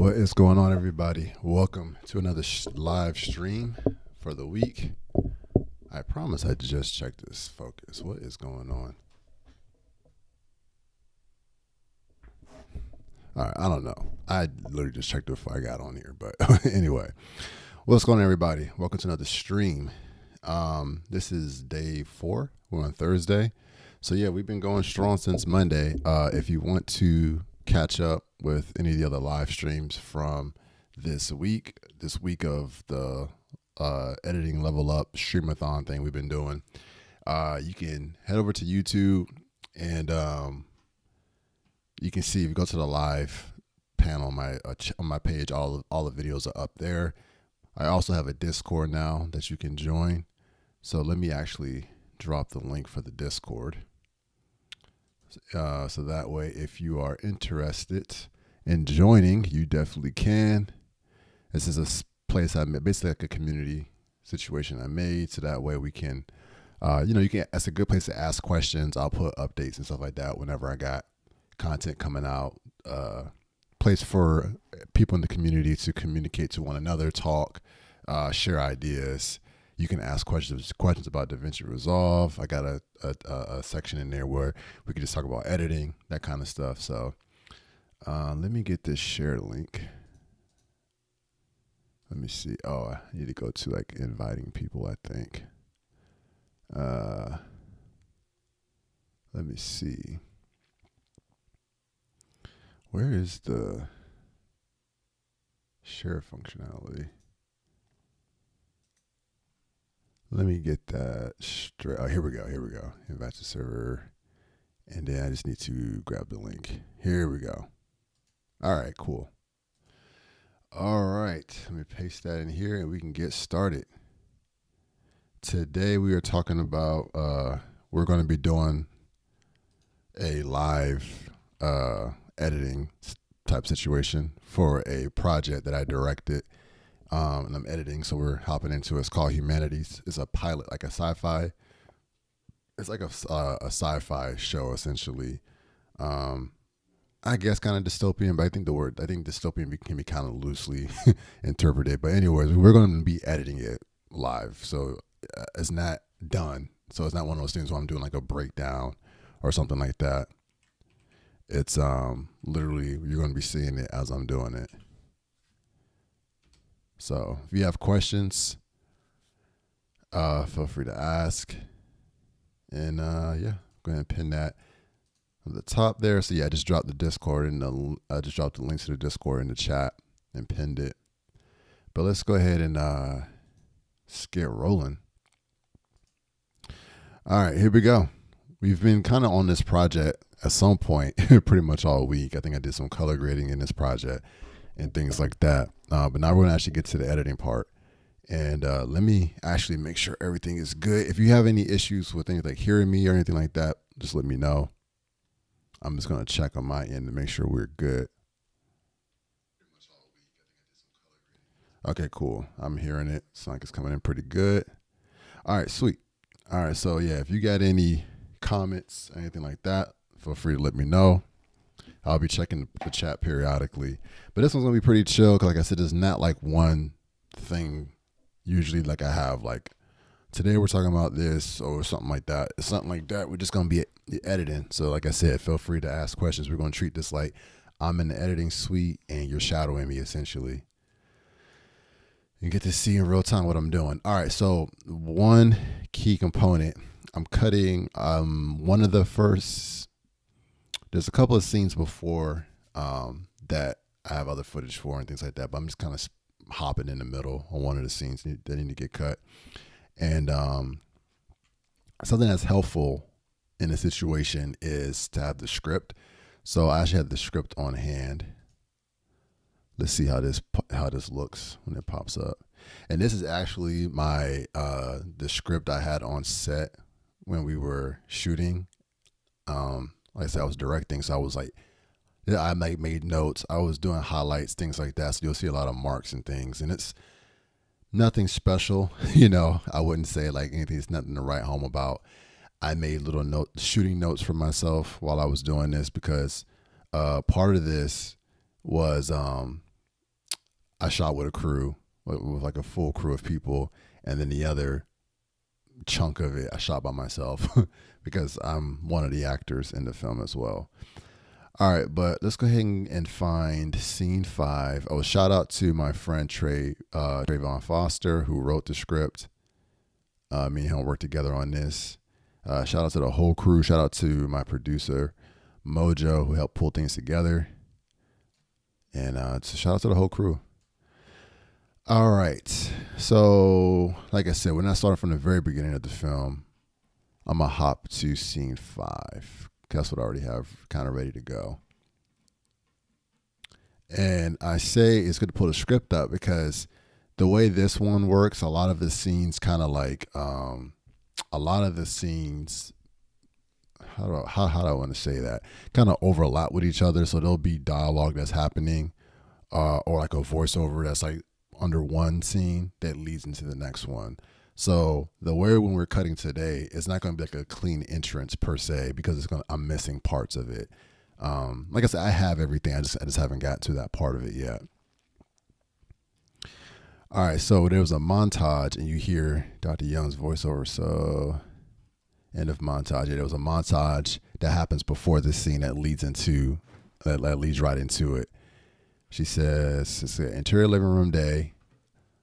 What is going on, everybody? Welcome to another live stream for the week. I promise I just checked this focus. What is going on? All right, I don't know. I literally just checked it before I got on here. But anyway, what's going on, everybody? Welcome to another stream. This is day 4. We're on Thursday. So yeah, we've been going strong since Monday. If you want to catch up with any of the other live streams from this week of the editing level up streamathon thing we've been doing, you can head over to YouTube and you can see if you go to the live panel on my page, all the videos are up there. I also have a Discord now that you can join. So let me actually drop the link for the Discord. So that way, if you are interested in joining, you definitely can. This is a place I made, basically like a community situation I made. So that way we can, it's a good place to ask questions. I'll put updates and stuff like that whenever I got content coming out. Place for people in the community to communicate to one another, talk, share ideas. You can ask questions about Davinci Resolve. I got a section in there where we can just talk about editing, that kind of stuff. So let me get this share link. Let me see. Oh, I need to go to like inviting people, I think. Let me see. Where is the share functionality? Let me get that straight. Oh, here we go. Invite to server. And then I just need to grab the link. Here we go. All right, cool. All right. Let me paste that in here and we can get started. Today we are talking about, we're going to be doing a live editing type situation for a project that I directed. And I'm editing, so we're hopping into it. It's called Humanities. It's a pilot, like a sci-fi. It's like a sci-fi show, essentially. I guess kind of dystopian, but I think dystopian can be kind of loosely interpreted. But anyways, we're going to be editing it live, so it's not done. So it's not one of those things where I'm doing like a breakdown or something like that. It's literally, you're going to be seeing it as I'm doing it. So if you have questions, feel free to ask. And yeah, go ahead and pin that on the top there. So yeah, I just dropped the Discord and I just dropped the links to the Discord in the chat and pinned it. But let's go ahead and get rolling. All right, here we go. We've been kind of on this project at some point pretty much all week. I think I did some color grading in this project and things like that. But now we're going to actually get to the editing part. And let me actually make sure everything is good. If you have any issues with things like hearing me or anything like that, just let me know. I'm just going to check on my end to make sure we're good. Okay, cool. I'm hearing it. It's like it's coming in pretty good. All right, sweet. All right, so yeah, if you got any comments, anything like that, feel free to let me know. I'll be checking the chat periodically. But this one's going to be pretty chill because, like I said, there's not like one thing usually like I have. Like today we're talking about this or something like that. It's something like that. We're just going to be editing. So like I said, feel free to ask questions. We're going to treat this like I'm in the editing suite and you're shadowing me essentially. You get to see in real time what I'm doing. All right, so one key component, I'm cutting one of the first, there's a couple of scenes before that I have other footage for and things like that, but I'm just kind of hopping in the middle on one of the scenes that need to get cut. And something that's helpful in a situation is to have the script. So I actually have the script on hand. Let's see how this looks when it pops up. And this is actually my the script I had on set when we were shooting. Like I said, I was directing, so I was like, I made notes. I was doing highlights, things like that. So you'll see a lot of marks and things, and it's nothing special. I wouldn't say like anything's nothing to write home about. I made little shooting notes for myself while I was doing this because part of this was I shot with a crew, with like a full crew of people, and then the other chunk of it I shot by myself because I'm one of the actors in the film as well. All right, but let's go ahead and find scene 5. Oh, shout out to my friend Trayvon Foster, who wrote the script. Me and him worked together on this. Shout out to the whole crew. Shout out to my producer Mojo, who helped pull things together. And shout out to the whole crew. All right. So, like I said, when I started from the very beginning of the film, I'm going to hop to scene 5. That's what I already have kind of ready to go. And I say it's good to pull the script up because the way this one works, a lot of the scenes kind of like, a lot of the scenes, how do I want to say that, kind of overlap with each other. So there'll be dialogue that's happening or like a voiceover that's like under one scene that leads into the next one. So the way when we're cutting today, it's not going to be like a clean entrance per se because I'm missing parts of it. Like I said, I have everything. I just haven't got to that part of it yet. All right, so there was a montage, and you hear Dr. Young's voiceover. So end of montage. Yeah, there was a montage that happens before this scene that leads leads right into it. She says, it's an interior living room day.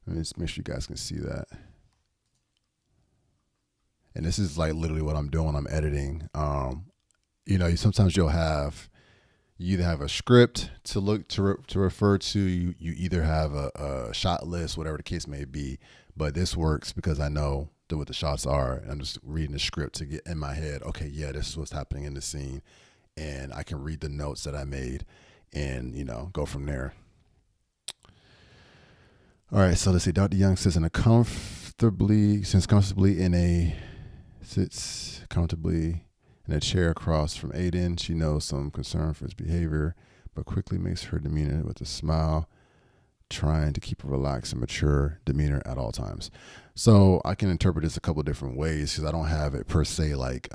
Let me just make sure you guys can see that. And this is like literally what I'm doing when I'm editing. Sometimes you either have a script to refer to, you either have a shot list, whatever the case may be. But this works because I know what the shots are. And I'm just reading the script to get in my head, okay, yeah, this is what's happening in the scene. And I can read the notes that I made and, go from there. All right, so let's see. Dr. Young sits comfortably in a chair across from Aiden. She knows some concern for his behavior, but quickly makes her demeanor with a smile, trying to keep a relaxed and mature demeanor at all times. So I can interpret this a couple different ways because I don't have it per se like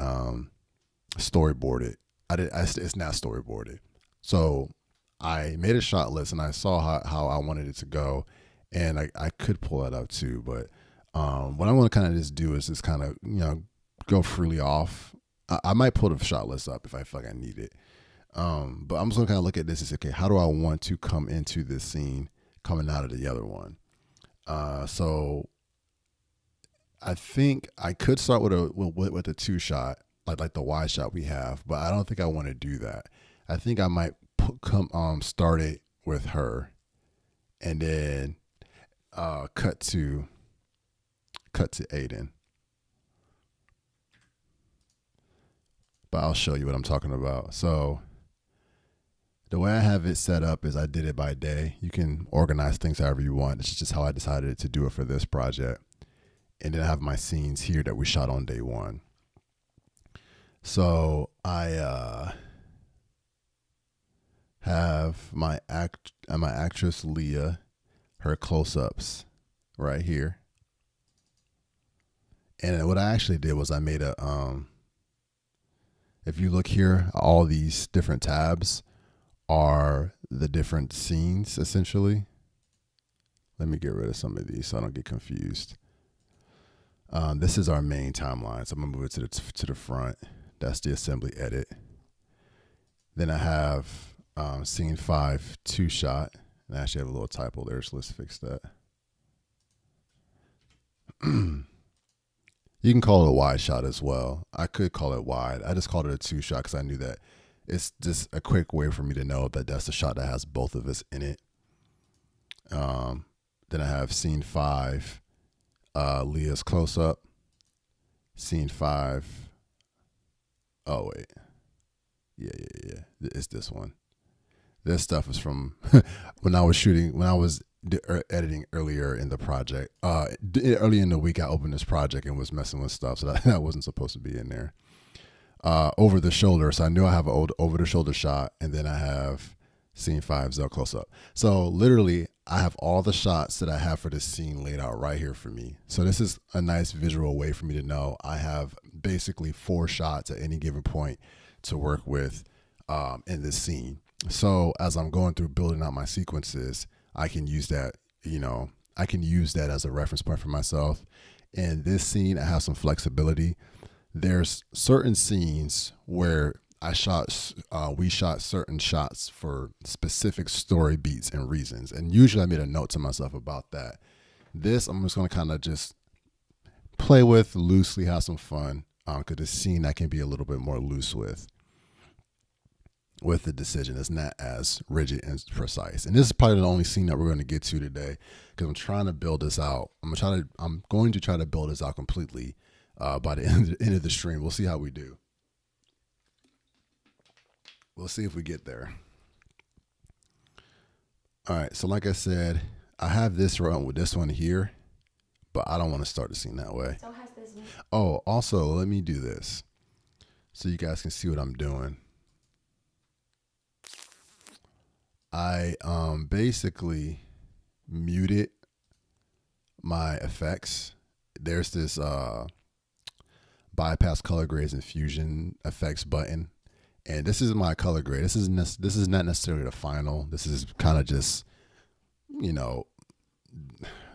storyboarded. It's not storyboarded. So I made a shot list and I saw how I wanted it to go, and I could pull that up too. But what I want to kind of just do is just kind of go freely off. I might pull the shot list up if I feel like I need it. But I'm just gonna kind of look at this and say, okay, how do I want to come into this scene coming out of the other one? So I think I could start with a 2-shot, like the wide shot we have, but I don't think I want to do that. I think I might start it with her, and then cut to Aiden. But I'll show you what I'm talking about. So the way I have it set up is I did it by day. You can organize things however you want. It's just how I decided to do it for this project. And then I have my scenes here that we shot on day 1. So I have my actress Leah, her close-ups right here. And what I actually did was I made a if you look here, all these different tabs are the different scenes, essentially. Let me get rid of some of these so I don't get confused. This is our main timeline, so I'm going to move it to the front. That's the assembly edit. Then I have scene 5 2-shot. And I actually have a little typo there, so let's fix that. You can call it a wide shot as well. I could call it wide. I just called it a 2-shot because I knew that it's just a quick way for me to know that that's the shot that has both of us in it. Then I have scene 5, Leah's close up. Scene 5. Oh wait, yeah. It's this one. This stuff is from when I was editing earlier in the project. Early in the week, I opened this project and was messing with stuff, so that wasn't supposed to be in there. Over the shoulder, so I knew I have an over the shoulder shot, and then I have scene 5 Zell close up. So literally, I have all the shots that I have for this scene laid out right here for me. So this is a nice visual way for me to know I have basically 4 shots at any given point to work with in this scene. So as I'm going through building out my sequences, I can use that, I can use that as a reference point for myself. In this scene, I have some flexibility. There's certain scenes where we shot certain shots for specific story beats and reasons. And usually I made a note to myself about that. This, I'm just going to kind of just play with loosely, have some fun. Because the scene I can be a little bit more loose with the decision. It's not as rigid and precise. And this is probably the only scene that we're going to get to today, because I'm trying to build this out. I'm going to try to build this out completely by the end of the stream. We'll see how we do. We'll see if we get there. All right. So like I said, I have this run with this one here, but I don't want to start the scene that way. So has this. Oh, also, let me do this so you guys can see what I'm doing. I basically muted my effects. There's this bypass color grades and fusion effects button, and this is my color grade. This is not necessarily the final. This is kind of just,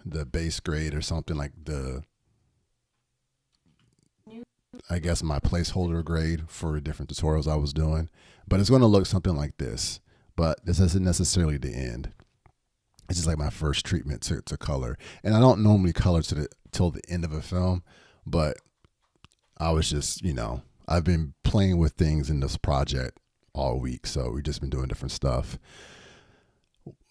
the base grade or something, like I guess my placeholder grade for different tutorials I was doing. But it's going to look something like this. But this isn't necessarily the end. It's just like my first treatment to color. And I don't normally color till the end of a film, but I was just, I've been playing with things in this project all week. So we've just been doing different stuff.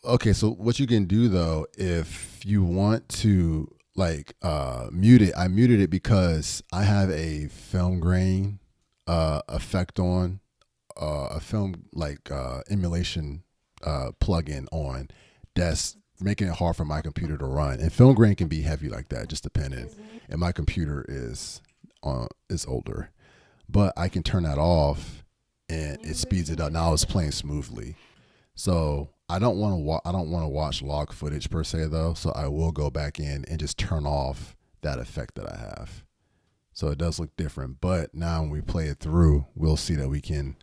Okay, so what you can do though, if you want to mute it, I muted it because I have a film grain effect on. A film emulation plugin on that's making it hard for my computer to run. And film grain can be heavy like that, just depending. And my computer is older, but I can turn that off and it speeds it up. Now it's playing smoothly. So I don't want to watch log footage per se though. So I will go back in and just turn off that effect that I have. So it does look different, but now when we play it through, we'll see that we can,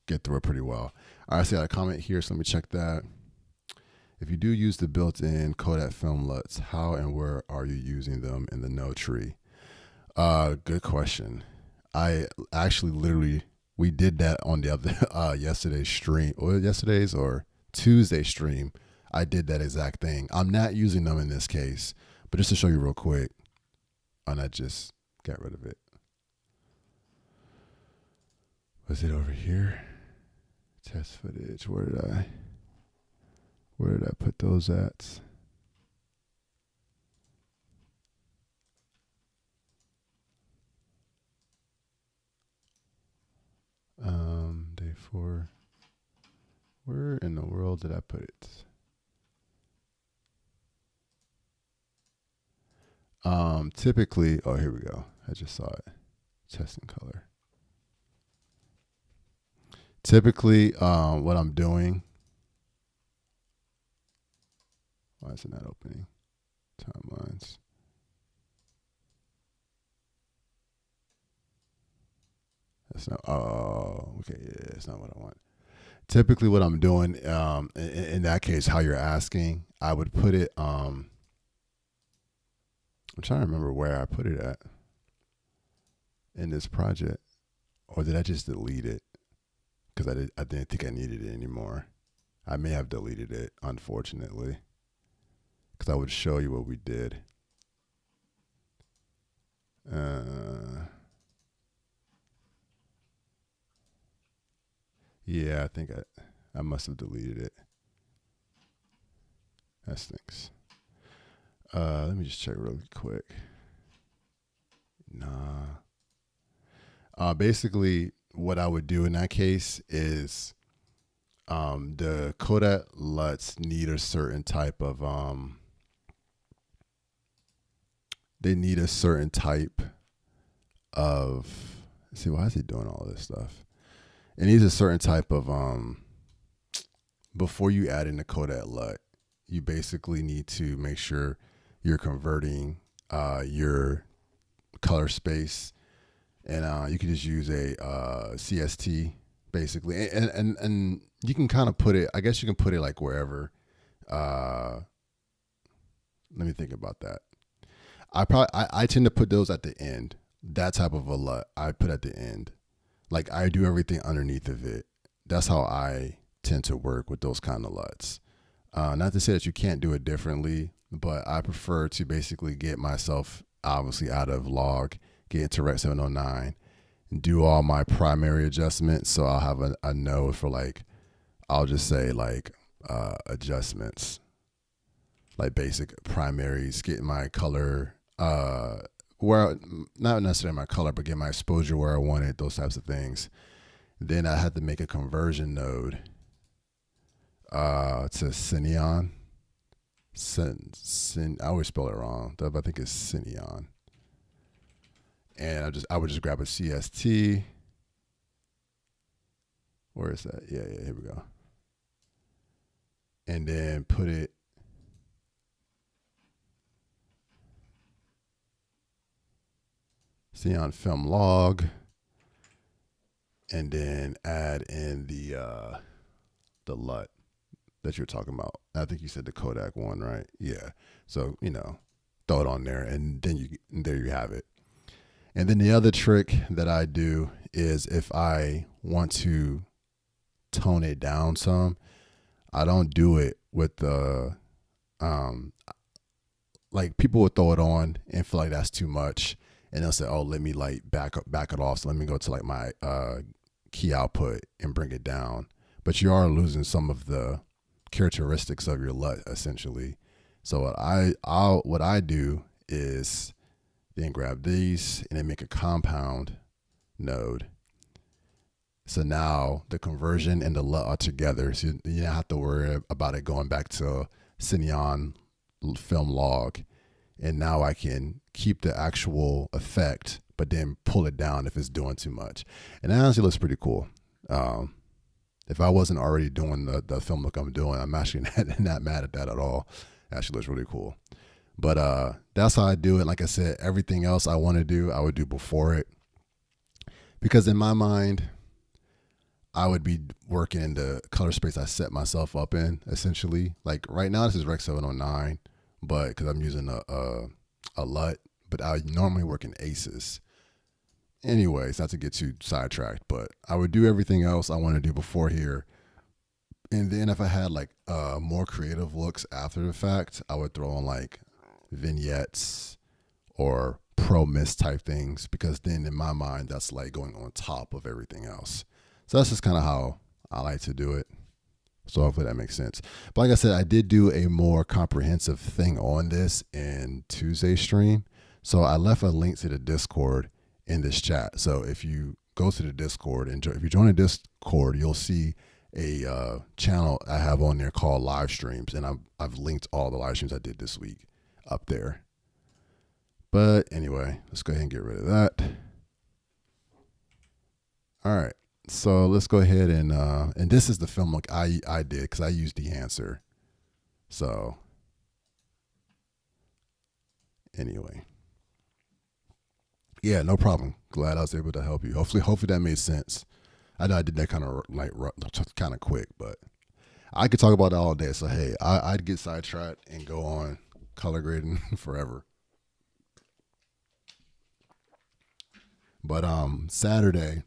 get through it pretty well. All right, I see a comment here, so let me check that. If you do use the built-in Kodak film LUTs, how and where are you using them in the node tree? Good question. I actually we did that on the other yesterday's stream, or yesterday's or Tuesday stream. I did that exact thing. I'm not using them in this case, but just to show you real quick. And I just got rid of it. Was it over here? Test footage. Where did I put those at? Day 4. Where in the world did I put it? Typically, oh, here we go. I just saw it. Testing color. Typically, what I'm doing. Why is it not opening? Timelines. That's not. Oh, okay. Yeah, that's not what I want. Typically, what I'm doing, in that case, how you're asking, I would put it. I'm trying to remember where I put it at in this project, or did I just delete it? Because I didn't think I needed it anymore. I may have deleted it, unfortunately, because I would show you what we did. Yeah, I think I must have deleted it. That stinks. Let me just check really quick. Nah. Basically, what I would do in that case is the Kodak LUTs need a certain type of they need a certain type of, let's see, why is he doing all this stuff? It needs a certain type of before you add in the Kodak LUT, you basically need to make sure you're converting your color space, and you can just use a CST basically. And you can kind of put it, I guess you can put it like wherever. Let me think about that. I tend to put those at the end. That type of a LUT I put at the end. Like I do everything underneath of it. That's how I tend to work with those kind of LUTs. Not to say that you can't do it differently, but I prefer to basically get myself obviously out of log, get into Rec 709, do all my primary adjustments. So I'll have a node for like, I'll just say like adjustments, like basic primaries, get my color, where not necessarily my color, but get my exposure where I want it, those types of things. Then I had to make a conversion node to Cineon. I always spell it wrong, but I think it's Cineon. And I would just grab a CST. Where is that? Yeah, here we go. And then put it Cineon film log, and then add in the LUT that you're talking about. I think you said the Kodak one, right? Yeah. So, throw it on there, and then there you have it. And then the other trick that I do is if I want to tone it down some, I don't do it with the like people would throw it on and feel like that's too much, and they'll say, "Oh, let me like back it off. So let me go to like my key output and bring it down." But you are losing some of the characteristics of your LUT essentially. So what I do is then grab these and then make a compound node. So now the conversion and the LUT are together. So you don't have to worry about it going back to Cineon film log. And now I can keep the actual effect, but then pull it down if it's doing too much. And that honestly looks pretty cool. If I wasn't already doing the film look I'm doing, I'm actually not mad at that at all. It actually looks really cool. But that's how I do it. Like I said, everything else I want to do, I would do before it. Because in my mind, I would be working in the color space I set myself up in, essentially. Like right now, this is Rec 709, but because I'm using a LUT, but I normally work in ACES. Anyways, not to get too sidetracked, but I would do everything else I want to do before here. And then if I had like more creative looks after the fact, I would throw on like vignettes or pro mist type things, because then in my mind, that's like going on top of everything else. So that's just kind of how I like to do it. So hopefully that makes sense. But like I said, I did do a more comprehensive thing on this in Tuesday's stream. So I left a link to the Discord in this chat. So if you go to the Discord and if you join the Discord, you'll see a channel I have on there called live streams. And I've linked all the live streams I did this week up there. But anyway, let's go ahead and get rid of that. All right. So let's go ahead and this is the film look I did because I used the answer. So anyway, yeah, no problem. Glad I was able to help you. Hopefully that made sense. I know I did that kind of quick, but I could talk about that all day. So hey, I'd get sidetracked and go on color grading forever. But Saturday,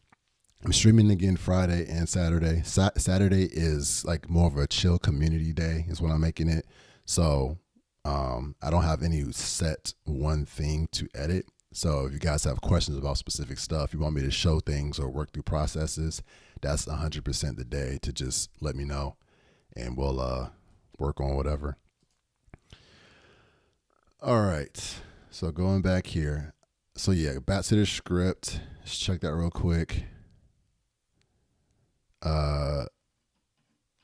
I'm streaming again Friday and Saturday. Saturday is like more of a chill community day is what I'm making it. So I don't have any set one thing to edit. So if you guys have questions about specific stuff, you want me to show things or work through processes, that's 100% the day to just let me know and we'll work on whatever. All right. So going back here. So yeah, back to the script. Let's check that real quick.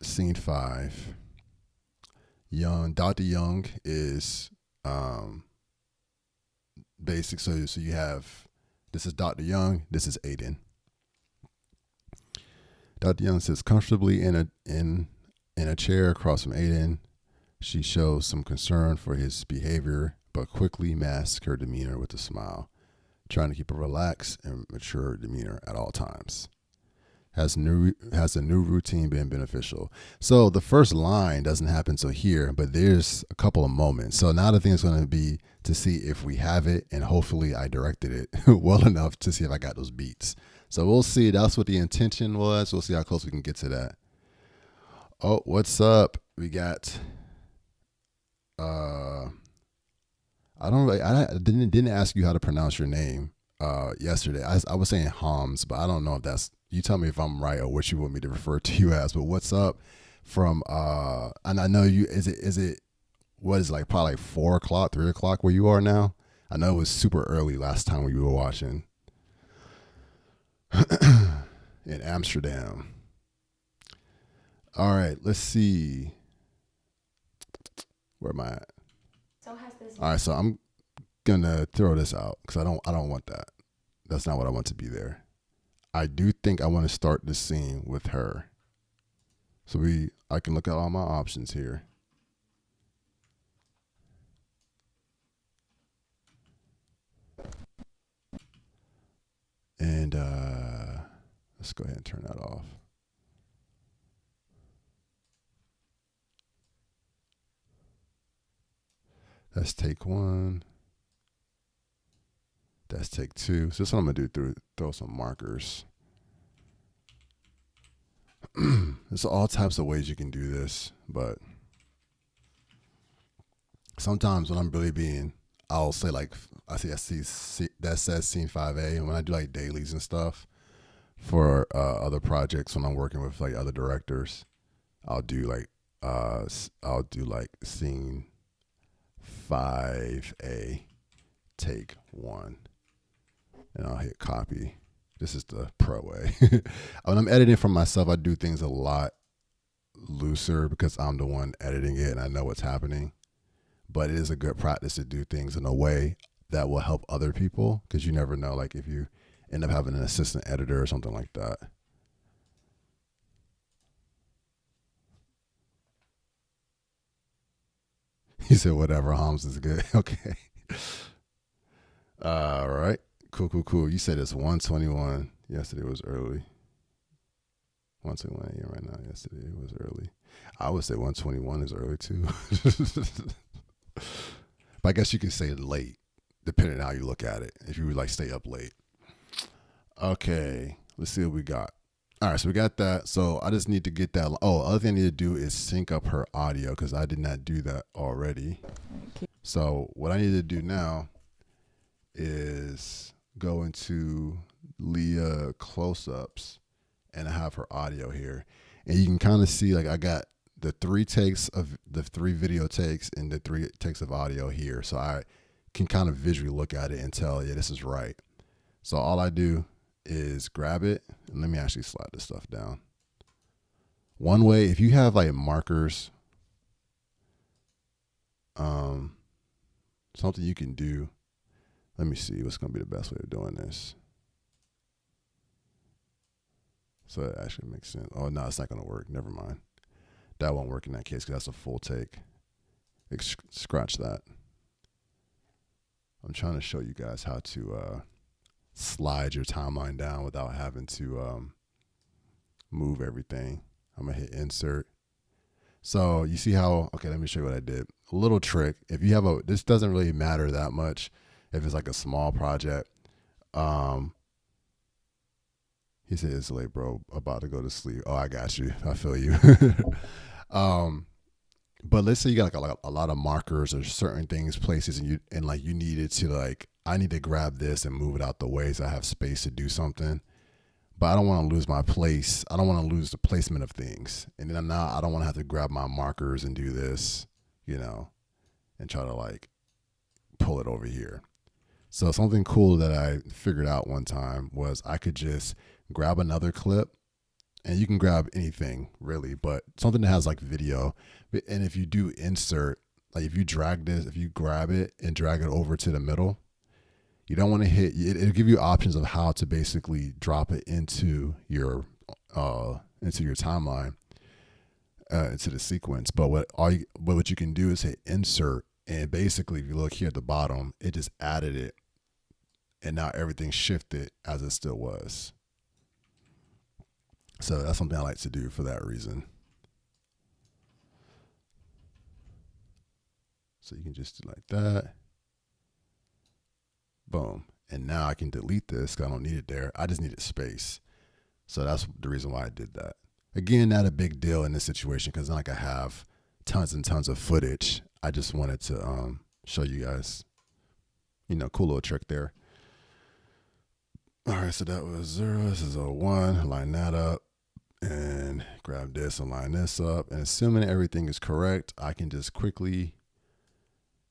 Scene 5. Dr. Young is basic. So you have, this is Dr. Young, this is Aiden. Dr. Young sits comfortably in a chair across from Aiden. She shows some concern for his behavior, but quickly masks her demeanor with a smile, trying to keep a relaxed and mature demeanor at all times. Has a new routine been beneficial? So the first line doesn't happen till here, but there's a couple of moments. So now the thing is going to be to see if we have it, and hopefully I directed it well enough to see if I got those beats. So we'll see. That's what the intention was. We'll see how close we can get to that. Oh, what's up? We got I didn't ask you how to pronounce your name yesterday. I was saying Hams, but I don't know if that's, you tell me if I'm right or what you want me to refer to you as. But what's up from and I know you, is it what is it, like probably like 4 o'clock, 3 o'clock where you are now? I know it was super early last time when you were watching in Amsterdam. All right, let's see. Where am I at? So has this. All right, so I'm gonna throw this out because I don't want that. That's not what I want to be there. I do think I want to start the scene with her. So I can look at all my options here. And let's go ahead and turn that off. That's take 1. That's take 2. So that's what I'm gonna do, throw some markers. There's all types of ways you can do this, but sometimes when I'm really being, I'll say like, I see that says scene 5A, and when I do like dailies and stuff for other projects, when I'm working with like other directors, I'll do like scene 5A, take 1, and I'll hit copy. This is the pro way. When I'm editing for myself, I do things a lot looser because I'm the one editing it and I know what's happening. But it is a good practice to do things in a way that will help other people, because you never know, like if you end up having an assistant editor or something like that. He said, whatever, Holmes is good. Okay. All right. Cool. You said it's 1:21. Yesterday was early. 1:21 a.m. right now. Yesterday was early. I would say 1:21 is early too. But I guess you could say late, depending on how you look at it. If you would like stay up late. Okay. Let's see what we got. All right, so we got that. So I just need to get that. Oh, other thing I need to do is sync up her audio because I did not do that already. Okay. So what I need to do now is go into Leah close-ups and I have her audio here. And you can kind of see, like, I got the 3 takes of the 3 video takes and the 3 takes of audio here. So I can kind of visually look at it and tell, yeah, this is right. So all I do is grab it, and let me actually slide this stuff down. One way, if you have like markers, something you can do, let me see what's going to be the best way of doing this. So it actually makes sense. Oh, no, it's not going to work. Never mind. That won't work in that case because that's a full take. Scratch that. I'm trying to show you guys how to slide your timeline down without having to move everything. I'm going to hit insert. So you see how, okay, let me show you what I did. A little trick. If you have this doesn't really matter that much if it's like a small project. He said, it's late, bro. About to go to sleep. Oh, I got you. I feel you. But let's say you got like a lot of markers or certain things, places, and like you needed to like, I need to grab this and move it out the way so I have space to do something. But I don't want to lose my place. I don't want to lose the placement of things. And then now I don't want to have to grab my markers and do this, and try to like pull it over here. So something cool that I figured out one time was I could just grab another clip, and you can grab anything really, but something that has like video. And if you do insert, like if you grab it and drag it over to the middle, you don't want to hit, it'll give you options of how to basically drop it into your timeline, into the sequence. But what you can do is hit insert, and basically if you look here at the bottom, it just added it, and now everything shifted as it still was. So that's something I like to do for that reason. So you can just do like that. Boom. And now I can delete this because I don't need it there. I just needed space. So that's the reason why I did that. Again, not a big deal in this situation because not like I have tons and tons of footage. I just wanted to show you guys, cool little trick there. All right, so that was 0. This is a 1. Line that up and grab this and line this up. And assuming everything is correct, I can just quickly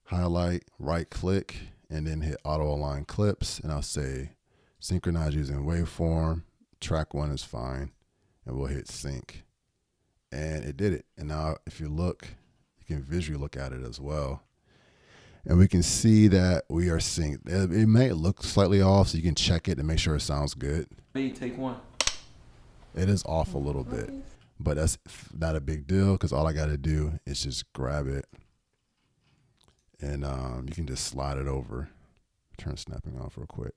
highlight, right click, and then hit auto align clips. And I'll say synchronize using waveform. Track 1 is fine. And we'll hit sync. And it did it. And now if you look, you can visually look at it as well. And we can see that we are synced. It may look slightly off, so you can check it and make sure it sounds good. Take 1. It is off a little bit, but that's not a big deal because all I got to do is just grab it. And you can just slide it over. Turn snapping off real quick.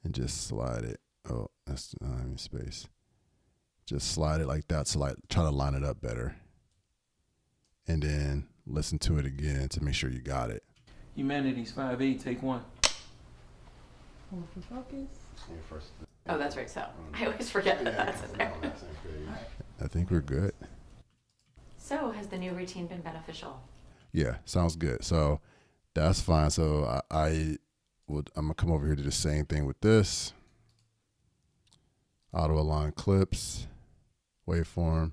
And just slide it. Oh, that's space. Just slide it like that to try to line it up better. And then listen to it again to make sure you got it. Humanities 5A, take 1. Focus. Oh, that's right. So I always forget that that's in there. I think we're good. So has the new routine been beneficial? Yeah, sounds good. So that's fine. So I'm gonna come over here to do the same thing with this. Auto align clips, waveform,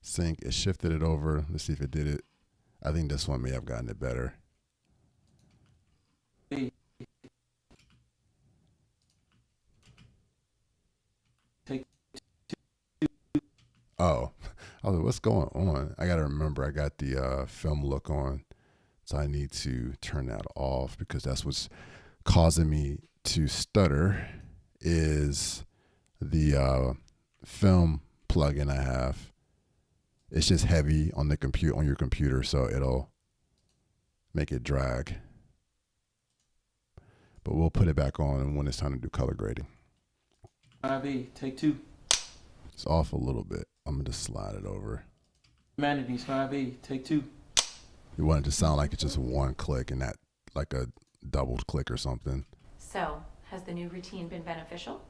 sync. It shifted it over. Let's see if it did it. I think this one may have gotten it better. Oh, I was like, what's going on? I got to remember I got the film look on. So I need to turn that off because that's what's causing me to stutter is the film plugin I have. It's just heavy on your computer, so it'll make it drag. But we'll put it back on when it's time to do color grading. 5A, take 2. It's off a little bit. I'm going to just slide it over. Humanities 5A, take 2. You want it to sound like it's just one click and not like a double click or something. So, has the new routine been beneficial?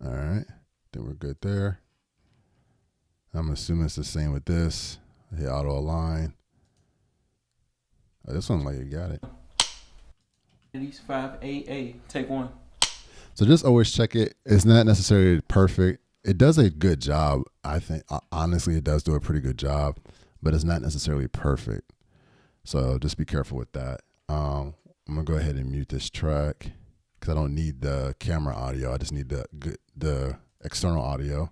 All right. Then we're good there. I'm assuming it's the same with this. Hit auto align. Oh, this one like you got it. Humanities 5AA, take 1. So just always check it. It's not necessarily perfect. It does a good job. I think, honestly, it does do a pretty good job, but it's not necessarily perfect. So just be careful with that. I'm going to go ahead and mute this track because I don't need the camera audio. I just need the external audio.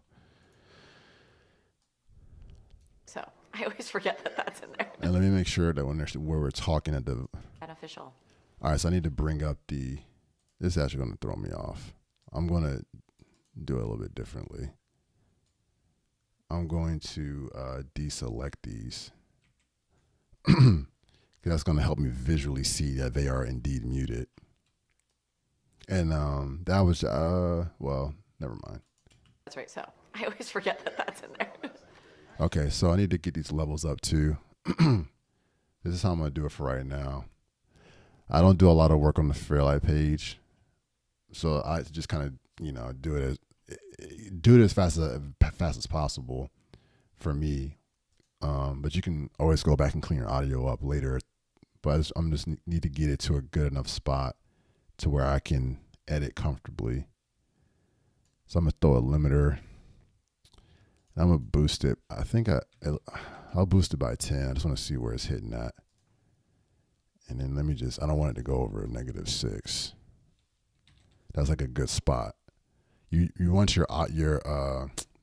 So I always forget that that's in there. And let me make sure that when where we're talking at the Beneficial. All right, so I need to bring up this is actually going to throw me off. I'm going to do it a little bit differently. I'm going to deselect these. That's going to help me visually see that they are indeed muted. And that was, well, never mind. That's right. So I always forget that that's in there. Okay, so I need to get these levels up too. This is how I'm going to do it for right now. I don't do a lot of work on the Fairlight page. So I just kind of, do it as fast as possible for me. But you can always go back and clean your audio up later. But I'm just need to get it to a good enough spot to where I can edit comfortably. So I'm gonna throw a limiter. And I'm gonna boost it. I think I'll boost it by 10. I just want to see where it's hitting at. And then I don't want it to go over -6. That's like a good spot. You want your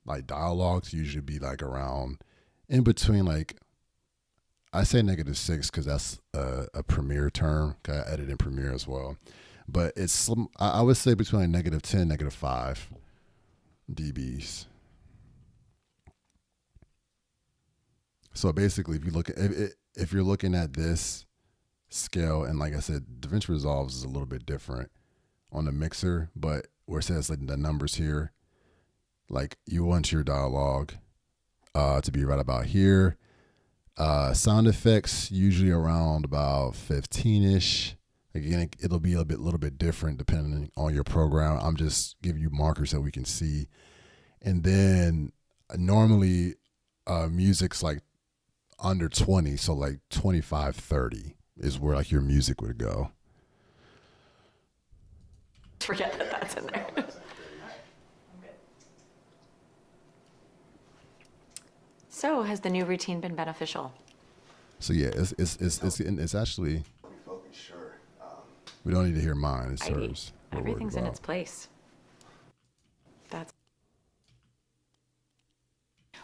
like dialogue to usually be like around in between, like I say -6 because that's a Premiere term. I edit in Premiere as well, but it's I would say between like -10, -5 dBs. So basically, if you're looking at this scale, and like I said, Davinci Resolve is a little bit different on the mixer, but where it says like the numbers here, like you want your dialogue to be right about here. Sound effects usually around about 15ish. Again, it'll be a little bit different depending on your program. I'm just giving you markers that we can see. And then normally music's like under 20, so like 25, 30 is where like your music would go. Forget that that's in there. So, has the new routine been beneficial? So yeah, it's actually. We don't need to hear mine. It's hers. Everything's in its place.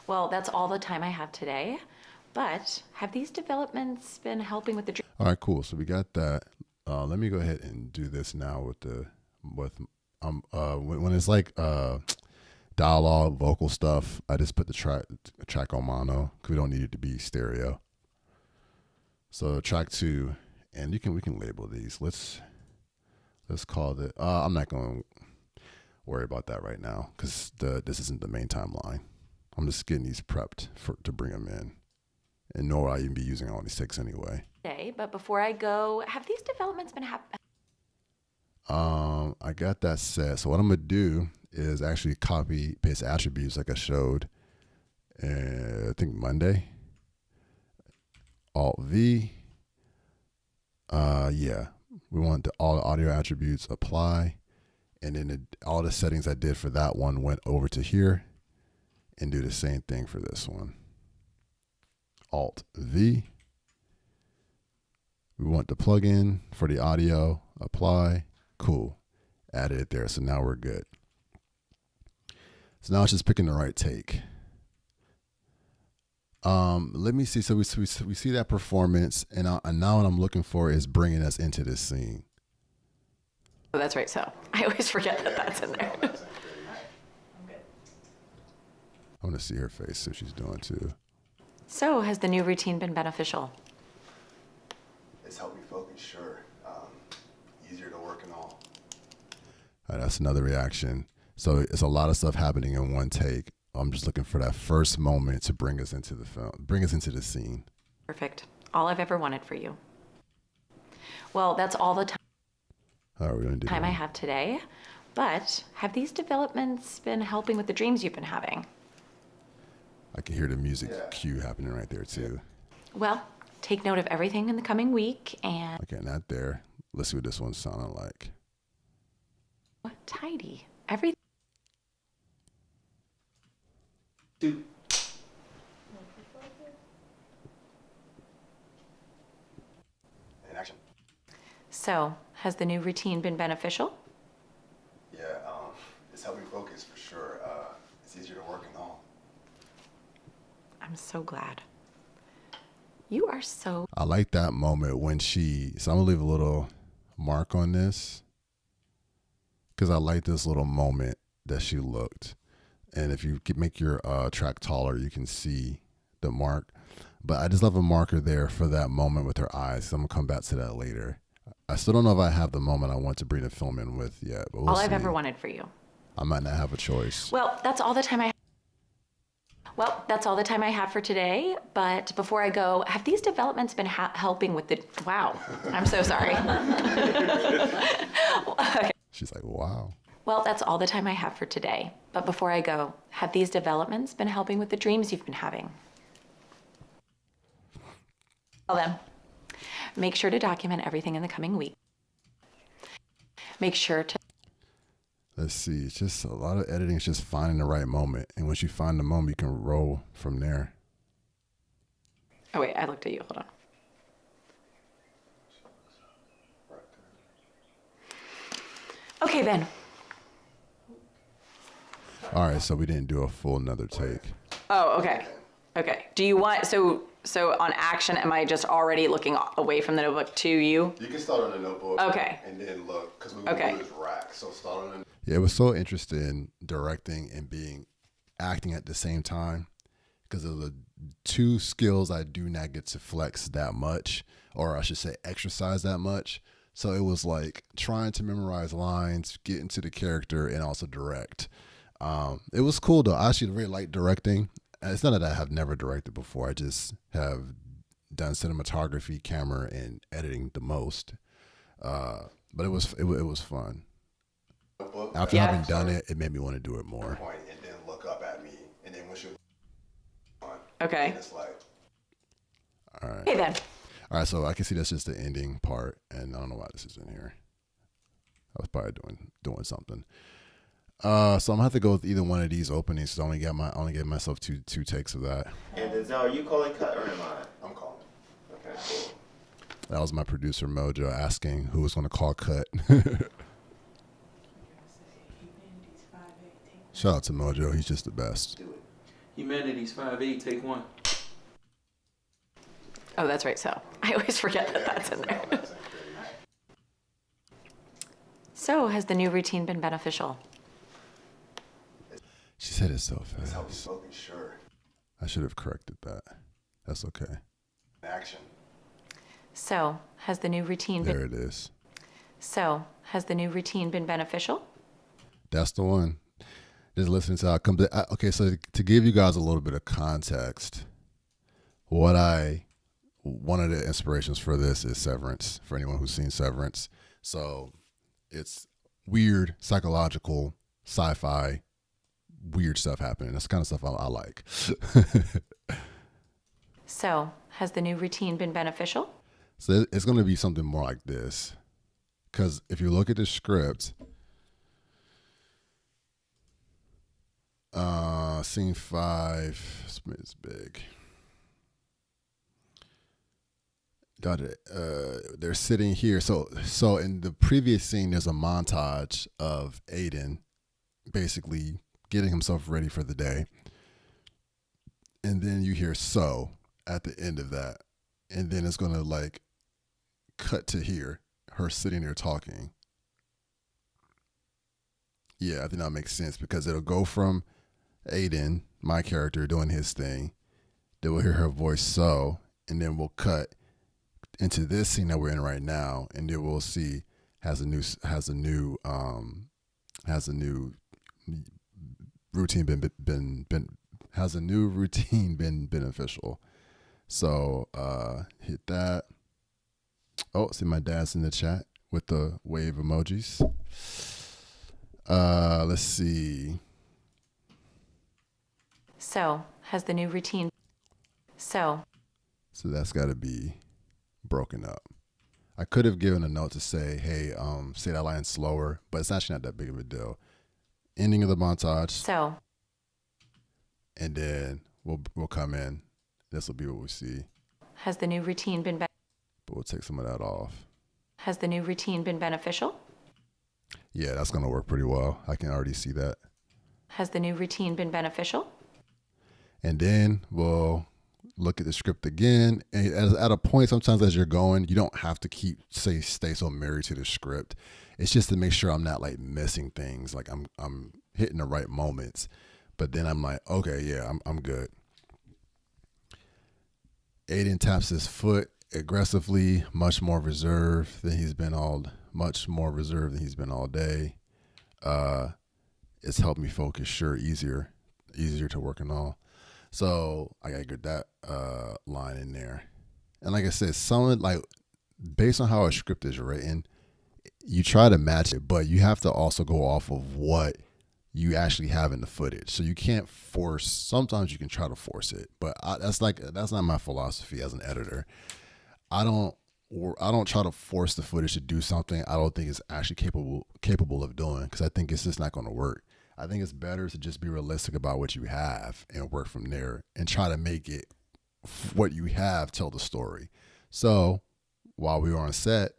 Well, that's all the time I have today. But have these developments been helping with the dream? All right, cool. So we got that. Let me go ahead and do this now when it's like dialogue, vocal stuff. I just put the track on mono because we don't need it to be stereo. So track 2, and we can label these. Let's call it. I'm not going to worry about that right now because this isn't the main timeline. I'm just getting these prepped to bring them in, and nor will I even be using all these takes anyway. Okay, but before I go, have these developments been happening? I got that set. So what I'm gonna do is actually copy paste attributes like I showed. I think Monday. Alt V. Yeah, we want all the audio attributes apply, and then all the settings I did for that one went over to here, and do the same thing for this one. Alt V. We want the plugin for the audio, apply, cool. Added it there, so now we're good. So now it's just picking the right take. Let me see. So we see that performance, and now what I'm looking for is bringing us into this scene. Oh, that's right. So I always forget that that's in there. I want to see her face, see what she's doing too. So has the new routine been beneficial? It's helped me focus, sure. Easier to work and all. All right, that's another reaction. So it's a lot of stuff happening in one take. I'm just looking for that first moment to bring us into the film, bring us into the scene. Perfect. All I've ever wanted for you. Well, that's all the time I have today. But have these developments been helping with the dreams you've been having? I can hear the music cue happening right there too. Well, take note of everything in the coming week and... Okay, not there. Let's see what this one's sounding like. Tidy. Everything. 2. In action. So, has the new routine been beneficial? Yeah, it's helped me focus for sure. It's easier to work and all. I'm so glad. You are so... I like that moment when so I'm gonna leave a little mark on this because I like this little moment that she looked. And if you could make your track taller, you can see the mark. But I just love a marker there for that moment with her eyes. So I'm gonna come back to that later. I still don't know if I have the moment I want to bring the film in with yet, but we'll see. All I've ever wanted for you. I might not have a choice. Well, that's all the time I have for today. But before I go, have these developments been helping with the... Wow, I'm so sorry. Okay. She's like, wow. Well, that's all the time I have for today. But before I go, have these developments been helping with the dreams you've been having? Well then, make sure to document everything in the coming week. Make sure to... Let's see. It's just a lot of editing. It's just finding the right moment. And once you find the moment, you can roll from there. Oh, wait, I looked at you. Hold on. Okay, then. All right, so we didn't do a full another take. Oh, okay. Okay. Do you want... So on action, am I just already looking away from the notebook to you? You can start on the notebook. Okay. And then look, because we Okay. do this rack. So start on the... Yeah, it was so interesting in directing and acting at the same time, because of the two skills I do not get to flex that much, or I should say exercise that much. So it was like trying to memorize lines, get into the character, and also direct. It was cool though. I actually really like directing. It's not that I have never directed before. I just have done cinematography, camera, and editing the most. But it was fun. After having done it, it made me want to do it more. And then look up at me, and then once you Okay. it's like, all right. Okay then. All right, so I can see that's just the ending part, and I don't know why this is in here. I was probably doing something. So I'm gonna have to go with either one of these openings. So I only get myself two takes of that. And Denzel, are you calling cut or am I? I'm calling. Okay, cool. That was my producer Mojo asking who was gonna call cut. Shout out to Mojo, he's just the best. Do it. Humanities 5A, take one. Oh, that's right. So I always forget that that's in there. So has the new routine been beneficial? She said it so fast. Sure. I should have corrected that. That's okay. Action. So has the new routine There it is. So has the new routine been beneficial? That's the one. Just listening to how it comes. Okay, so to give you guys a little bit of context, one of the inspirations for this is Severance, for anyone who's seen Severance. So it's weird, psychological, sci-fi, weird stuff happening. That's the kind of stuff I like. So has the new routine been beneficial? So it's going to be something more like this. Because if you look at the script, scene 5, it's big. They're sitting here. So in the previous scene, there's a montage of Aiden basically getting himself ready for the day. And then you hear "so" at the end of that. And then it's going to like cut to here, her sitting there talking. Yeah, I think that makes sense because it'll go from Aiden, my character, doing his thing. Then we'll hear her voice "so," and then we'll cut into this scene that we're in right now, and then we'll see has a new routine been beneficial. So hit that. Oh, see my dad's in the chat with the wave emojis. Let's see. So has the new routine. So that's got to be broken up. I could have given a note to say, hey, say that line slower, but it's actually not that big of a deal. Ending of the montage. So. And then we'll come in. This will be what we see. Has the new routine been But we'll take some of that off. Has the new routine been beneficial? Yeah, that's going to work pretty well. I can already see that. Has the new routine been beneficial? And then we'll look at the script again. And at a point, sometimes as you're going, you don't have to stay so married to the script. It's just to make sure I'm not like missing things. Like I'm hitting the right moments. But then I'm like, okay, yeah, I'm good. Aiden taps his foot aggressively, much more reserved than he's been all day. It's helped me focus, sure, easier to work and all. So I gotta get that line in there. And like I said, based on how a script is written, you try to match it, but you have to also go off of what you actually have in the footage. So you can't sometimes you can try to force it, but that's not my philosophy as an editor. I don't try to force the footage to do something I don't think it's actually capable of doing, because I think it's just not going to work. I think it's better to just be realistic about what you have and work from there and try to make it what you have tell the story. So while we were on set,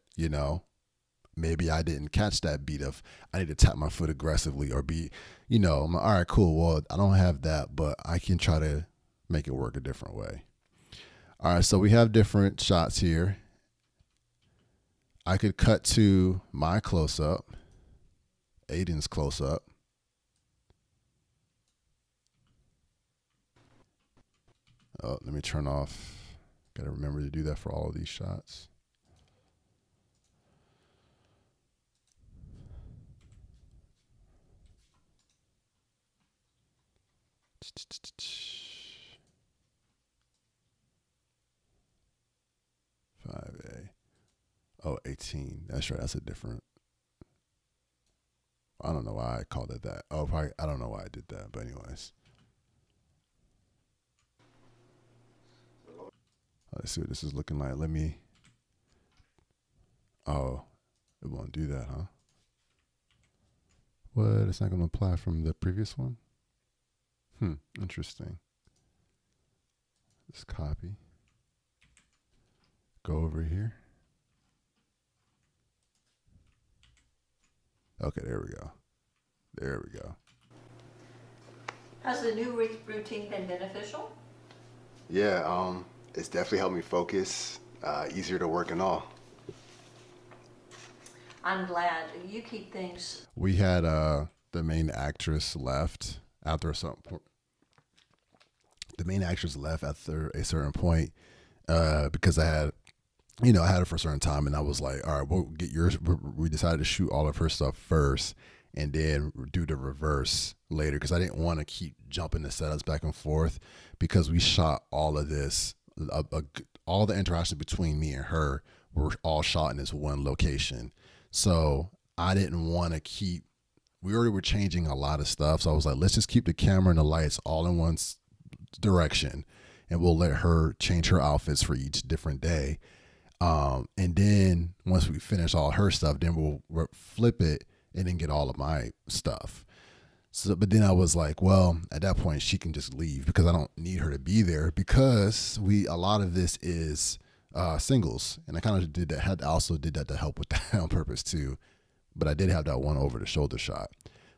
maybe I didn't catch that beat of I need to tap my foot aggressively or be, I'm like, all right, cool. Well, I don't have that, but I can try to make it work a different way. All right, so we have different shots here. I could cut to my close-up, Aiden's close-up. Oh, let me turn off. Got to remember to do that for all of these shots. $5A. Oh, 18. That's right. That's a different. I don't know why I called it that. Oh, probably, I don't know why I did that. But anyways. Let's see what this is looking like. Let me. Oh, it won't do that, huh? What? It's not going to apply from the previous one? Interesting. Let's copy. Go over here. Okay, there we go. There we go. Has the new routine been beneficial? Yeah, it's definitely helped me focus, easier to work and all. I'm glad. You keep things. We had the main actress left after a certain point. The main actress left after a certain point because I had her for a certain time, and I was like, all right, we'll get yours. We decided to shoot all of her stuff first and then do the reverse later because I didn't want to keep jumping the setups back and forth because we shot all of this, all the interaction between me and her were all shot in this one location. So I didn't want to keep, we already were changing a lot of stuff. So I was like, let's just keep the camera and the lights all in one direction and we'll let her change her outfits for each different day. And then once we finish all her stuff, then we'll flip it and then get all of my stuff. So, but then I was like, well, at that point she can just leave because I don't need her to be there because a lot of this is singles. And I kind of did that, also did that to help with that on purpose too. But I did have that one over the shoulder shot.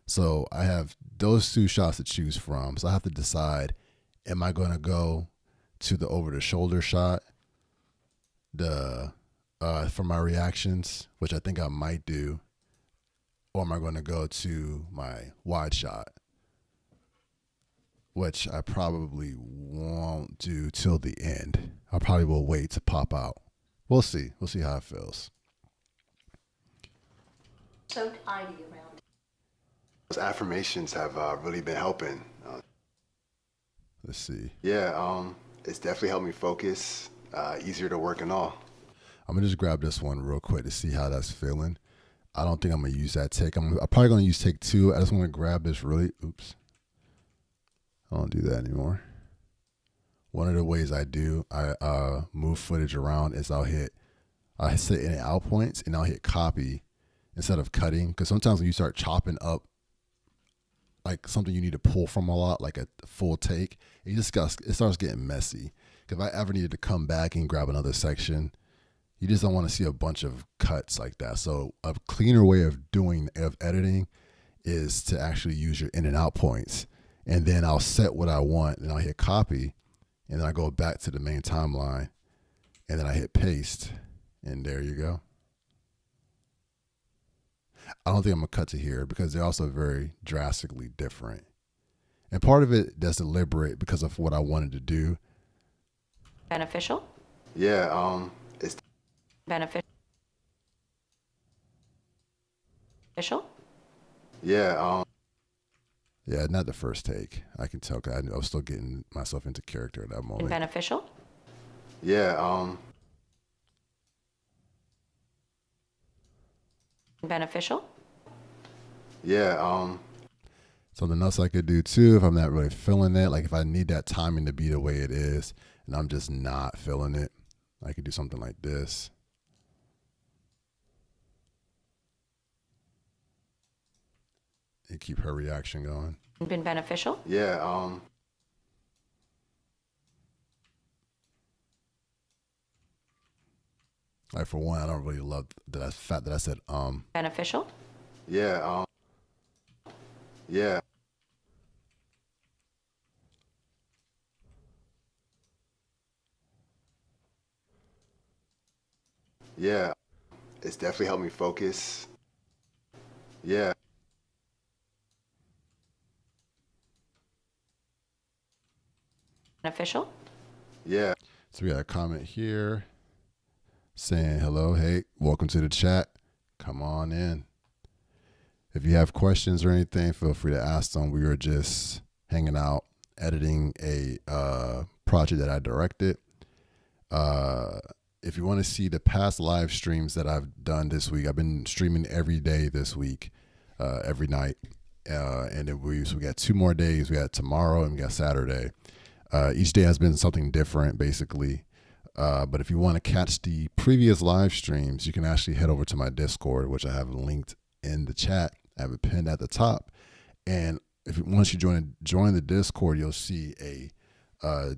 So I have those two shots to choose from. So I have to decide, am I going to go to the over the shoulder shot, for my reactions, which I think I might do, or am I going to go to my wide shot, which I probably won't do till the end. I probably will wait to pop out. We'll see. We'll see how it feels. So tidy around. Those affirmations have really been helping. Let's see. Yeah, it's definitely helped me focus, easier to work and all. I'm gonna just grab this one real quick to see how that's feeling. I don't think I'm gonna use that take. I'm probably gonna use take 2. I just want to grab this really. Oops. I don't do that anymore. One of the ways I move footage around is I sit in and out points and I'll hit copy instead of cutting. Because sometimes when you start chopping up like something you need to pull from a lot, like a full take, it starts getting messy. If I ever needed to come back and grab another section, you just don't want to see a bunch of cuts like that. So a cleaner way of editing is to actually use your in and out points. And then I'll set what I want and I'll hit copy and then I go back to the main timeline and then I hit paste and there you go. I don't think I'm gonna cut to here because they're also very drastically different. And part of it that's deliberate because of what I wanted to do. Beneficial? Yeah, it's Beneficial? yeah, yeah, not the first take. I can tell 'cause I was still getting myself into character at that moment. Beneficial? Yeah, Beneficial? yeah, something else I could do too if I'm not really feeling it, like if I need that timing to be the way it is and I'm just not feeling it, I could do something like this. And keep her reaction going. Been beneficial? Yeah, like for one, I don't really love that fact that I said Beneficial? Yeah, yeah. Yeah, it's definitely helped me focus. Yeah. Beneficial? Yeah. So we got a comment here saying, hello, hey, welcome to the chat. Come on in. If you have questions or anything, feel free to ask them. We were just hanging out editing a project that I directed. If you want to see the past live streams that I've done this week, I've been streaming every day this week, every night. And then we got 2 more days. We got tomorrow and we got Saturday. Each day has been something different, basically. But if you want to catch the previous live streams, you can actually head over to my Discord, which I have linked in the chat. I have it pinned at the top. And once you join the Discord, you'll see a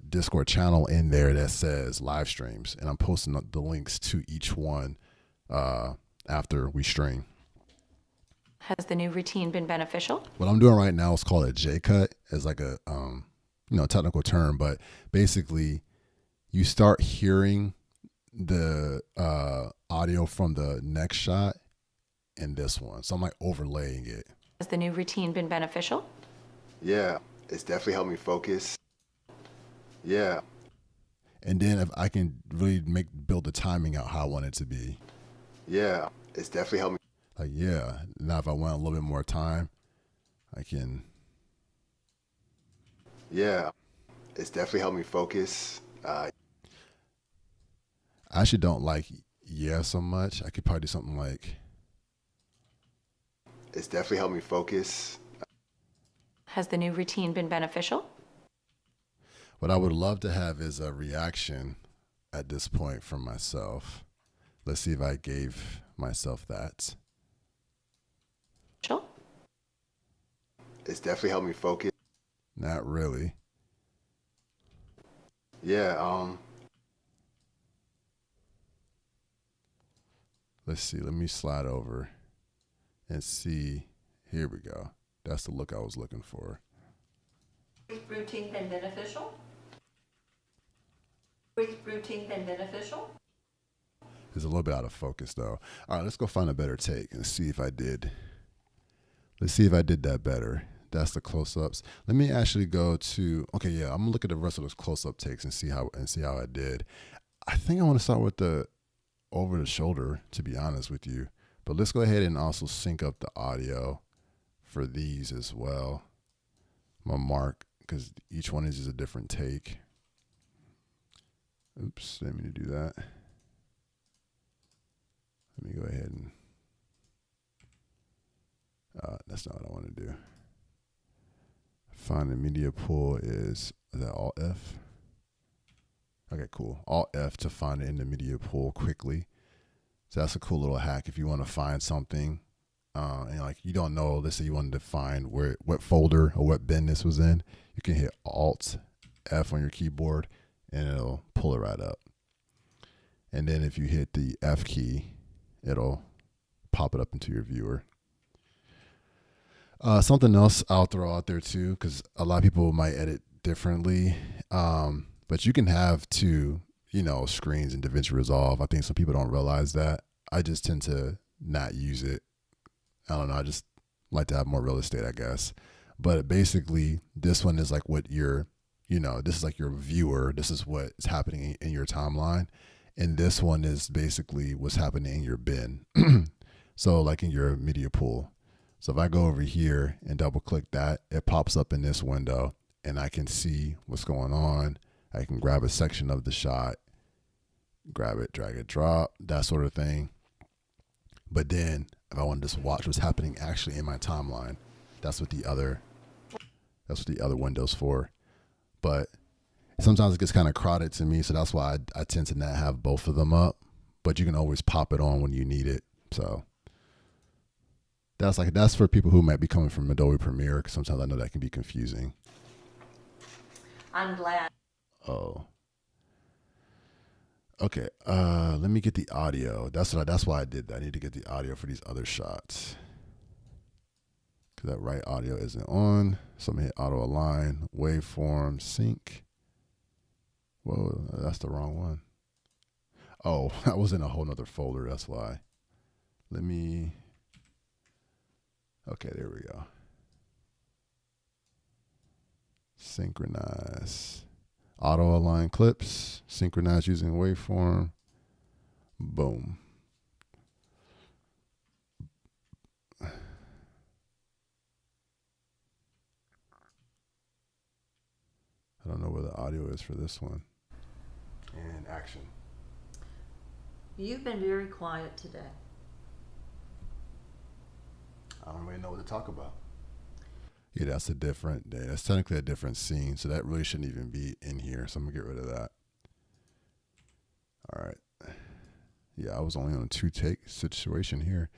Discord channel in there that says live streams, and I'm posting the links to each one after we stream. Has the new routine been beneficial? What I'm doing right now is called a J cut. It's like a technical term, but basically you start hearing the audio from the next shot and this one. So I'm like overlaying it. Has the new routine been beneficial? Yeah, it's definitely helped me focus. Yeah. And then if I can really build the timing out how I want it to be. Yeah, it's definitely helped me. Like, yeah. Now if I want a little bit more time, I can. Yeah, it's definitely helped me focus. I actually don't like yeah so much. I could probably do something like. It's definitely helped me focus. Has the new routine been beneficial? What I would love to have is a reaction at this point from myself. Let's see if I gave myself that. Sure. It's definitely helped me focus. Not really. Yeah, let's see. Let me slide over and see. Here we go. That's the look I was looking for. Routine been beneficial? Routine been beneficial? It's a little bit out of focus though. All right, let's go find a better take and see if I did. Let's see if I did that better. That's the close-ups. Let me actually go to. Okay, yeah, I'm gonna look at the rest of those close-up takes and see how I did. I think I want to start with the over the shoulder, to be honest with you. But let's go ahead and also sync up the audio for these as well. I'm gonna mark because each one is just a different take. Oops, didn't mean to do that. Let me go ahead and. That's not what I want to do. Find the media pool is that Alt F? Okay, cool. Alt F to find it in the media pool quickly. So that's a cool little hack if you want to find something and like you don't know. Let's say you wanted to find what folder or what bin this was in. You can hit Alt F on your keyboard and it'll pull it right up. And then if you hit the F key, it'll pop it up into your viewer. Something else I'll throw out there too, because a lot of people might edit differently. But you can have 2, screens in Davinci Resolve. I think some people don't realize that. I just tend to not use it. I don't know. I just like to have more real estate, I guess. But basically, this one is like what this is like your viewer. This is what is happening in your timeline. And this one is basically what's happening in your bin. So like in your media pool. So if I go over here and double click that, it pops up in this window and I can see what's going on. I can grab a section of the shot, grab it, drag it, drop, that sort of thing. But then if I want to just watch what's happening actually in my timeline, that's what the other window's for. But sometimes it gets kind of crowded to me, so that's why I tend to not have both of them up. But you can always pop it on when you need it. So that's for people who might be coming from Adobe Premiere, because sometimes I know that can be confusing. I'm glad. Oh. Okay. Let me get the audio. That's why I did that. I need to get the audio for these other shots. Because that right audio isn't on. So I'm gonna hit auto align, waveform, sync. Whoa, that's the wrong one. Oh, I was in a whole nother folder, that's why. Okay, there we go. Synchronize. Auto align clips. Synchronize using waveform. Boom. audio is for this one. And action. You've been very quiet today. I don't really know what to talk about. Yeah, that's a different day. That's technically a different scene, so that really shouldn't even be in here. So I'm gonna get rid of that. All right. Yeah, I was only on a 2-take situation here.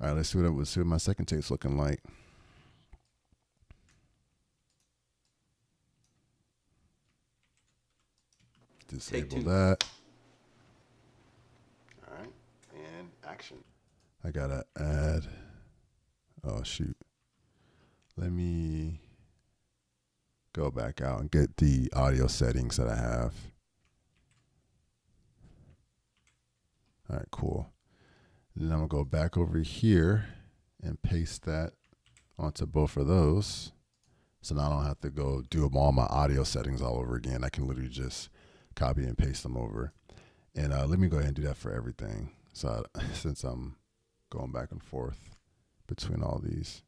All right, let's see what my second take's looking like. Disable that. All right, and action. I gotta add. Oh shoot. Let me go back out and get the audio settings that I have. All right, cool. Then I'm gonna go back over here and paste that onto both of those. So now I don't have to go do all my audio settings all over again. I can literally just copy and paste them over. And let me go ahead and do that for everything. So since I'm going back and forth between all these.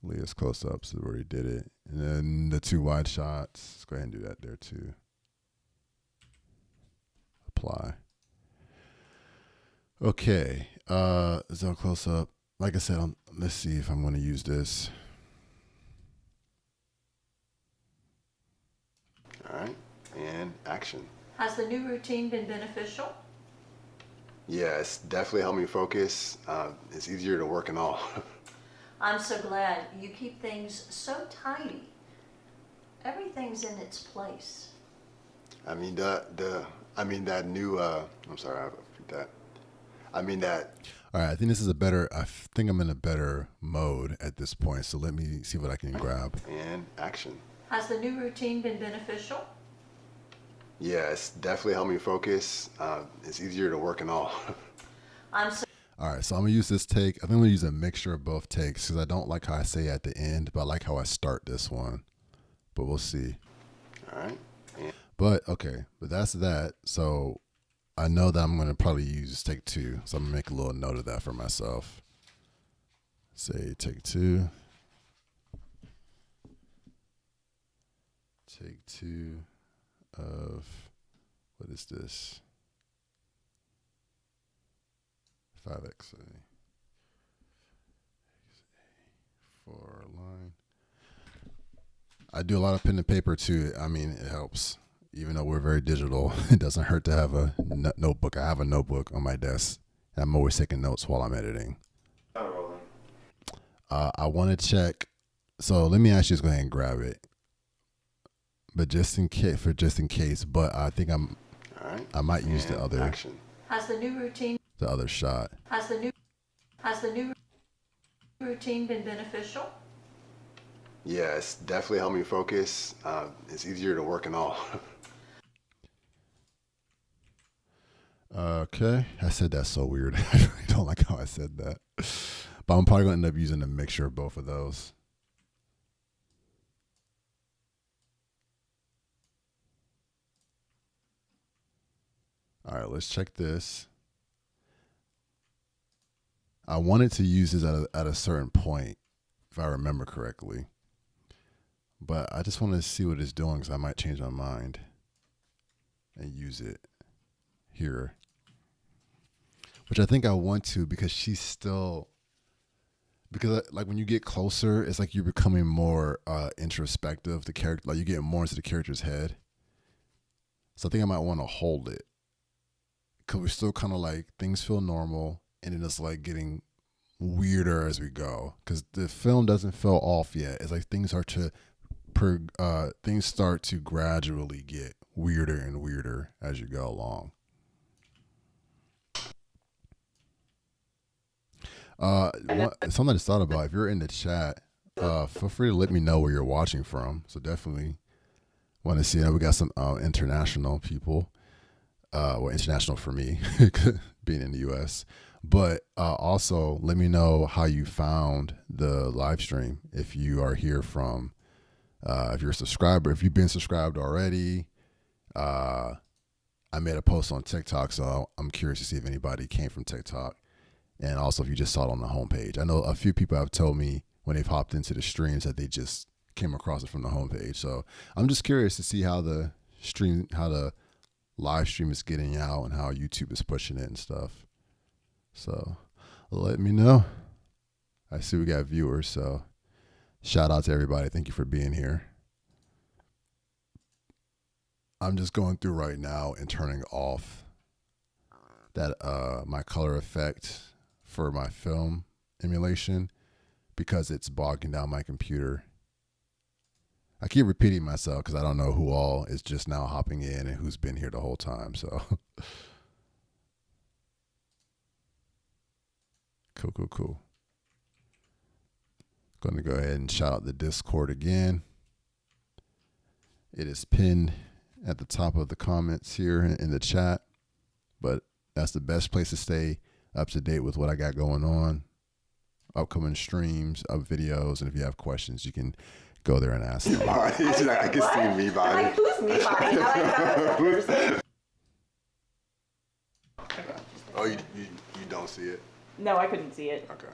Leah's close-ups, we already did it. And then the 2 wide shots, let's go ahead and do that there too. Apply. Okay, zone close-up. Like I said, let's see if I'm going to use this. All right, and action. Has the new routine been beneficial? Yeah, it's definitely helped me focus. It's easier to work and all. I'm so glad. You keep things so tidy. Everything's in its place. I mean that new. I'm sorry, I repeat that. I mean that. All right, I think this is a better. I think I'm in a better mode at this point. So let me see what I can grab. And action. Has the new routine been beneficial? Yeah, it's definitely helped me focus. It's easier to work and all. I'm so. All right, so I'm gonna use this take. I think I'm gonna use a mixture of both takes because I don't like how I say at the end, but I like how I start this one. But we'll see. All right. But okay, but that's that. So I know that I'm gonna probably use take 2. So I'm gonna make a little note of that for myself. Say take 2. Take 2 of, what is this? 5XA. For line. I do a lot of pen and paper too. I mean, it helps. Even though we're very digital, it doesn't hurt to have a notebook. I have a notebook on my desk. And I'm always taking notes while I'm editing. I want to check. So let me actually just go ahead and grab it. But just in case. But I think all right. I might use the other action. Has the new routine? The other shot. Has the new routine been beneficial? Yeah, it's definitely helped me focus. It's easier to work and all. Okay, I said that so weird. I really don't like how I said that. But I'm probably going to end up using a mixture of both of those. All right, let's check this. I wanted to use this at a certain point, if I remember correctly. But I just want to see what it's doing because I might change my mind and use it here. Which I think I want to because she's still... Because like when you get closer, it's like you're becoming more introspective. The character, like you get more into the character's head. So I think I might want to hold it. Because we're still kind of like, things feel normal. And then it's like getting weirder as we go. Because the film doesn't feel off yet. It's like things start to gradually get weirder and weirder as you go along. Something I just thought about, if you're in the chat, feel free to let me know where you're watching from. So definitely want to see. We got some international people. Well, international for me, being in the U.S. But also let me know how you found the live stream. If you are here from, if you're a subscriber, if you've been subscribed already. I made a post on TikTok, so I'm curious to see if anybody came from TikTok. And also if you just saw it on the homepage. I know a few people have told me when they've hopped into the streams that they just came across it from the homepage. So I'm just curious to see how the live stream is getting out and how YouTube is pushing it and stuff. So let me know. I see we got viewers, so shout out to everybody. Thank you for being here. I'm just going through right now and turning off that my color effect for my film emulation because it's bogging down my computer. I keep repeating myself because I don't know who all is just now hopping in and who's been here the whole time. So cool. Going to go ahead and shout out the Discord again. It is pinned at the top of the comments here in the chat, but that's the best place to stay up to date with what I got going on, upcoming streams, up videos, and if you have questions, you can go there and ask them. I can see me body. Like, who's me body? I Oh, you don't see it? No, I couldn't see it. Okay.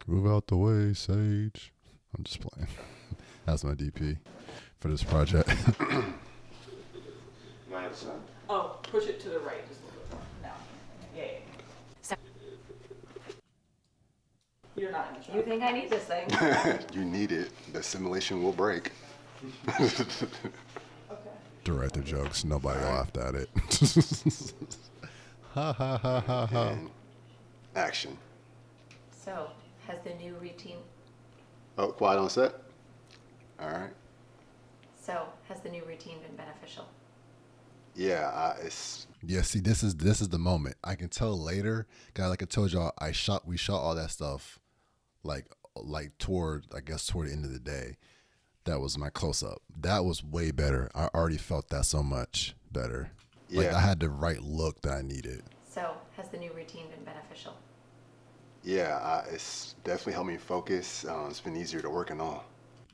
Move out the way, Sage. I'm just playing. That's my DP for this project. Oh, push it to the right just a little bit more. No. Yeah. You're not in the shot. You think I need this thing? You need it. The simulation will break. Okay. Director jokes. Nobody laughed at it. Ha ha ha ha ha. And action. So, has the new routine? Oh, quiet on set. All right. So, has the new routine been beneficial? Yeah, it's Yeah, see, this is the moment. I can tell later, guys. Like I told y'all, we shot all that stuff, like toward the end of the day. That was my close up. That was way better. I already felt that so much better. Like Yeah. I had the right look that I needed. So, has the new routine been beneficial? yeah, it's definitely helped me focus. It's been easier to work and all.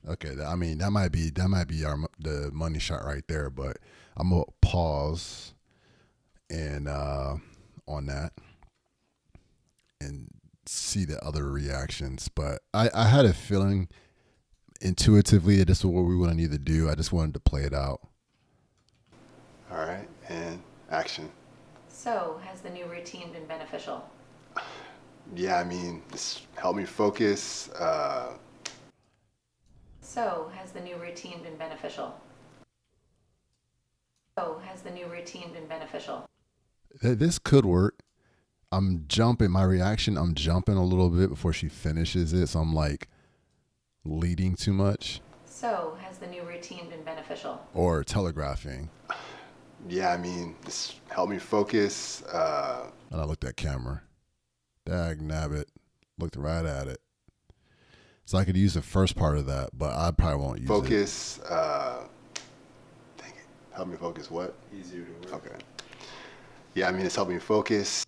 Okay, I mean that might be the money shot right there. But I'm gonna pause and on that and see the other reactions. But I had a feeling intuitively that this is what we want to need to do. I just wanted to play it out. All right, and action. So, has the new routine been beneficial? Yeah, I mean, it's helped me focus. So, has the new routine been beneficial? So, has the new routine been beneficial? This could work. I'm jumping a little bit before she finishes it, so I'm like leading too much So, has the new routine been beneficial? or telegraphing. Yeah, I mean, it's helped me focus. And I looked at camera. Dag nabbit. Looked right at it. So I could use the first part of that, but I probably won't use it. Focus. Dang it. Help me focus what? Easier to work. Okay. Yeah, I mean, it's helped me focus.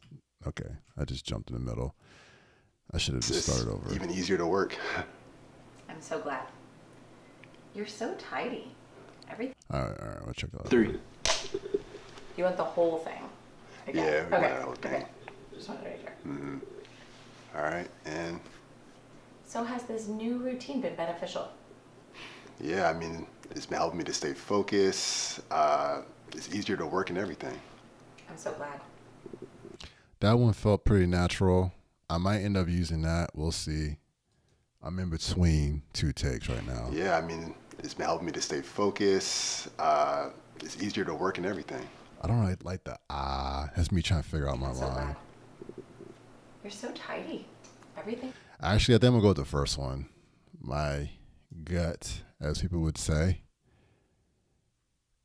Okay. I just jumped in the middle. I should have just It's started over. even easier to work. I'm so glad. You're so tidy. Everything. All right. We'll check that out. 3. You want the whole thing? Yeah, we got Okay. the whole thing. Okay. Just wanted to make sure. All right, and So, has this new routine been beneficial? yeah, I mean, it's been helping me to stay focused. It's easier to work and everything. I'm so glad. That one felt pretty natural. I might end up using that. We'll see. I'm in between two takes right now. Yeah, I mean, it's been helping me to stay focused. It's easier to work and everything. I don't really like the That's me trying to figure out my I'm so line. glad. You're so tidy. Everything. Actually, I think I'm gonna go with the first one. My gut, as people would say,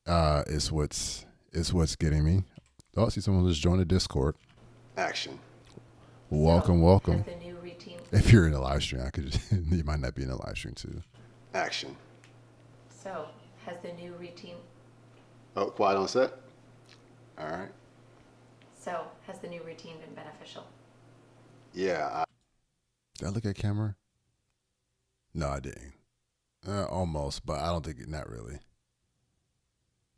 is what's getting me. Oh, I see someone just joined the Discord. Action. Welcome. Has the new routine. If you're in a live stream, I could just, you might not be in a live stream too. Action. So, has the new routine. Oh, quiet on set. All right. So, has the new routine been beneficial? Yeah, Did I look at camera? No, I didn't. Almost, but I don't think not really.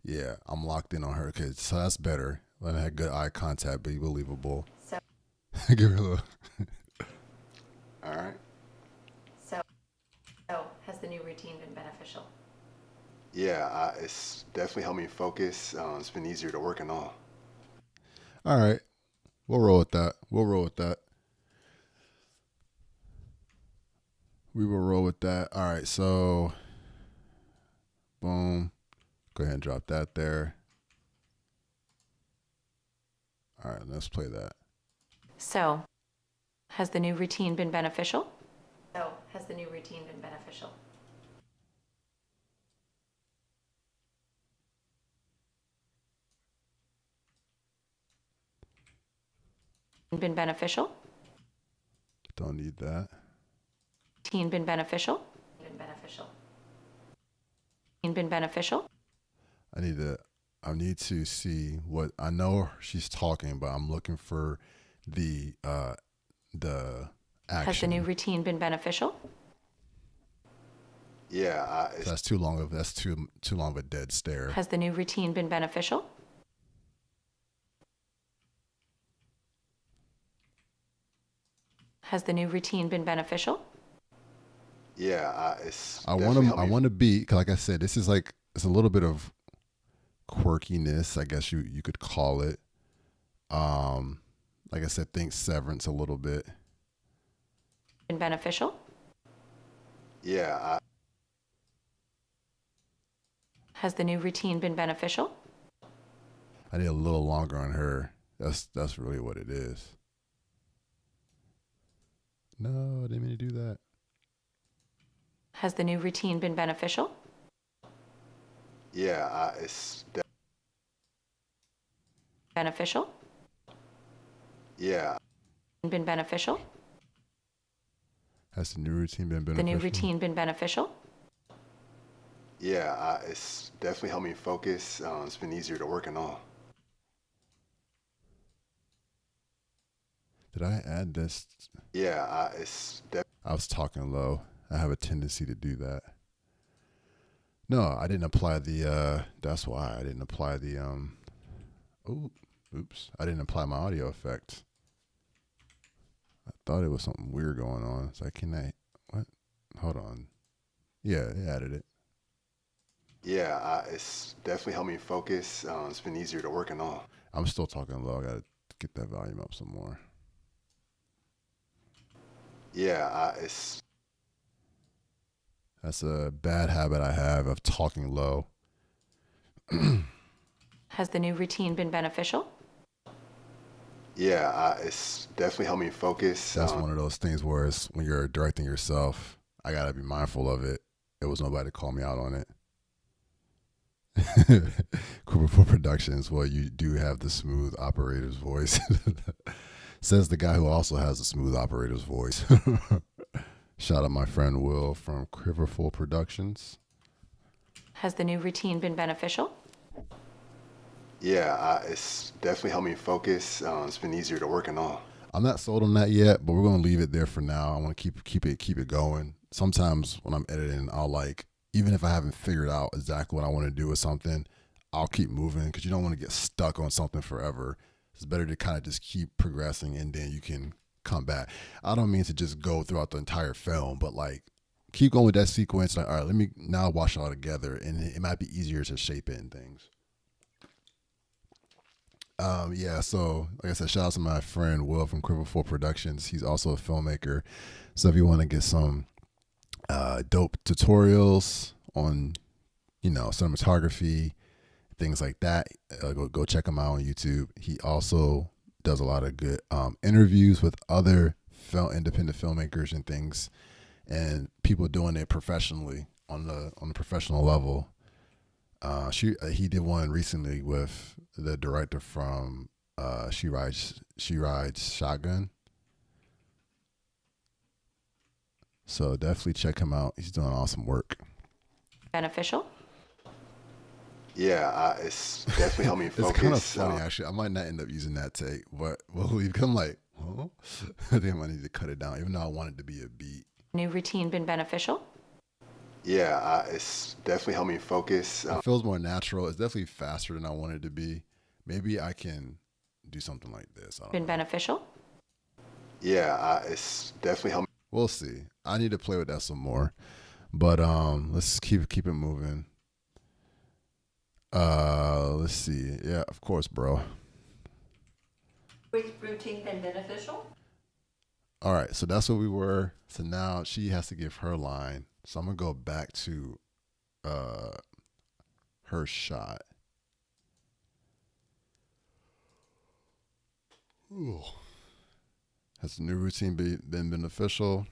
Yeah, I'm locked in on her, so that's better. When I had good eye contact, be believable. So, Give her a little. all right. so has the new routine been beneficial? Yeah, it's definitely helped me focus. It's been easier to work and all. All right. We'll roll with that. We'll roll with that. We will roll with that. All right. So, boom. Go ahead and drop that there. All right. Let's play that. So, has the new routine been beneficial? So, has the new routine been beneficial? Been beneficial? Don't need that. Teen been beneficial? Been beneficial. Teen been beneficial? I need to see what I know she's talking, but I'm looking for the action. Has the new routine been beneficial? Yeah, That's too long of a dead stare. Has the new routine been beneficial? Has the new routine been beneficial? yeah, it's. I definitely want to. helped I me- want to be. 'Cause like I said, this is like it's a little bit of quirkiness, I guess you could call it. Like I said, think Severance a little bit. Been beneficial? Yeah, Has the new routine been beneficial? I need a little longer on her. That's really what it is. No, I didn't mean to do that. Has the new routine been beneficial? yeah, it's. Beneficial? Yeah, Been beneficial? Has the new routine been The beneficial? new routine been beneficial? yeah, it's definitely helped me focus. It's been easier to work and all. Did I add this? Yeah, it's. I was talking low. I have a tendency to do that. No, I didn't apply the. That's why I didn't apply the. Oh, oops! I didn't apply my audio effect. I thought it was something weird going on. So what? Hold on. Yeah, it added it. Yeah, it's definitely helped me focus. It's been easier to work and all. I'm still talking low. I gotta get that volume up some more. Yeah, it's. That's a bad habit I have of talking low. Has the new routine been beneficial? Yeah, it's definitely helped me focus. That's one of those things where it's when you're directing yourself, I gotta be mindful of it. There was nobody to call me out on it. Quiverful Productions. Well, you do have the smooth operator's voice. Says the guy who also has a smooth operator's voice. Shout out my friend Will from Quiverful Productions. Has the new routine been beneficial? Yeah, it's definitely helped me focus. It's been easier to work and all. I'm not sold on that yet, but we're gonna leave it there for now. I want to keep it going. Sometimes when I'm editing, I'll even if I haven't figured out exactly what I want to do with something, I'll keep moving because you don't want to get stuck on something forever. It's better to kind of just keep progressing and then you can come back. I don't mean to just go throughout the entire film, but keep going with that sequence. All right, let me now watch it all together, and it might be easier to shape it and things. Yeah, so like I said, shout out to my friend Will from Quiverful Productions. He's also a filmmaker. So if you want to get some dope tutorials on, cinematography, things like that, go check him out on YouTube. He also does a lot of good interviews with other independent filmmakers and things, and people doing it professionally on the professional level. He did one recently with the director from She Rides Shotgun. So definitely check him out. He's doing awesome work. Beneficial? Yeah, it's definitely helped me It's focus. kind of funny actually. I might not end up using that take, but we'll leave. I'm like, huh? I think I might need to cut it down, even though I want it to be a beat. New routine been beneficial? Yeah, it's definitely helped me focus. It feels more natural. It's definitely faster than I want it to be. Maybe I can do something like this. I don't Been know. beneficial? Yeah, it's definitely helped me. We'll see. I need to play with that some more. But let's keep it moving. Let's see. Yeah, of course, bro. Routine and beneficial? All right, so that's what we were. So now she has to give her line. So I'm gonna go back to her shot. Ooh. Has the new routine been beneficial?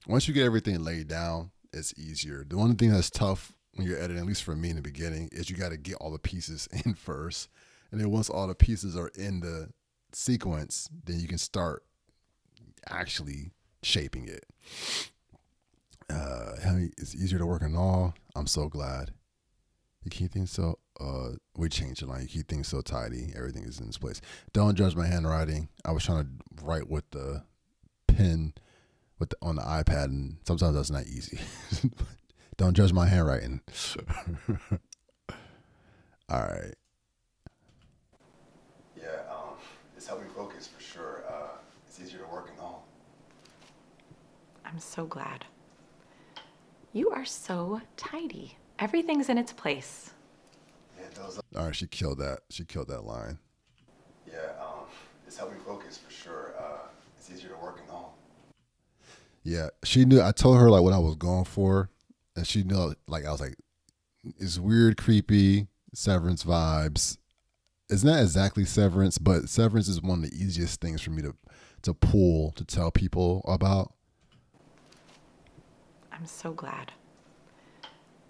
Once you get everything laid down, it's easier. The only thing that's tough when you're editing, at least for me in the beginning, is you got to get all the pieces in first. And then once all the pieces are in the sequence, then you can start actually shaping it. It's easier to work on all. I'm so glad. You keep things so, we changed the line. You keep things so tidy. Everything is in its place. Don't judge my handwriting. I was trying to write with the pen on the iPad, and sometimes that's not easy. Don't judge my handwriting. All right. Yeah, it's helping focus for sure. It's easier to work in all. I'm so glad. You are so tidy. Everything's in its place. Yeah, All right, she killed that. She killed that line. Yeah, it's helping focus for sure. It's easier to work in all. Yeah, she knew. I told her like what I was going for, and she knew. Like I was like, it's weird, creepy, Severance vibes. It's not exactly Severance, but Severance is one of the easiest things for me to pull to tell people about. I'm so glad.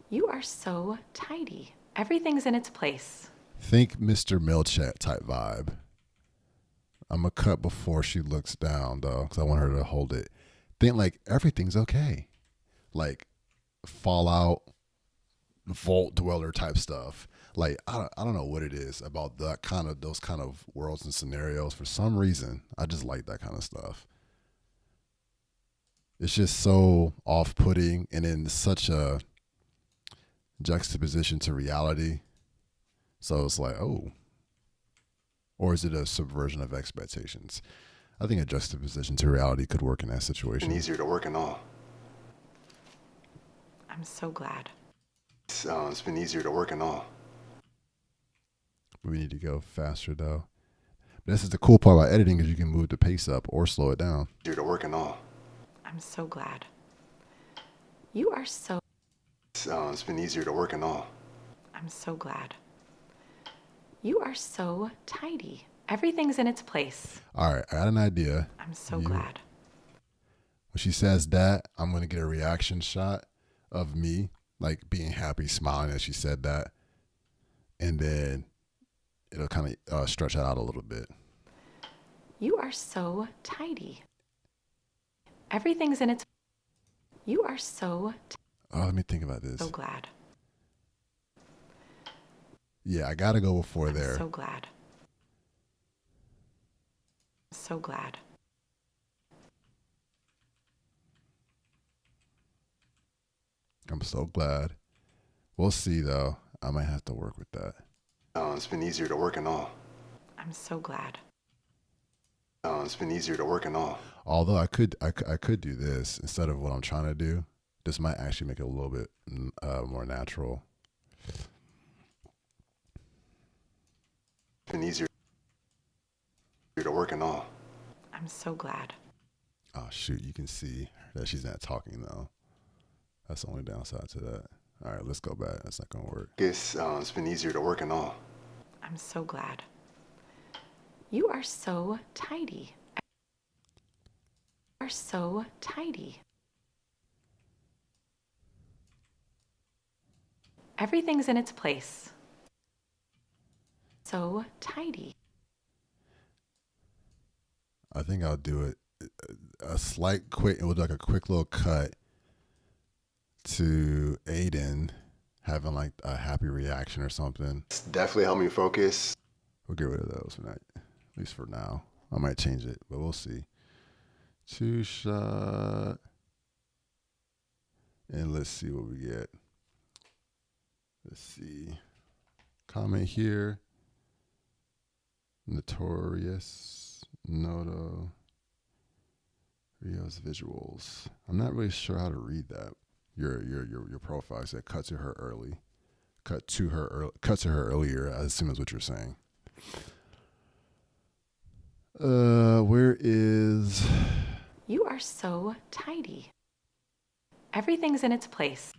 You are so tidy. Everything's in its place. Think Mr. Milchat type vibe. I'm gonna cut before she looks down though, because I want her to hold it. Think like everything's okay, like Fallout, Vault Dweller type stuff. Like I don't know what it is about those kind of worlds and scenarios. For some reason, I just like that kind of stuff. It's just so off-putting and in such a juxtaposition to reality. So it's like, oh, or is it a subversion of expectations? I think a juxtaposition to reality could work in that situation. It's easier to work in all. I'm so glad. It's been easier to work in all. We need to go faster though. This is the cool part about editing is you can move the pace up or slow it down. Easier to work in all. I'm so glad. You are so... It's been easier to work in all. I'm so glad. You are so tidy. Everything's in its place. All right, I got an idea. I'm so glad. When she says that, I'm going to get a reaction shot of me, like being happy, smiling as she said that. And then it'll kind of stretch that out a little bit. You are so tidy. Everything's in its... You are so... Let me think about this. So glad. Yeah, I got to go before I'm there. so glad. So glad. I'm so glad. We'll see, though. I might have to work with that. It's been easier to work in all. I'm so glad. It's been easier to work in all. Although I could do this instead of what I'm trying to do. This might actually make it a little bit more natural. It's been easier to work in all. I'm so glad. Oh, shoot. You can see that she's not talking, though. That's the only downside to that. All right, let's go back. That's not going to work. It's been easier to work in all. I'm so glad. You are so tidy. You are so tidy. Everything's in its place. So tidy. I think I'll do it a slight quick, it would like a quick little cut to Aiden having like a happy reaction or something. It's definitely helped me focus. We'll get rid of those for now, at least for now. I might change it, but we'll see. 2-shot. And let's see what we get. Let's see. Comment here. Notorious. Noto. Rio's visuals. I'm not really sure how to read that. your profile said cut to her early. Cut to her earlier, I assume is what you're saying. Where is... You are so tidy. Everything's in its place.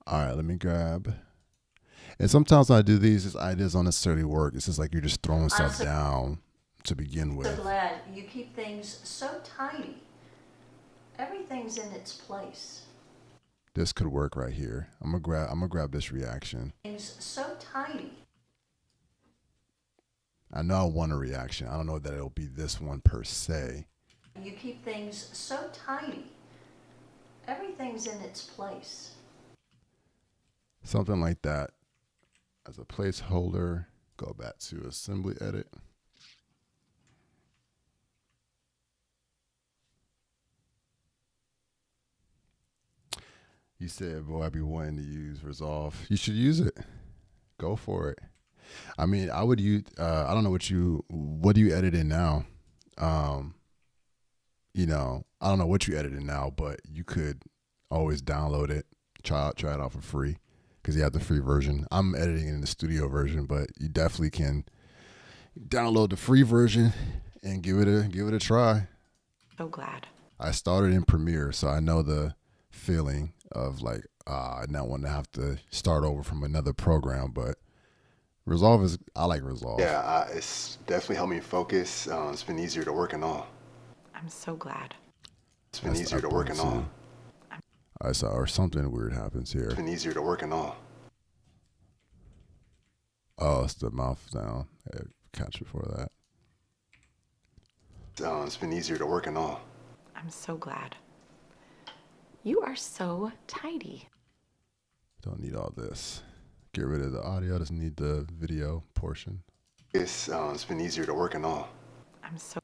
All right, let me grab. And sometimes when I do these ideas don't necessarily work. It's just like you're just throwing stuff down to begin with. So glad you keep things so tidy. Everything's in its place. This could work right here. I'm gonna grab this reaction. Things so tidy. I know I want a reaction. I don't know that it'll be this one per se. You keep things so tidy. Everything's in its place. Something like that. As a placeholder, go back to assembly edit. You said, boy, I'd be wanting to use Resolve. You should use it. Go for it. I mean, I would use, I don't know what do you edit in now? You know, I don't know what you edit in now, but you could always download it, try it out for free because you have the free version. I'm editing in the studio version, but you definitely can download the free version and give it a try. So glad. I started in Premiere, so I know the feeling of like not wanting to have to start over from another program, but Resolve I like Resolve. Yeah, it's definitely helped me focus. It's been easier to work and all. I'm so glad. It's been easier to work and all. I saw, or something weird happens here. It's been easier to work and all. Oh, it's the mouth sound. Catch before that. It's been easier to work and all. I'm so glad. You are so tidy. Don't need all this. Get rid of the audio. Just need the video portion. It's been easier to work and all. I'm so...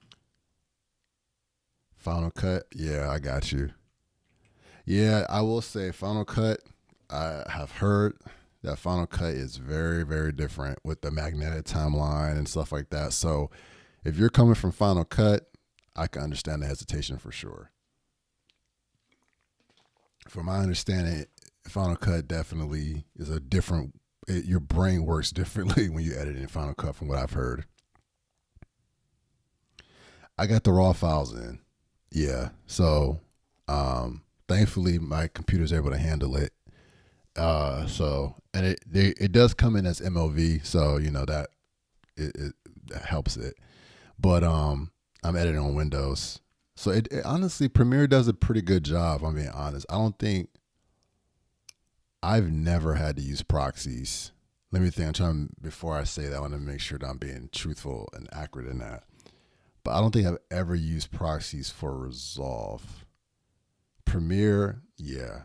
Final Cut. Yeah, I got you. Yeah, I will say Final Cut. I have heard that Final Cut is very, very different with the magnetic timeline and stuff like that. So if you're coming from Final Cut, I can understand the hesitation for sure. From my understanding, Final Cut definitely is a different, your brain works differently when you edit in Final Cut from what I've heard. I got the raw files in. Yeah. So thankfully my computer's able to handle it. And it does come in as MOV, so you know that that helps it. But I'm editing on Windows. So it honestly, Premiere does a pretty good job, I'm being honest. I've never had to use proxies. Let me think. Before I say that, I want to make sure that I'm being truthful and accurate in that. But I don't think I've ever used proxies for Resolve. Premiere, yeah.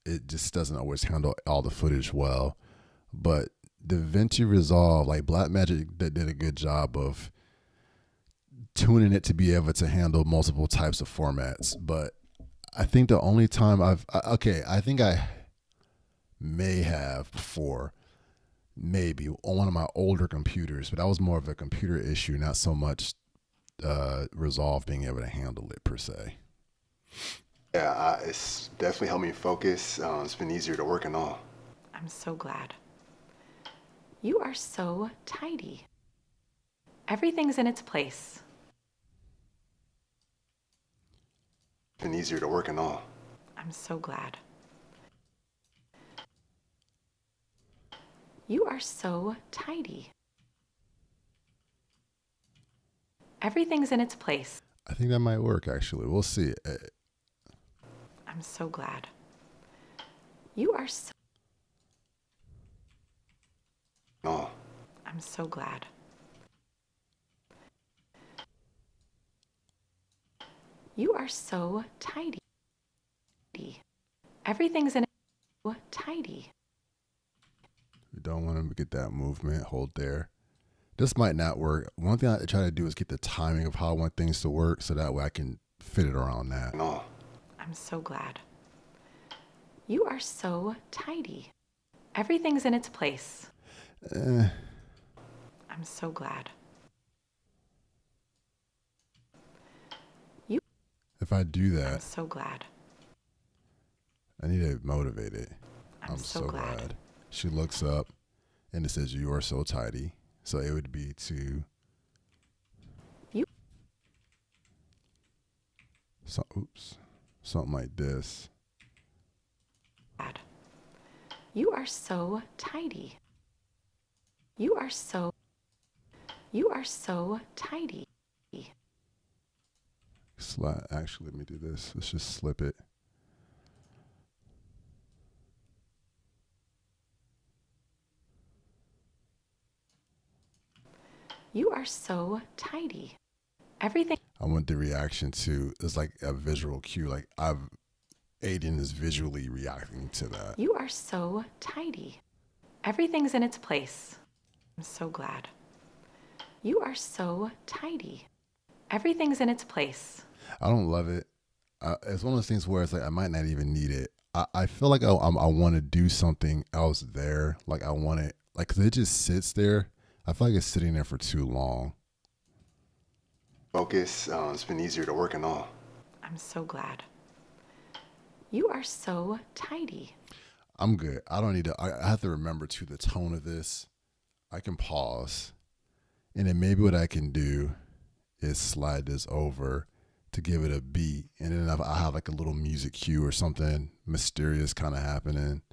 It just doesn't always handle all the footage well. But Davinci Resolve, like Blackmagic did a good job of tuning it to be able to handle multiple types of formats. But I think the only time I think I may have before, maybe on one of my older computers, but that was more of a computer issue, not so much Resolve being able to handle it per se. Yeah, it's definitely helped me focus. It's been easier to work and all. I'm so glad. You are so tidy. Everything's in its place. It's been easier to work and all. I'm so glad. You are so tidy. Everything's in its place. I think that might work, actually. We'll see. I'm so glad. You are so... No. I'm so glad. You are so tidy. Everything's in its tidy. We don't want to get that movement. Hold there. This might not work. One thing I try to do is get the timing of how I want things to work so that way I can fit it around that. No. I'm so glad. You are so tidy. Everything's in its place. I'm so glad. If I do I'm that, so glad. I need to motivate it. I'm so glad. She looks up and it says, "You are so tidy." So it would be to You something like this. glad. You are so tidy. You are so tidy. Actually, let me do this. Let's just slip it. You are so tidy. Everything. I want the reaction to, it's like a visual cue. Like Aiden is visually reacting to that. You are so tidy. Everything's in its place. I'm so glad. You are so tidy. Everything's in its place. I don't love it. It's one of those things where it's like I might not even need it. I feel like I want to do something else there. Like I want it, like 'cause it just sits there. I feel like it's sitting there for too long. Focus. It's been easier to work and all. I'm so glad. You are so tidy. I'm good. I don't need to. I have to remember to the tone of this. I can pause, and then maybe what I can do is slide this over to give it a beat, and then I have like a little music cue or something mysterious kind of happening.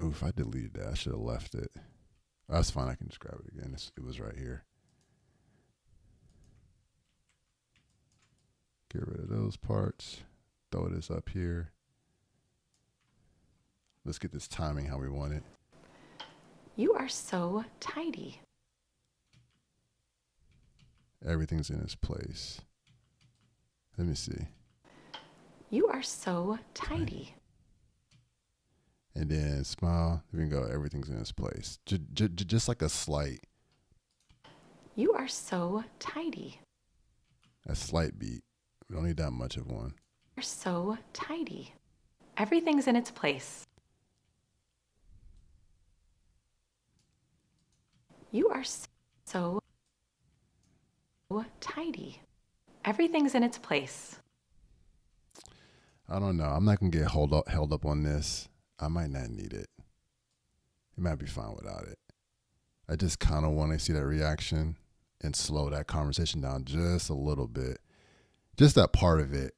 Oof, I deleted that. I should have left it. That's fine. I can just grab it again. It was right here. Get rid of those parts. Throw this up here. Let's get this timing how we want it. You are so tidy. Everything's in its place. Let me see. You are so tidy. And then smile. We can go. Everything's in its place. Just like a slight You are so tidy. beat. We don't need that much of one. You are so tidy. Everything's in its place. You are so tidy. Everything's in its place. I don't know. I'm not gonna get held up on this. I might not need it. You might be fine without it. I just kind of want to see that reaction and slow that conversation down just a little bit. Just that part of it.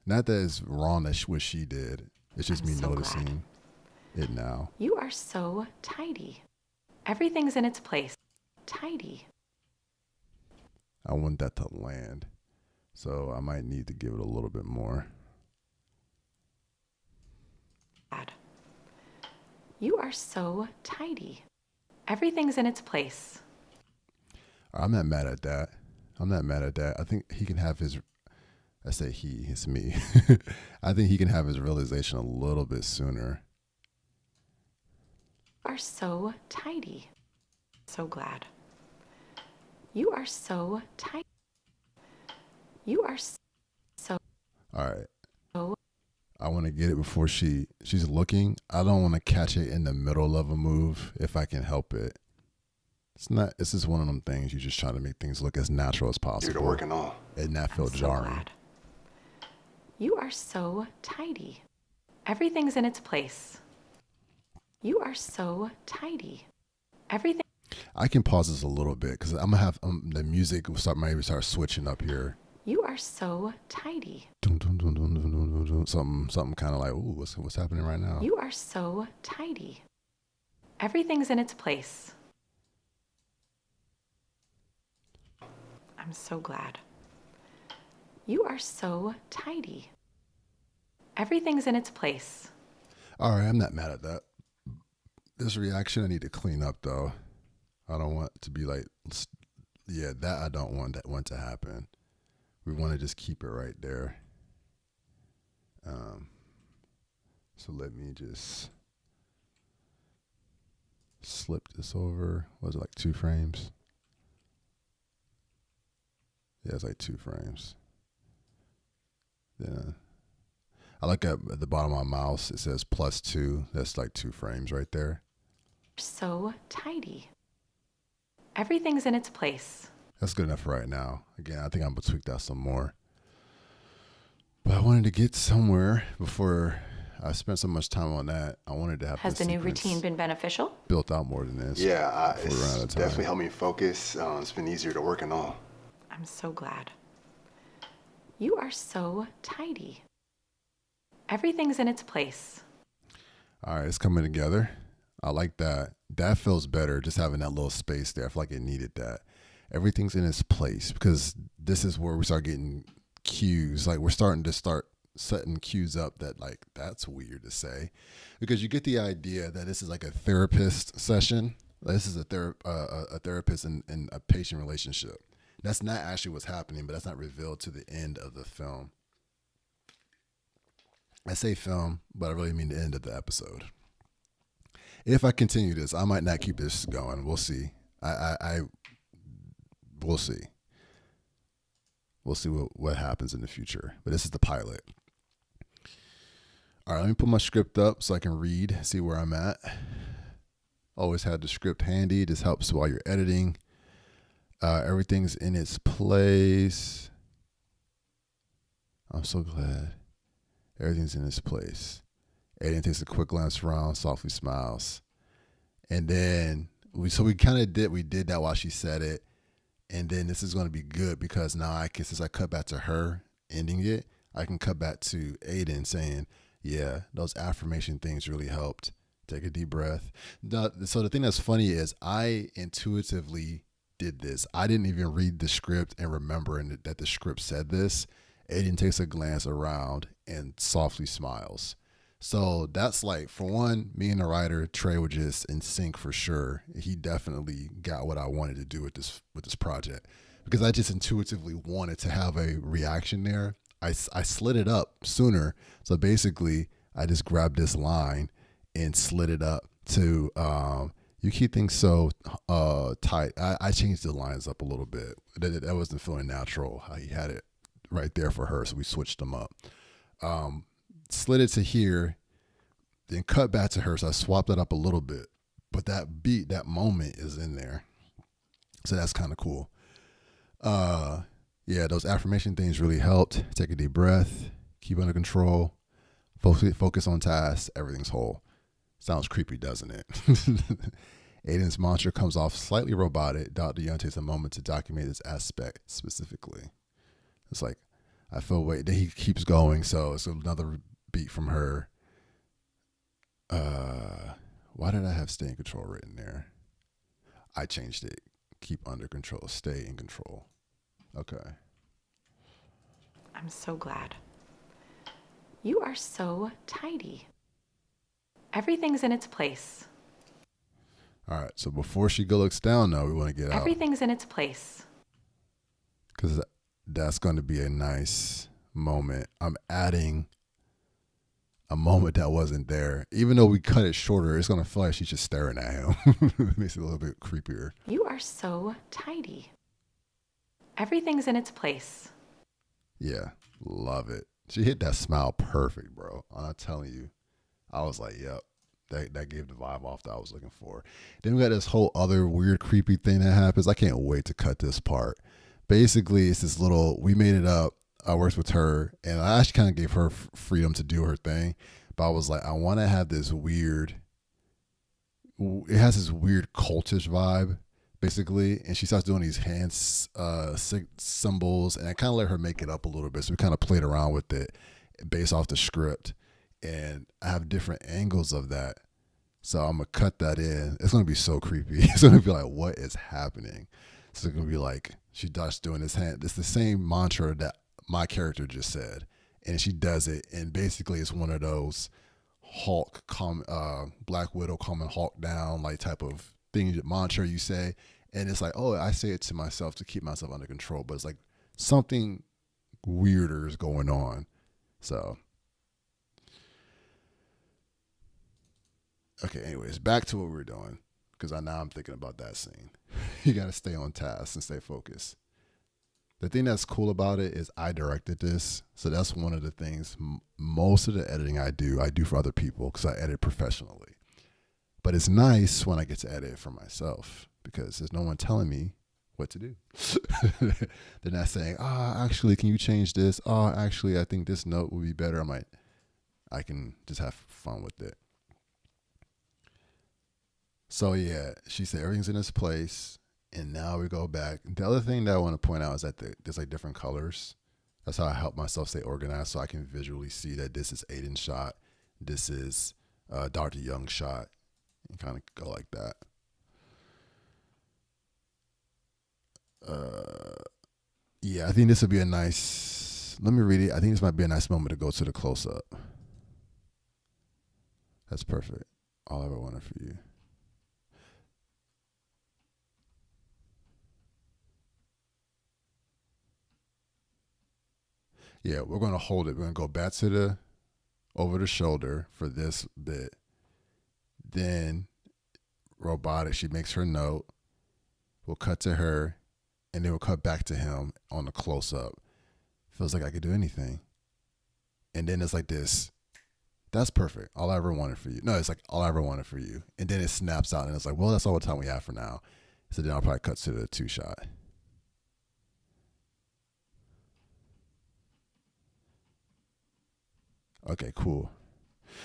Not that it's wrong that what she did. It's just I'm me so noticing it now. You are so tidy. Everything's in its place. Tidy. I want that to land. So I might need to give it a little bit more. You are so tidy. Everything's in its place. I'm not mad at that. I think he can have his, I say he, it's me. I think he can have his realization a little bit sooner. You are so tidy. So glad. You are so tidy. You are so. All right. So. I want to get it before she's looking. I don't want to catch it in the middle of a move if I can help it. It's just one of them things. You're just trying to make things look as natural as possible. You're working all. And that felt so jarring. Glad. You are so tidy. Everything's in its place. You are so tidy. Everything. I can pause this a little bit because I'm gonna have the music will maybe start switching up here. You are so tidy. Something kind of like, ooh, what's happening right now? You are so tidy. Everything's in its place. I'm so glad. You are so tidy. Everything's in its place. All right, I'm not mad at that. This reaction I need to clean up though. I don't want to be like, yeah, that I don't want to happen. We want to just keep it right there. So let me just slip this over. Was it like 2 frames? Yeah, it's like 2 frames. Then I like at the bottom of my mouse, it says +2. That's like 2 frames right there. So tidy. Everything's in its place. That's good enough right now. Again, I think I'm gonna tweak that some more. But I wanted to get somewhere before I spent so much time on that. I wanted to have Has this the new sequence routine been beneficial? built out more than this. Yeah, before we run out it's of time. definitely helped me focus. It's been easier to work and all. I'm so glad. You are so tidy. Everything's in its place. All right, it's coming together. I like that. That feels better, just having that little space there. I feel like it needed that. Everything's in its place, because this is where we start getting cues. Like, we're starting to start setting cues up that, like, that's weird to say, because you get the idea that this is like a therapist session. This is a therapist and a patient relationship. That's not actually what's happening, but that's not revealed to the end of the film. I say film, but I really mean the end of the episode. If I continue this, I might not keep this going. We'll see. We'll see. We'll see what happens in the future. But this is the pilot. All right, let me put my script up so I can read, see where I'm at. Always had the script handy. This helps while you're editing. Everything's in its place. I'm so glad. Everything's in its place. Aiden takes a quick glance around, softly smiles. And then, we did that while she said it. And then this is going to be good, because now since I cut back to her ending it, I can cut back to Aiden saying, yeah, those affirmation things really helped. Take a deep breath. So the thing that's funny is I intuitively did this. I didn't even read the script and remember that the script said this. Aiden takes a glance around and softly smiles. So that's like, for one, me and the writer, Trey, were just in sync for sure. He definitely got what I wanted to do with this project, because I just intuitively wanted to have a reaction there. I slid it up sooner. So basically, I just grabbed this line and slid it up to, you keep things so tight. I changed the lines up a little bit. That wasn't feeling natural. He had it right there for her, so we switched them up. Slid it to here, then cut back to her, so I swapped it up a little bit. But that beat, that moment is in there. So that's kind of cool. Yeah, those affirmation things really helped. Take a deep breath, keep under control, focus on tasks, everything's whole. Sounds creepy, doesn't it? Aiden's mantra comes off slightly robotic. Dr. Young takes a moment to document this aspect specifically. It's like, I feel weight. Then he keeps going, so it's another beat from her. Why did I have stay in control written there? I changed it. Keep under control. Stay in control. Okay. I'm so glad. You are so tidy. Everything's in its place. All right. So before she looks down, though, we want to get out. Everything's in its place. Because that's going to be a nice moment. I'm adding a moment that wasn't there. Even though we cut it shorter, it's going to feel like she's just staring at him. It makes it a little bit creepier. You are so tidy. Everything's in its place. Yeah, love it. She hit that smile perfect, bro. I'm telling you. I was like, yep. That gave the vibe off that I was looking for. Then we got this whole other weird, creepy thing that happens. I can't wait to cut this part. Basically, it's this little, we made it up. I worked with her, and I actually kind of gave her freedom to do her thing. But I was like, I want to have this weird, it has this weird cultish vibe, basically. And she starts doing these hand symbols, and I kind of let her make it up a little bit. So we kind of played around with it based off the script. And I have different angles of that. So I'm going to cut that in. It's going to be so creepy. It's going to be like, what is happening? So it's going to be like, she starts doing this hand. It's the same mantra that my character just said. And she does it. And basically it's one of those Hulk, Black Widow calming Hulk down, like type of thing, mantra you say. And it's like, oh, I say it to myself to keep myself under control. But it's like something weirder is going on. So... okay, anyways, back to what we were doing, because now I'm thinking about that scene. You got to stay on task and stay focused. The thing that's cool about it is I directed this, so that's one of the things. Most of the editing I do for other people, because I edit professionally. But it's nice when I get to edit for myself, because there's no one telling me what to do. They're not saying, actually, can you change this? Actually, I think this note would be better. I can just have fun with it. So yeah, she said everything's in its place. And now we go back. The other thing that I want to point out is that there's like different colors. That's how I help myself stay organized, so I can visually see that this is Aiden's shot, this is Dr. Young's shot, and kind of go like that. Yeah, I think this would be a nice. Let me read it. I think this might be a nice moment to go to the close up. That's perfect. All I ever wanted for you. Yeah, we're going to hold it. We're going to go back to the over the shoulder for this bit. Then robotic, she makes her note. We'll cut to her, and then we'll cut back to him on the close up. Feels like I could do anything. And then it's like this. That's perfect. All I ever wanted for you. No, it's like all I ever wanted for you. And then it snaps out, and it's like, well, that's all the time we have for now. So then I'll probably cut to the 2 shot. Okay, cool.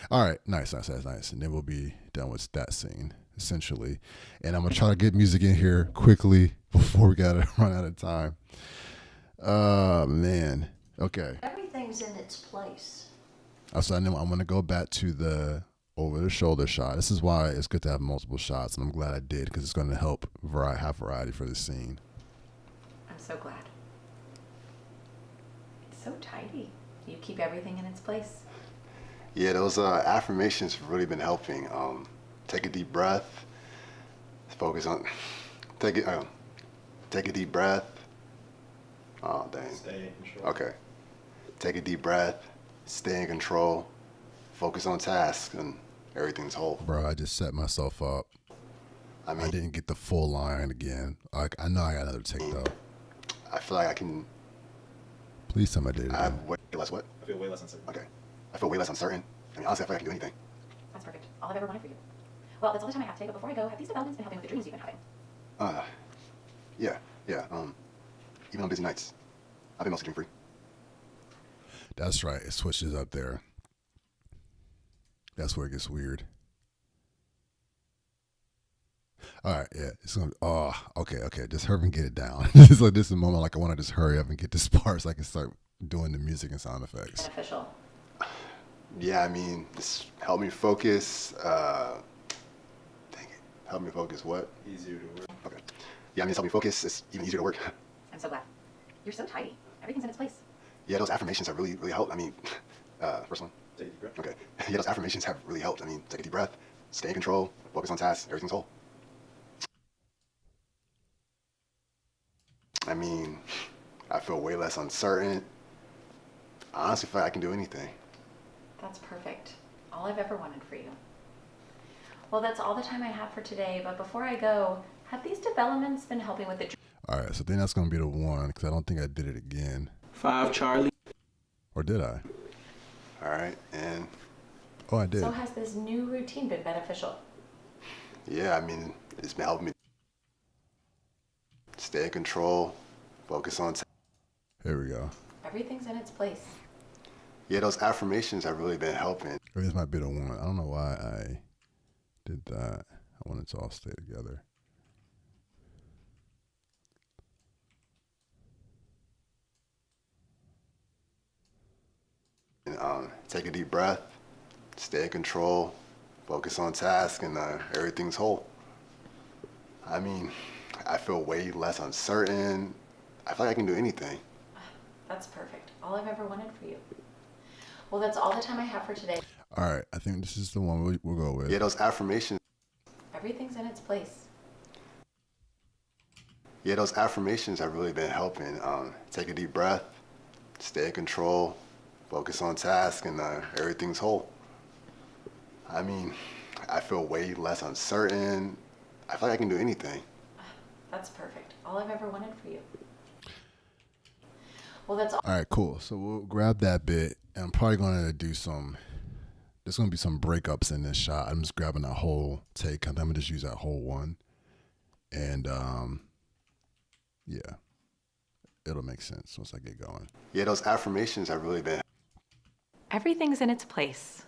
All right, nice. And then we'll be done with that scene, essentially. And I'm going to try to get music in here quickly before we got to run out of time. Man. Okay. Everything's in its place. So I'm going to go back to the over-the-shoulder shot. This is why it's good to have multiple shots, and I'm glad I did, because it's going to help have variety for the scene. I'm so glad. It's so tidy. You keep everything in its place. Yeah, those affirmations have really been helping. Take a deep breath. Focus on. Take a deep breath. Oh dang. Stay in control. Okay. Take a deep breath. Stay in control. Focus on tasks, and everything's whole. Bro, I just set myself up. I didn't get the full line again. I know I got another take though. I feel like I can. Please tell me I did it I again. have way less what? I feel way less uncertain. Okay. I feel way less uncertain. I mean, honestly, I feel like I can do anything. That's perfect. All I've ever wanted for you. Well, that's all the time I have today, but before I go, have these developments been helping with the dreams you've been having? Yeah. Even on busy nights, I've been mostly dream free. That's right. It switches up there. That's where it gets weird. All right, yeah. It's gonna be, okay. Just hurry and get it down. It's like this is a moment like I want to just hurry up and get this part so I can start doing the music and sound effects. Beneficial. Yeah, I mean, this helped me focus. Dang it. Help me focus what? Easier to work. Okay. Yeah, I mean, it's helped me focus. It's even easier to work. I'm so glad. You're so tidy. Everything's in its place. Yeah, those affirmations have really helped. I mean, first one. Take a deep breath. Okay. Yeah, those affirmations have really helped. I mean, take a deep breath, stay in control, focus on tasks, everything's whole. I mean, I feel way less uncertain. I honestly feel like I can do anything. That's perfect. All I've ever wanted for you. Well, that's all the time I have for today, but before I go, have these developments been helping with the All right, so then that's going to be the 1 because I don't think I did it again. 5, Charlie. Or did I? All right, and Oh, I did. So has this new routine been beneficial? yeah, I mean, it's been helping me stay in control, focus on tasks. Here we go. Everything's in its place. Yeah, those affirmations have really been helping. Or this might be the 1. I don't know why I did that. I want it to all stay together. And, take a deep breath, stay in control, focus on tasks, and everything's whole. I mean, I feel way less uncertain. I feel like I can do anything. That's perfect. All I've ever wanted for you. Well, that's all the time I have for today. All right, I think this is the one we'll go with. Yeah, those affirmations. Everything's in its place. Yeah, those affirmations have really been helping. Take a deep breath, stay in control, focus on tasks, and everything's whole. I mean, I feel way less uncertain. I feel like I can do anything. That's perfect. All I've ever wanted for you. Well, that's all. All right, cool. So we'll grab that bit, and I'm probably going to do there's going to be some breakups in this shot. I'm just grabbing that whole take. I'm going to just use that whole one. And Yeah, it'll make sense once I get going. Yeah, those affirmations have really been. Everything's in its place.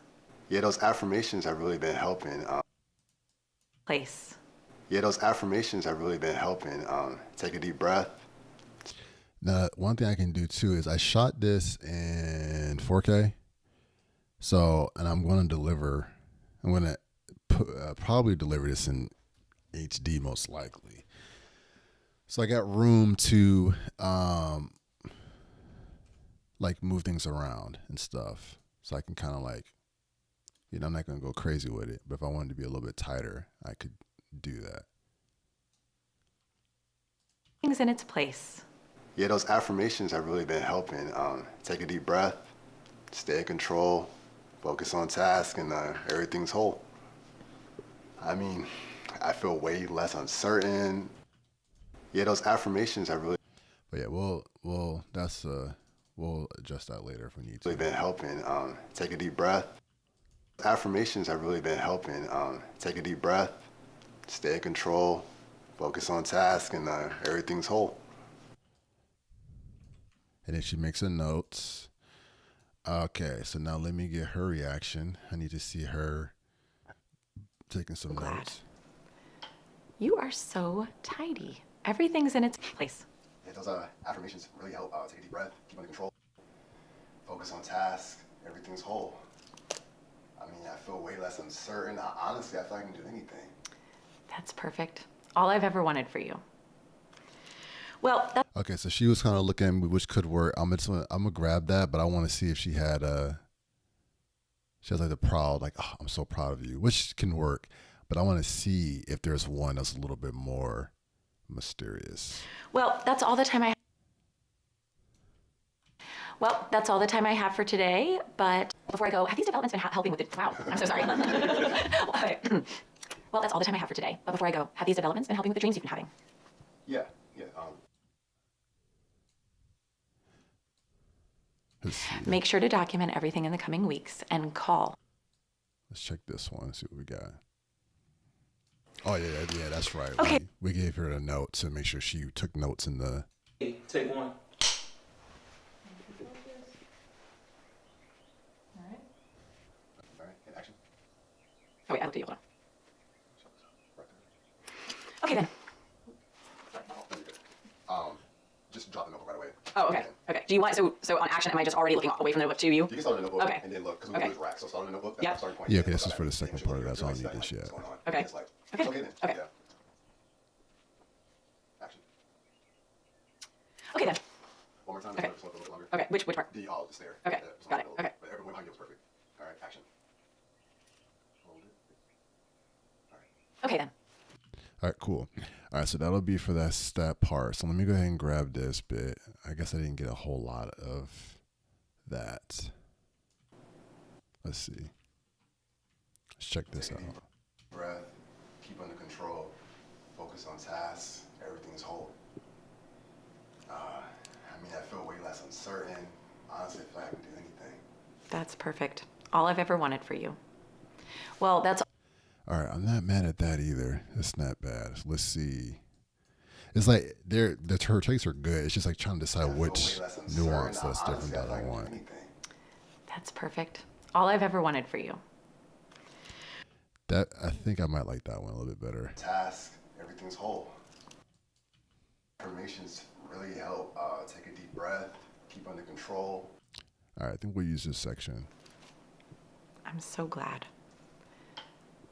Yeah, those affirmations have really been helping. Place. Yeah, those affirmations have really been helping. Take a deep breath. Now, one thing I can do too is I shot this in 4K. So, and I'm going to probably deliver this in HD most likely. So I got room to like move things around and stuff. So I can kind of like, I'm not going to go crazy with it, but if I wanted to be a little bit tighter, I could do that. Things in its place. Yeah, those affirmations have really been helping. Take a deep breath, stay in control, focus on task, and everything's whole. I mean, I feel way less uncertain. Yeah, those affirmations have really But yeah, we'll adjust that later if we need to. been helping. Take a deep breath. Affirmations have really been helping. Take a deep breath, stay in control, focus on task, and everything's whole. And then she makes her notes. Okay, so now let me get her reaction. I need to see her taking some notes. You are so tidy. Everything's in its place. Yeah, those affirmations really help. Take a deep breath, keep under control, focus on task, everything's whole. I mean, I feel way less uncertain. Honestly, I feel like I can do anything. That's perfect. All I've ever wanted for you. Well, that's Okay, so she was kind of looking at me, which could work. I'm gonna grab that, but I want to see if she has like the proud, like, oh, I'm so proud of you, which can work. But I want to see if there's one that's a little bit more mysterious. Well, that's all the time I that's all the time I have for today. But before I go, have these developments been helping with the... Wow, I'm so sorry. Well, that's all the time I have for today. But before I go, have these developments been helping with the dreams you've been having? Yeah. Let's see. Make sure to document everything in the coming weeks and call. Let's check this one. See what we got. Oh yeah, that's right. Okay. We gave her a note to make sure she took notes in the. Take one. All right, in action. Oh wait, I looked at you. Hold on. Okay then. Just drop the notebook right away. Oh, okay. Okay. Do you want so on action? Am I just already looking away from the notebook to you? You can start on the notebook Okay. and then look, because we Okay. do this rack. So start on the notebook. That's Yep. the starting point. Yeah, And okay, then this look is for back the second and show part of you that, so I don't your need this what's yet. going on. Okay. And it's like, Okay. okay then. Okay. Yeah. Action. Okay then. One more time. Okay. Just a little bit longer. Okay. Which part? The stare. Okay. Just Got it. hold a little Okay. bit. But everyone behind you was perfect. All right. Action. Hold it. All right. Okay then. All right, cool. All right, so that'll be for that part. So let me go ahead and grab this bit. I guess I didn't get a whole lot of that. Let's see. Let's check this out. Breath. Keep under control. Focus on tasks. Everything's whole. I mean, I feel way less uncertain. Honestly, I feel like I can do anything. That's perfect. All I've ever wanted for you. Well, that's All right, I'm not mad at that either. It's not bad. Let's see. It's like her takes are good. It's just like trying to decide which nuance that's different that I want. That's perfect. All I've ever wanted for you. That I think I might like that one a little bit better. Task, everything's whole. Affirmations really help. Take a deep breath, keep under control. All right, I think we'll use this section. I'm so glad.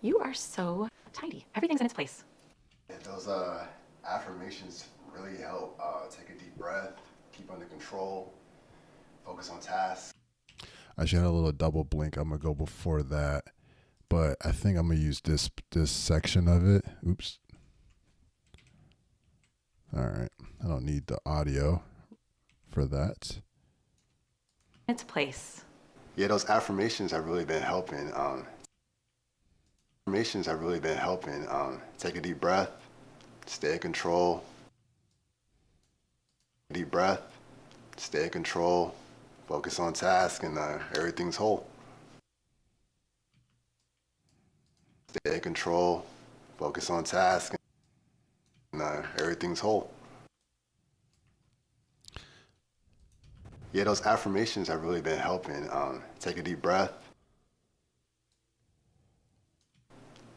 You are so tidy. Everything's in its place. Yeah, those affirmations really help. Take a deep breath, keep under control, focus on tasks. I should have a little double blink. I'm gonna go before that, but I think I'm gonna use this section of it. Oops. All right, I don't need the audio for that. Its place. Yeah, those affirmations have really been helping. Affirmations have really been helping. Take a deep breath, stay in control. Deep breath, stay in control, focus on task, and everything's whole. Stay in control, focus on task, and everything's whole. Yeah, those affirmations have really been helping. Take a deep breath.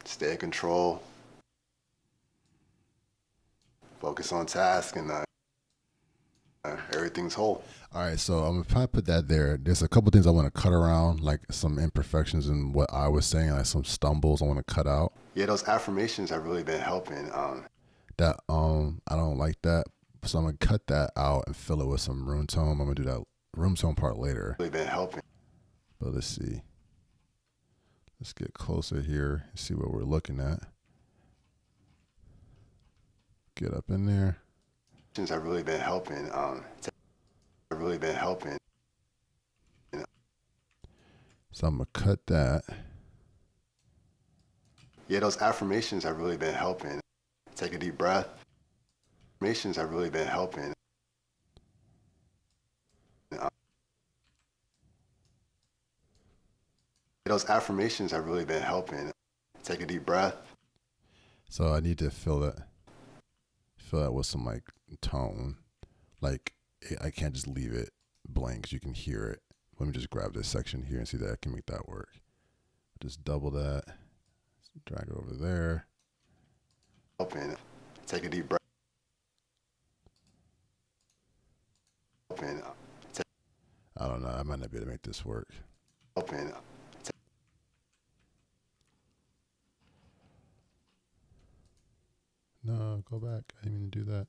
Stay in control. Focus on task, and everything's whole. All right, so I'm gonna probably put that there. There's a couple things I want to cut around, like some imperfections in what I was saying, like some stumbles I want to cut out. Yeah, those affirmations have really been helping. I don't like that, so I'm gonna cut that out and fill it with some room tone. I'm gonna do that room tone part later. Really been helping. But let's see. Let's get closer here and see what we're looking at. Get up in there. Have really been helping. Have really been helping. So I'm gonna cut that. Yeah, those affirmations have really been helping. Take a deep breath. Affirmations have really been helping. Those affirmations have really been helping. Take a deep breath. So I need to fill that with some like tone. Like I can't just leave it blank 'cause you can hear it. Let me just grab this section here and see that I can make that work. Just double that. Drag it over there. Open. Take a deep breath. Open. I don't know. I might not be able to make this work. Open. No, go back. I didn't mean to do that.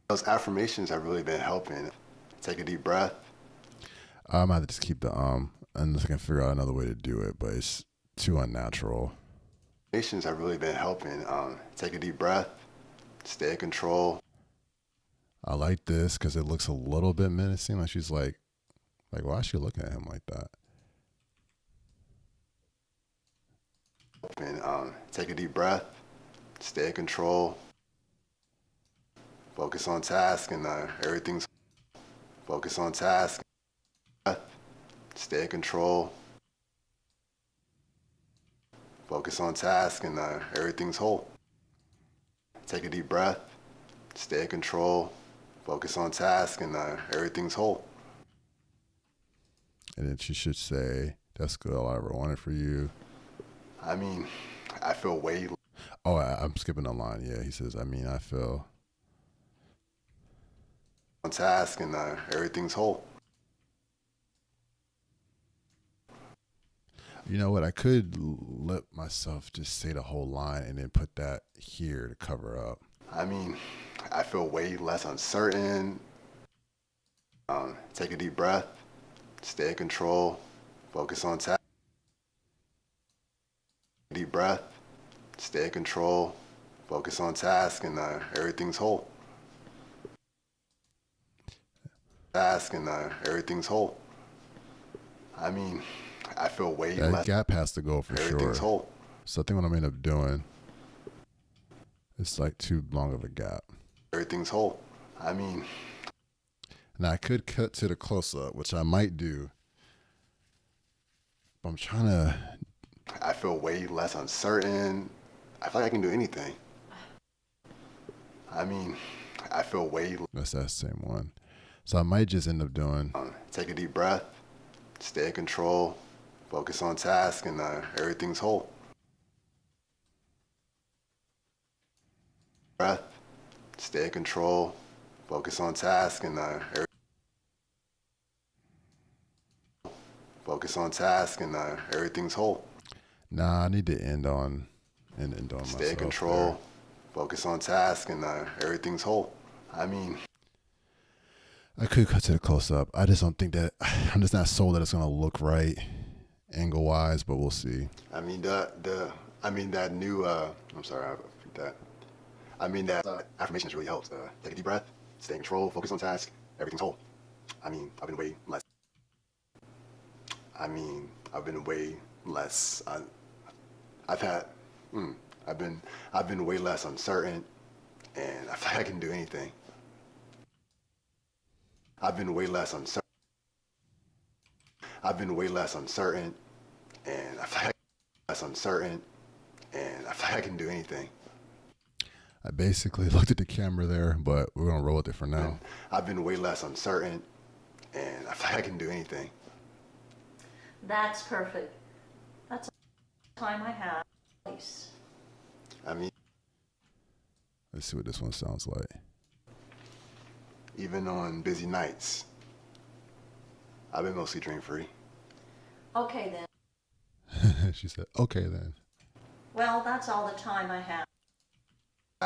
Those affirmations have really been helping. Take a deep breath. I might have to just keep the unless I can figure out another way to do it, but it's too unnatural. Affirmations have really been helping. Take a deep breath. Stay in control. I like this because it looks a little bit menacing. Like she's like, why is she looking at him like that? Open. Take a deep breath. Stay in control. Focus on task, and everything's. Focus on task. Stay in control. Focus on task, and everything's whole. Take a deep breath. Stay in control. Focus on task, and everything's whole. And then she should say, "That's good. All I ever wanted for you." I mean, I feel way. Oh, I'm skipping a line. Yeah, he says, I feel. On task, and everything's whole. You know what? I could let myself just say the whole line and then put that here to cover up. I mean, I feel way less uncertain. Take a deep breath. Stay in control. Focus on task. Deep breath. Stay in control. Focus on task, and everything's whole. Task, and everything's whole. I mean, I feel way That less. gap has to go for Everything's sure. whole. So I think what I'm gonna end up doing, it's like too long of a gap. Everything's whole. I mean, Now I could cut to the close up, which I might do. But I'm trying to. I feel way less uncertain. I feel like I can do anything. I mean, I feel way. That's that same one. So I might just end up doing. Take a deep breath. Stay in control. Focus on task, and everything's whole. Breath. Stay in control. Focus on task, and focus on task, and everything's whole. Nah, I need to end on myself. Stay in control. There. Focus on task, and everything's whole. I mean, I could cut to the close up. I just don't think that. I'm just not sold that it's gonna look right, angle wise. But we'll see. I mean that new. I'm sorry, I forget that. I mean that affirmations really helps. Take a deep breath. Stay in control. Focus on task. Everything's whole. I mean, I've been way less. I've been way less uncertain, and I feel like I can do anything. I've been way less uncertain. and I feel like I can do anything. I basically looked at the camera there, but we're gonna roll with it for now. I've been way less uncertain, and I feel like I can do anything. That's perfect. That's all the time I have. Nice. I mean, Let's see what this one sounds like. even on busy nights, I've been mostly dream free. Okay then. She said, okay then. Well, that's all the time I have.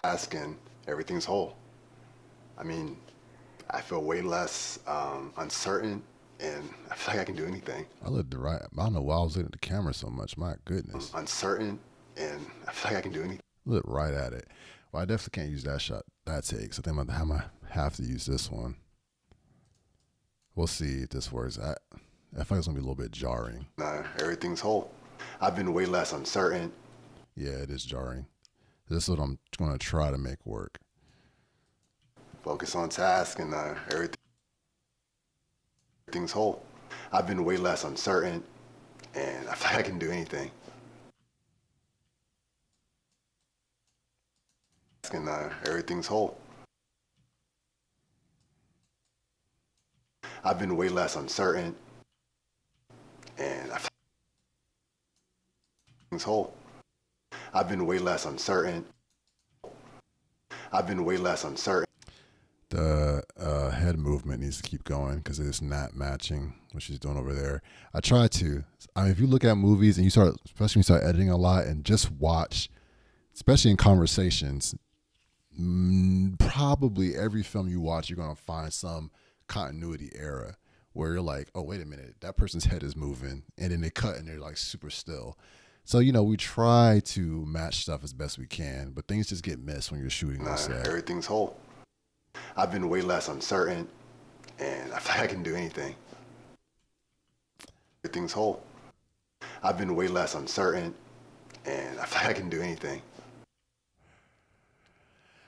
Asking, everything's whole. I mean, I feel way less uncertain, and I feel like I can do anything. I looked right. I don't know why I was looking at the camera so much. My goodness. Uncertain, and I feel like I can do anything. Look right at it. Well, I definitely can't use that shot, that take. So I think I might have to use this one. We'll see if this works. I feel like it's going to be a little bit jarring. Everything's whole. I've been way less uncertain. Yeah, it is jarring. This is what I'm going to try to make work. Focus on task, and everything's whole. I've been way less uncertain, and I feel like I can do anything. And everything's whole. I've been way less uncertain, and I feel like everything's whole. I've been way less uncertain. I've been way less uncertain. The head movement needs to keep going because it's not matching what she's doing over there. I try to. I mean, if you look at movies and you start, especially when you start editing a lot and just watch, especially in conversations, probably every film you watch, you're going to find some continuity error where you're like, oh, wait a minute, that person's head is moving. And then they cut and they're like super still. So, you know, we try to match stuff as best we can, but things just get missed when you're shooting on set. Everything's whole. I've been way less uncertain, and I feel like I can do anything. Everything's whole. I've been way less uncertain, and I feel like I can do anything.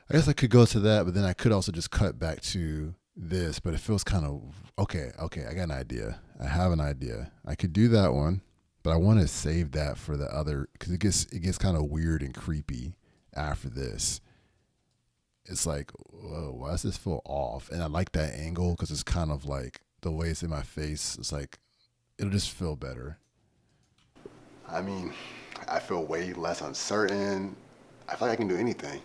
I guess I could go to that, but then I could also just cut back to this, but it feels kind of, okay, I got an idea. I have an idea. I could do that one, but I want to save that for the other, because it gets kind of weird and creepy after this. It's like, whoa, why does this feel off? And I like that angle because it's kind of like the way it's in my face. It's like, it'll just feel better. I mean, I feel way less uncertain. I feel like I can do anything.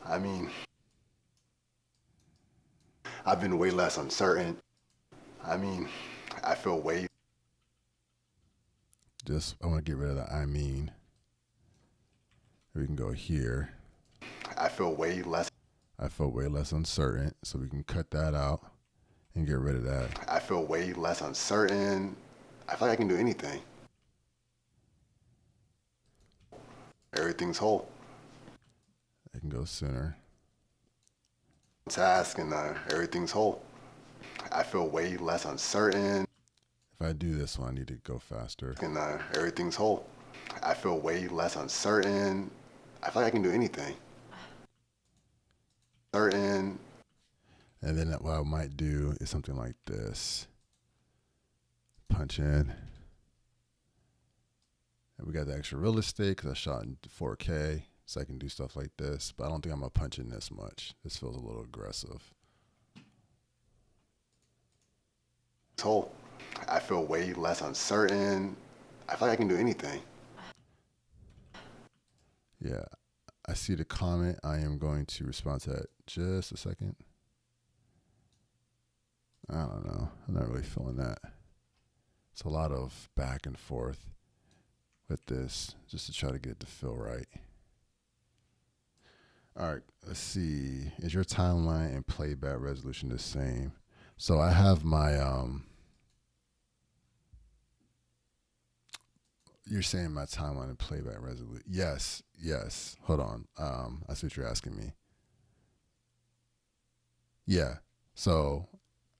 I mean, I've been way less uncertain. I mean, I feel way. I want to get rid of the I mean. We can go here. I feel way less uncertain, so we can cut that out and get rid of that. I feel way less uncertain. I feel like I can do anything. Everything's whole. I can go sooner. Task, and everything's whole. I feel way less uncertain. If I do this one, I need to go faster. And everything's whole. I feel way less uncertain. I feel like I can do anything. Certain. And then what I might do is something like this. Punch in. And we got the extra real estate because I shot in 4K. So I can do stuff like this. But I don't think I'm going to punch in this much. This feels a little aggressive. Whole. I feel way less uncertain. I feel like I can do anything. Yeah, I see the comment. I am going to respond to that just a second. I don't know. I'm not really feeling that. It's a lot of back and forth with this just to try to get it to feel right. All right, let's see. Is your timeline and playback resolution the same? So I have my, you're saying my timeline and playback resolution. Yes. Hold on. I see what you're asking me. Yeah. So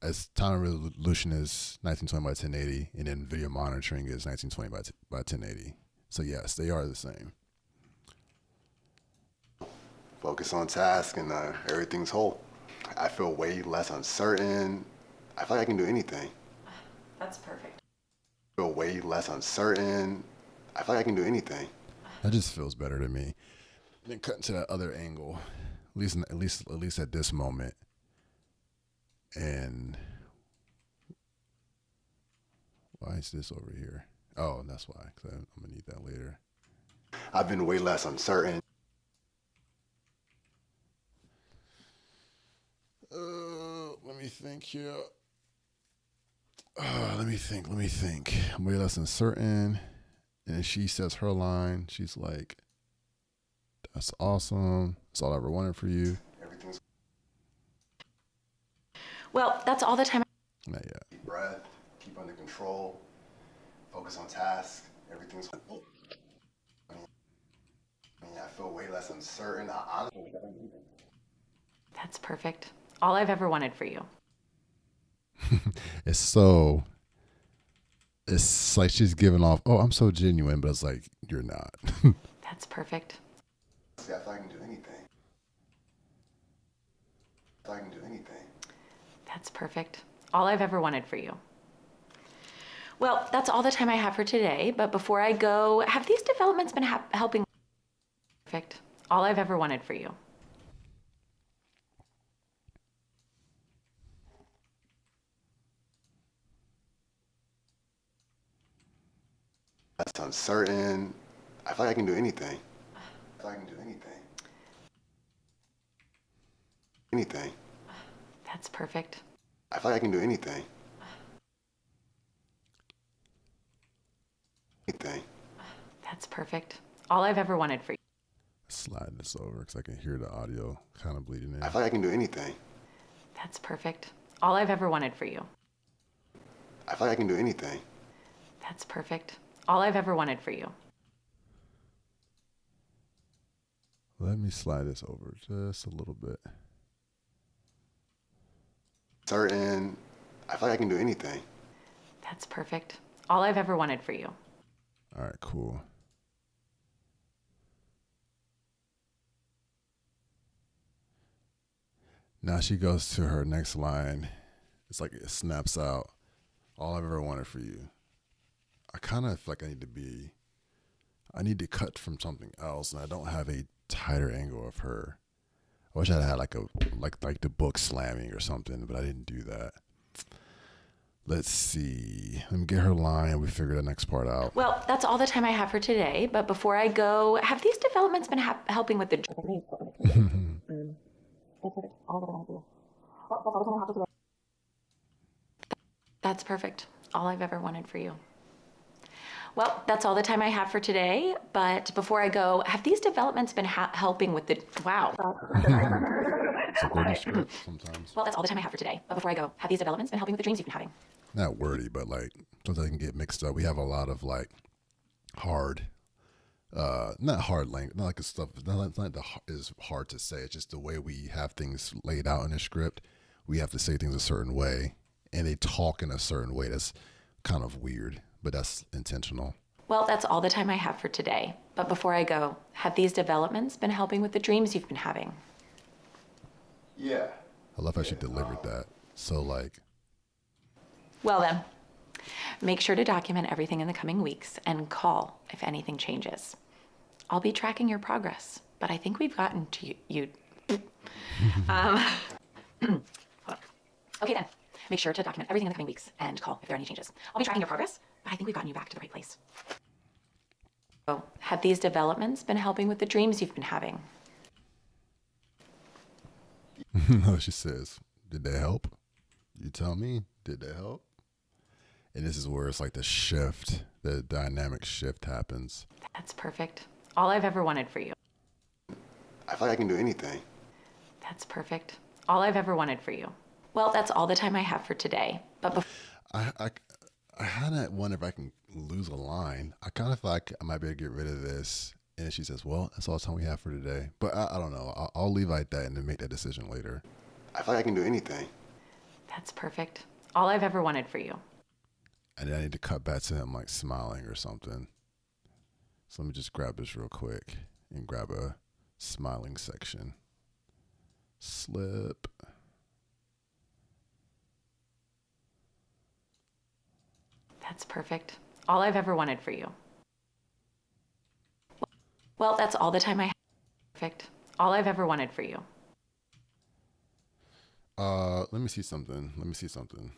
as time resolution is 1920 by 1080, and then video monitoring is 1920 by 1080. So yes, they are the same. Focus on task, and everything's whole. I feel way less uncertain. I feel like I can do anything. That's perfect. I feel way less uncertain. I feel like I can do anything. That just feels better to me. Then cutting to that other angle, at least at this moment, And why is this over here? Oh, that's why, 'cause I'm gonna need that later. I've been way less uncertain. Let me think here. Let me think. I'm way less uncertain. And she says her line. She's like, that's awesome. That's all I ever wanted for you. Everything's Well, that's all the time. Not yet. deep breath, keep under control, focus on task. Everything's. I mean, I feel way less uncertain. I honestly. That's perfect. All I've ever wanted for you. It's like she's giving off, oh, I'm so genuine, but it's like, you're not. That's perfect. See, I feel I can do anything. I feel I can do anything. That's perfect. All I've ever wanted for you. Well, that's all the time I have for today. But before I go, have these developments been helping? Perfect. All I've ever wanted for you. That's uncertain. I feel like I can do anything. I feel like I can do anything. Anything. That's perfect. I feel like I can do anything. Anything. That's perfect. All I've ever wanted for you. Slide this over because I can hear the audio kind of bleeding in. I feel like I can do anything. That's perfect. All I've ever wanted for you. I feel like I can do anything. That's perfect. All I've ever wanted for you. Let me slide this over just a little bit. Certain. I feel like I can do anything. That's perfect. All I've ever wanted for you. All right, cool. Now she goes to her next line. It's like it snaps out. All I've ever wanted for you. I kind of feel like I need to cut from something else, and I don't have a tighter angle of her. I wish I had like the book slamming or something, but I didn't do that. Let's see. Let me get her line. We figure the next part out. Well, that's all the time I have for today. But before I go, have these developments been helping with the? That's perfect. All I've ever wanted for you. Well, that's all the time I have for today. But before I go, have these developments been helping with the? Wow. It's a wordy script sometimes. Well, that's all the time I have for today. But before I go, have these developments been helping with the dreams you've been having? Not wordy, but like sometimes I can get mixed up. We have a lot of like hard, not hard language, not like the stuff. Not is hard to say. It's just the way we have things laid out in a script. We have to say things a certain way, and they talk in a certain way. That's kind of weird, but that's intentional. Well, that's all the time I have for today. But before I go, have these developments been helping with the dreams you've been having? Yeah. I love how she delivered that. So like, Well then, make sure to document everything in the coming weeks and call if anything changes. I'll be tracking your progress, but I think we've gotten to you. Okay then, make sure to document everything in the coming weeks and call if there are any changes. I'll be tracking your progress, but I think we've gotten you back to the right place. So, have these developments been helping with the dreams you've been having? no, she says, did they help? You tell me, did they help? And this is where it's like the shift, the dynamic shift happens. That's perfect. All I've ever wanted for you. I feel like I can do anything. That's perfect. All I've ever wanted for you. Well, that's all the time I have for today. But I kind of wonder if I can lose a line. I kind of feel like I might be able to get rid of this. And she says, well, that's all the time we have for today. But I don't know. I'll leave like that and then make that decision later. I feel like I can do anything. that's perfect. All I've ever wanted for you. And then I need to cut back to him like smiling or something. So let me just grab this real quick and grab a smiling section. Slip. That's perfect. All I've ever wanted for you. Well, that's all the time I have. Perfect. All I've ever wanted for you. Let me see something. Let me see something.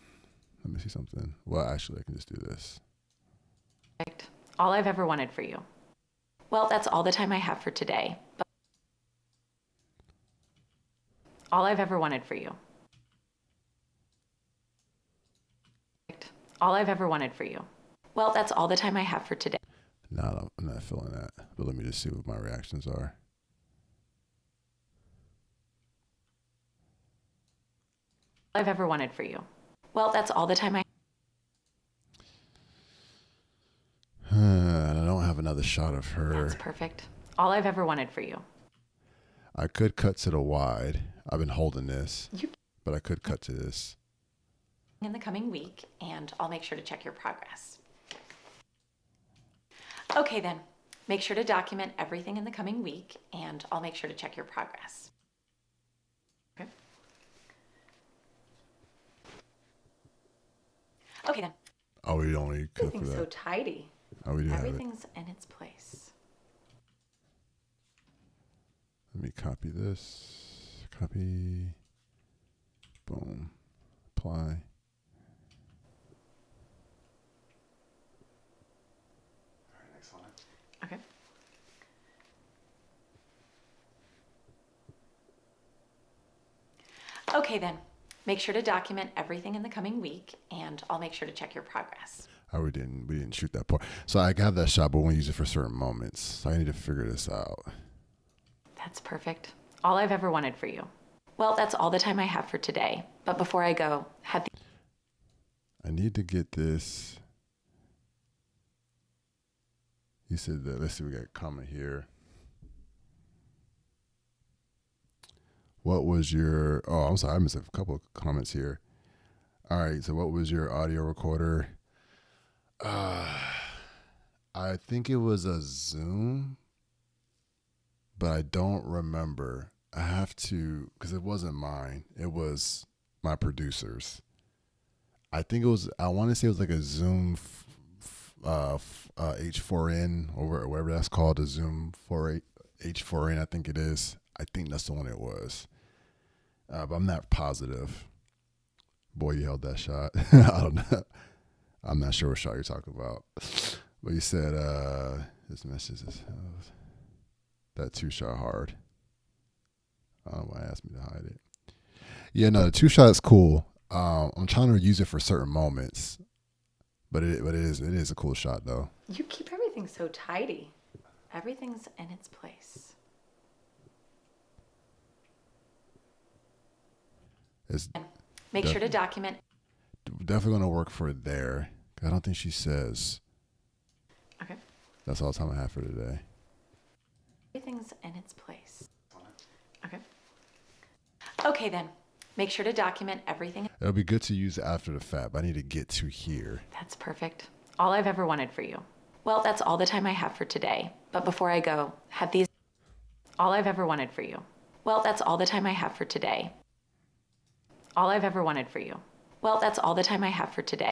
Let me see something. Well, actually, I can just do this. Perfect. All I've ever wanted for you. Well, that's all the time I have for today. But all I've ever wanted for you. Perfect. All I've ever wanted for you. Well, that's all the time I have for today. No, I'm not feeling that. But let me just see what my reactions are. All I've ever wanted for you. Well, that's all the time I I don't have another shot of her. That's perfect. All I've ever wanted for you. I could cut to the wide. I've been holding this, You but I could cut to this. in the coming week, and I'll make sure to check your progress. Okay then, make sure to document everything in the coming week, and I'll make sure to check your progress. Okay. Okay then. Oh, we only cut for Everything's so that. tidy. Oh, we do have it. Everything's in its place. Let me copy this. Copy. Boom. Apply. Next one. Okay. Okay then, make sure to document everything in the coming week, and I'll make sure to check your progress. Oh, we didn't shoot that part. So I got that shot, but we want to use it for certain moments. So I need to figure this out. That's perfect. All I've ever wanted for you. Well, that's all the time I have for today. But before I go, have the I need to get this. He said that. Let's see, we got a comment here. What was your, oh, I'm sorry, I missed a couple of comments here. All right, so what was your audio recorder? I think it was a Zoom, but I don't remember. I have to, because it wasn't mine. It was my producer's. I think it was, I want to say it was like a Zoom H4n or whatever that's called, a Zoom H4n, I think it is. I think that's the one it was. But I'm not positive. Boy, you held that shot. I don't know. I'm not sure what shot you're talking about. But you said this message is that 2-shot hard. I don't know why it asked me to hide it. Yeah, no, the 2-shot is cool. I'm trying to use it for certain moments. But it is a cool shot though. You keep everything so tidy. Everything's in its place. It's Make sure to document. definitely gonna work for there. I don't think she says. Okay. That's all the time I have for today. Everything's in its place. Okay. Okay then. Make sure to document everything. It'll be good to use after the fact, but I need to get to here. That's perfect. All I've ever wanted for you. Well, that's all the time I have for today. But before I go, have these. All I've ever wanted for you. Well, that's all the time I have for today. All I've ever wanted for you. Well, that's all the time I have for today.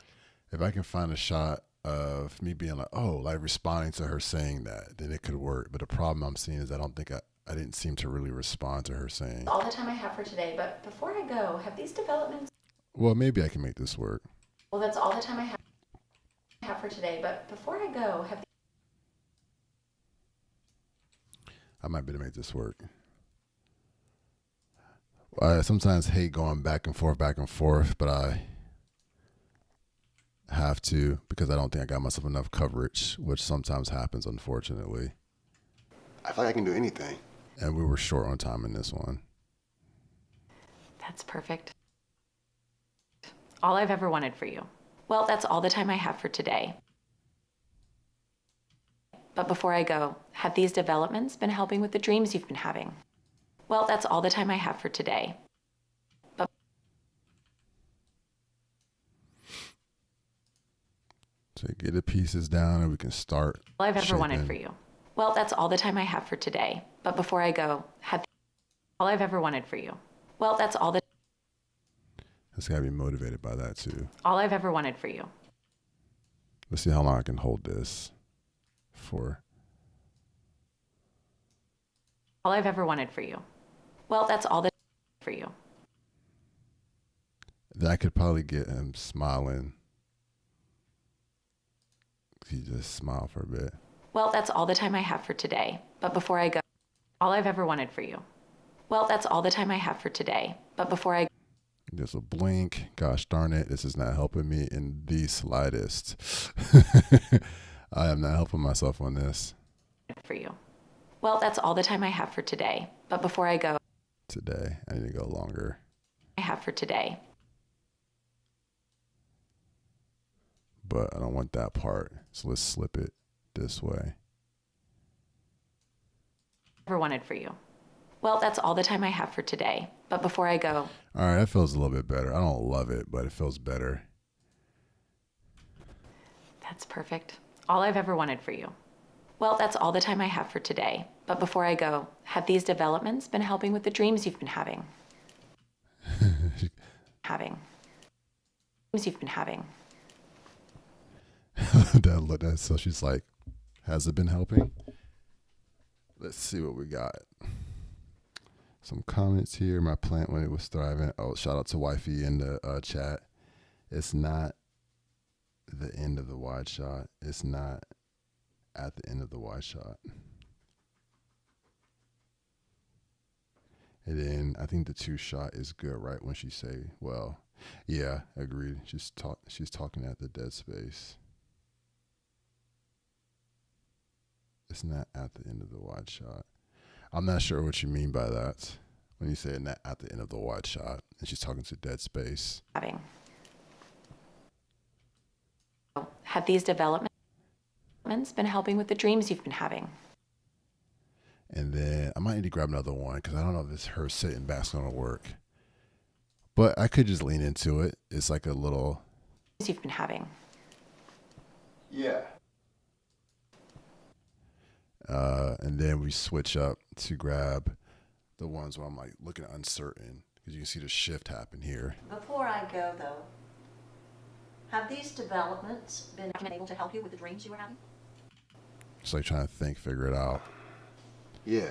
If I can find a shot of me being like, oh, like responding to her saying that, then it could work. But the problem I'm seeing is I don't think I didn't seem to really respond to her saying. All the time I have for today. But before I go, have these developments. Well, maybe I can make this work. Well, that's all the time I have for today. But before I go, have. I might be able to make this work. I sometimes hate going back and forth, but I have to because I don't think I got myself enough coverage, which sometimes happens, unfortunately. I feel like I can do anything. And we were short on time in this one. That's perfect. All I've ever wanted for you. Well, that's all the time I have for today. But before I go, have these developments been helping with the dreams you've been having? Well, that's all the time I have for today. But So get the pieces down and we can start. all I've ever shaping. wanted for you. Well, that's all the time I have for today. But before I go, have all I've ever wanted for you. Well, that's all the It's got to be motivated by that too. all I've ever wanted for you. Let's see how long I can hold this for. All I've ever wanted for you. Well, that's all the for you. That could probably get him smiling. He just smile for a bit. Well, that's all the time I have for today. But before I go, all I've ever wanted for you. Well, that's all the time I have for today. But before I There's a blink. Gosh darn it. This is not helping me in the slightest. I am not helping myself on this. for you. Well, that's all the time I have for today. But before I go, Today. I need to go longer. I have for today. But I don't want that part. So let's slip it this way. Ever wanted for you. Well, that's all the time I have for today. But before I go, All right, that feels a little bit better. I don't love it, but it feels better. that's perfect. All I've ever wanted for you. Well, that's all the time I have for today. But before I go, have these developments been helping with the dreams you've been having? Dreams you've been having. So she's like, has it been helping? Let's see what we got. Some comments here. My plant when it was thriving. Oh, shout out to wifey in the chat. It's not the end of the wide shot. It's not at the end of the wide shot. And then I think the two shot is good, right? When she say, well, yeah, agreed. She's talking at the dead space. It's not at the end of the wide shot. I'm not sure what you mean by that. When you say not at the end of the wide shot, and she's talking to dead space. Have these developments been helping with the dreams you've been having? And then I might need to grab another one because I don't know if it's her sitting back's going to work. But I could just lean into it. It's like a little. You've been having. Yeah. And then we switch up to grab the ones where I'm like looking uncertain because you can see the shift happen here. Before I go, though, have these developments been able to help you with the dreams you were having? Just like trying to figure it out. Yeah.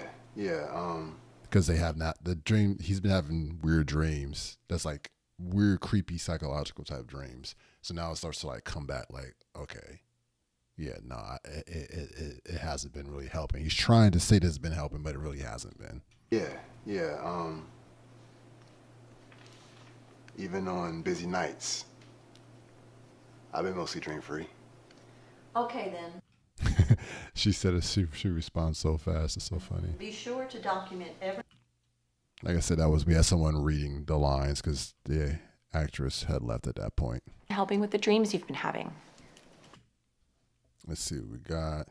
Because they have not the dream. He's been having weird dreams. That's like weird, creepy, psychological type dreams. So now it starts to like come back. Like, okay, yeah, no, it hasn't been really helping. He's trying to say this has been helping, but it really hasn't been. Yeah. Even on busy nights, I've been mostly dream free. Okay, then. She said it. She responds so fast. It's so funny. Be sure to document every. Like I said, we had someone reading the lines because the actress had left at that point. Helping with the dreams you've been having. Let's see what we got.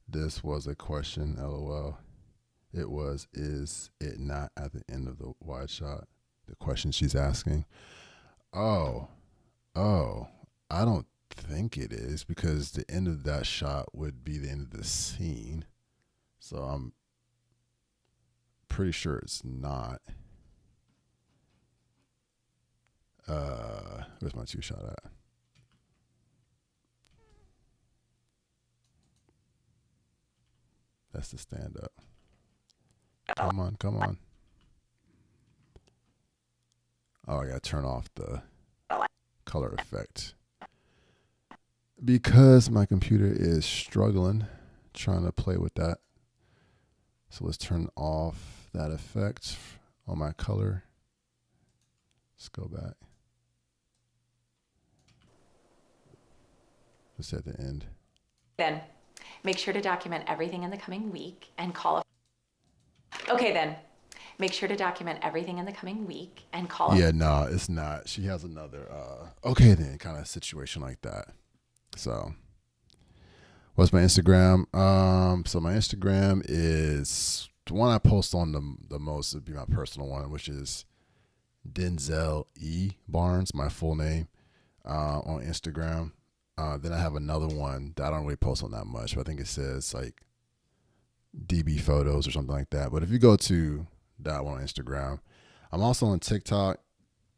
This was a question, LOL. It was, is it not at the end of the wide shot? The question she's asking. Oh, I don't think it is because the end of that shot would be the end of the scene. So I'm pretty sure it's not. Where's my two shot at? That's the stand up. Come on. Oh, I gotta turn off the color effect because my computer is struggling trying to play with that. So let's turn off that effect on my color. Let's go back. It's at the end. Then, make sure to document everything in the coming week and call. Okay, then. Make sure to document everything in the coming week and call. Yeah, no, it's not. She has another, okay then, kind of situation like that. So, what's my Instagram? So my Instagram is the one I post on the most would be my personal one, which is Denzel E. Barnes, my full name, on Instagram. Then I have another one that I don't really post on that much, but I think it says like DB photos or something like that. But if you go to that one on Instagram, I'm also on TikTok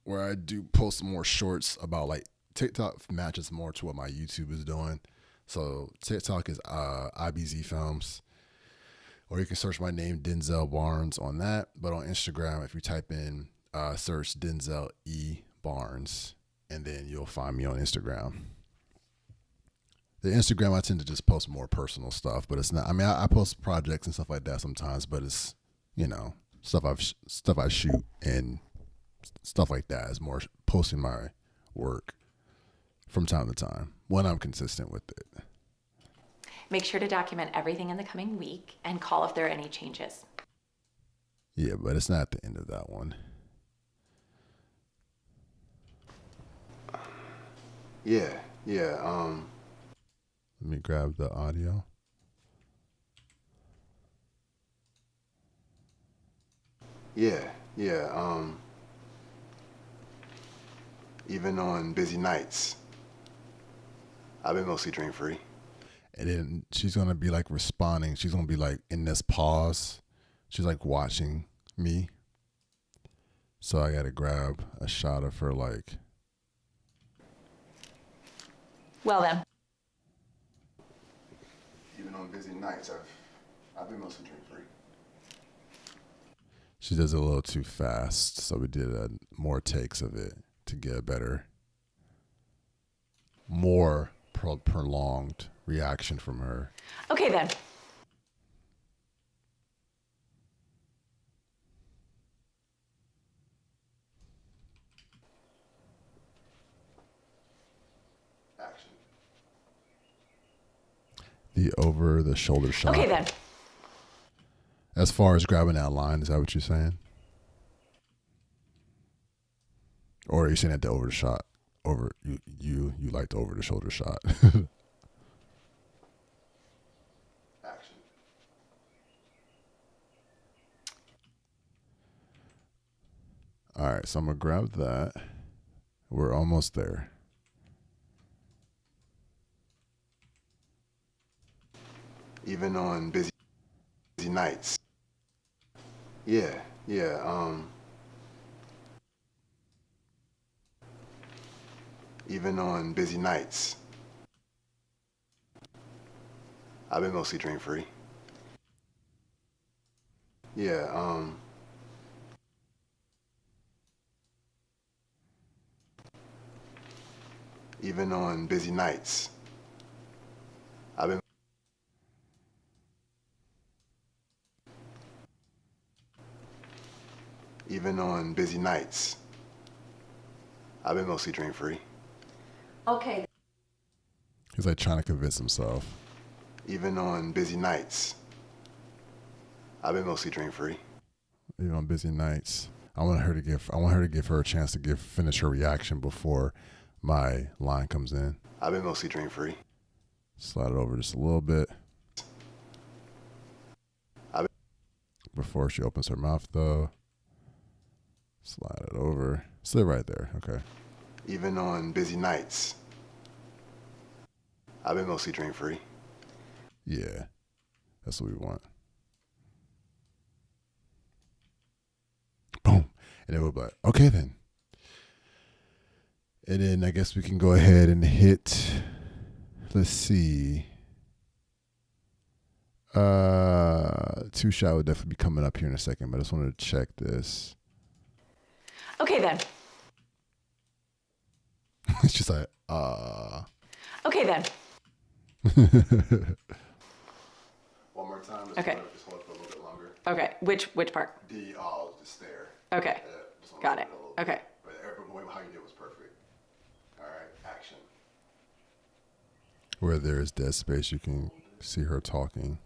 where I do post more shorts about like TikTok matches more to what my YouTube is doing. So TikTok is IBZ Films, or you can search my name Denzel Barnes on that. But on Instagram, if you type in search Denzel E. Barnes, and then you'll find me on Instagram. The Instagram, I tend to just post more personal stuff, but it's not. I mean, I post projects and stuff like that sometimes, but it's, you know, stuff I shoot and stuff like that. Is more posting my work from time to time when I'm consistent with it. Make sure to document everything in the coming week and call if there are any changes. Yeah, but it's not at the end of that one. Yeah. Let me grab the audio. Yeah. Even on busy nights, I've been mostly drink free. And then she's gonna be like responding. She's gonna be like in this pause. She's like watching me. So I gotta grab a shot of her like. Well then. Even on busy nights, I've been mostly drink free. She does it a little too fast, so we did more takes of it to get a better, more prolonged reaction from her. Okay then. Action. The over the shoulder shot. Okay then. As far as grabbing that line, is that what you're saying? Or are you saying that the over the shot? Over you like the over the shoulder shot. Action. All right, so I'm gonna grab that. We're almost there. Even on busy nights. Yeah. Even on busy nights, I've been mostly drink free. Yeah. Even on busy nights, I've been. Even on busy nights, I've been mostly drink free. Okay. He's like trying to convince himself. Even on busy nights, I've been mostly drink free. Even on busy nights, I want her to give her a chance to finish her reaction before my line comes in. I've been mostly drink free. Slide it over just a little bit. I've Before she opens her mouth, though. Slide it over. Sit right there. Okay. Even on busy nights, I've been mostly drink free. Yeah. That's what we want. Boom. And then we'll be like, okay then. And then I guess we can go ahead and hit, let's see. Two shot will definitely be coming up here in a second, but I just wanted to check this. Okay then. She's like, Okay then. One more time. Okay. Just hold it for a little bit longer. Okay. Which part? Just there. Okay. Just hold Got it it. a little bit. Okay. But how you did was perfect. All right, action. where there is dead space, you can see her talking.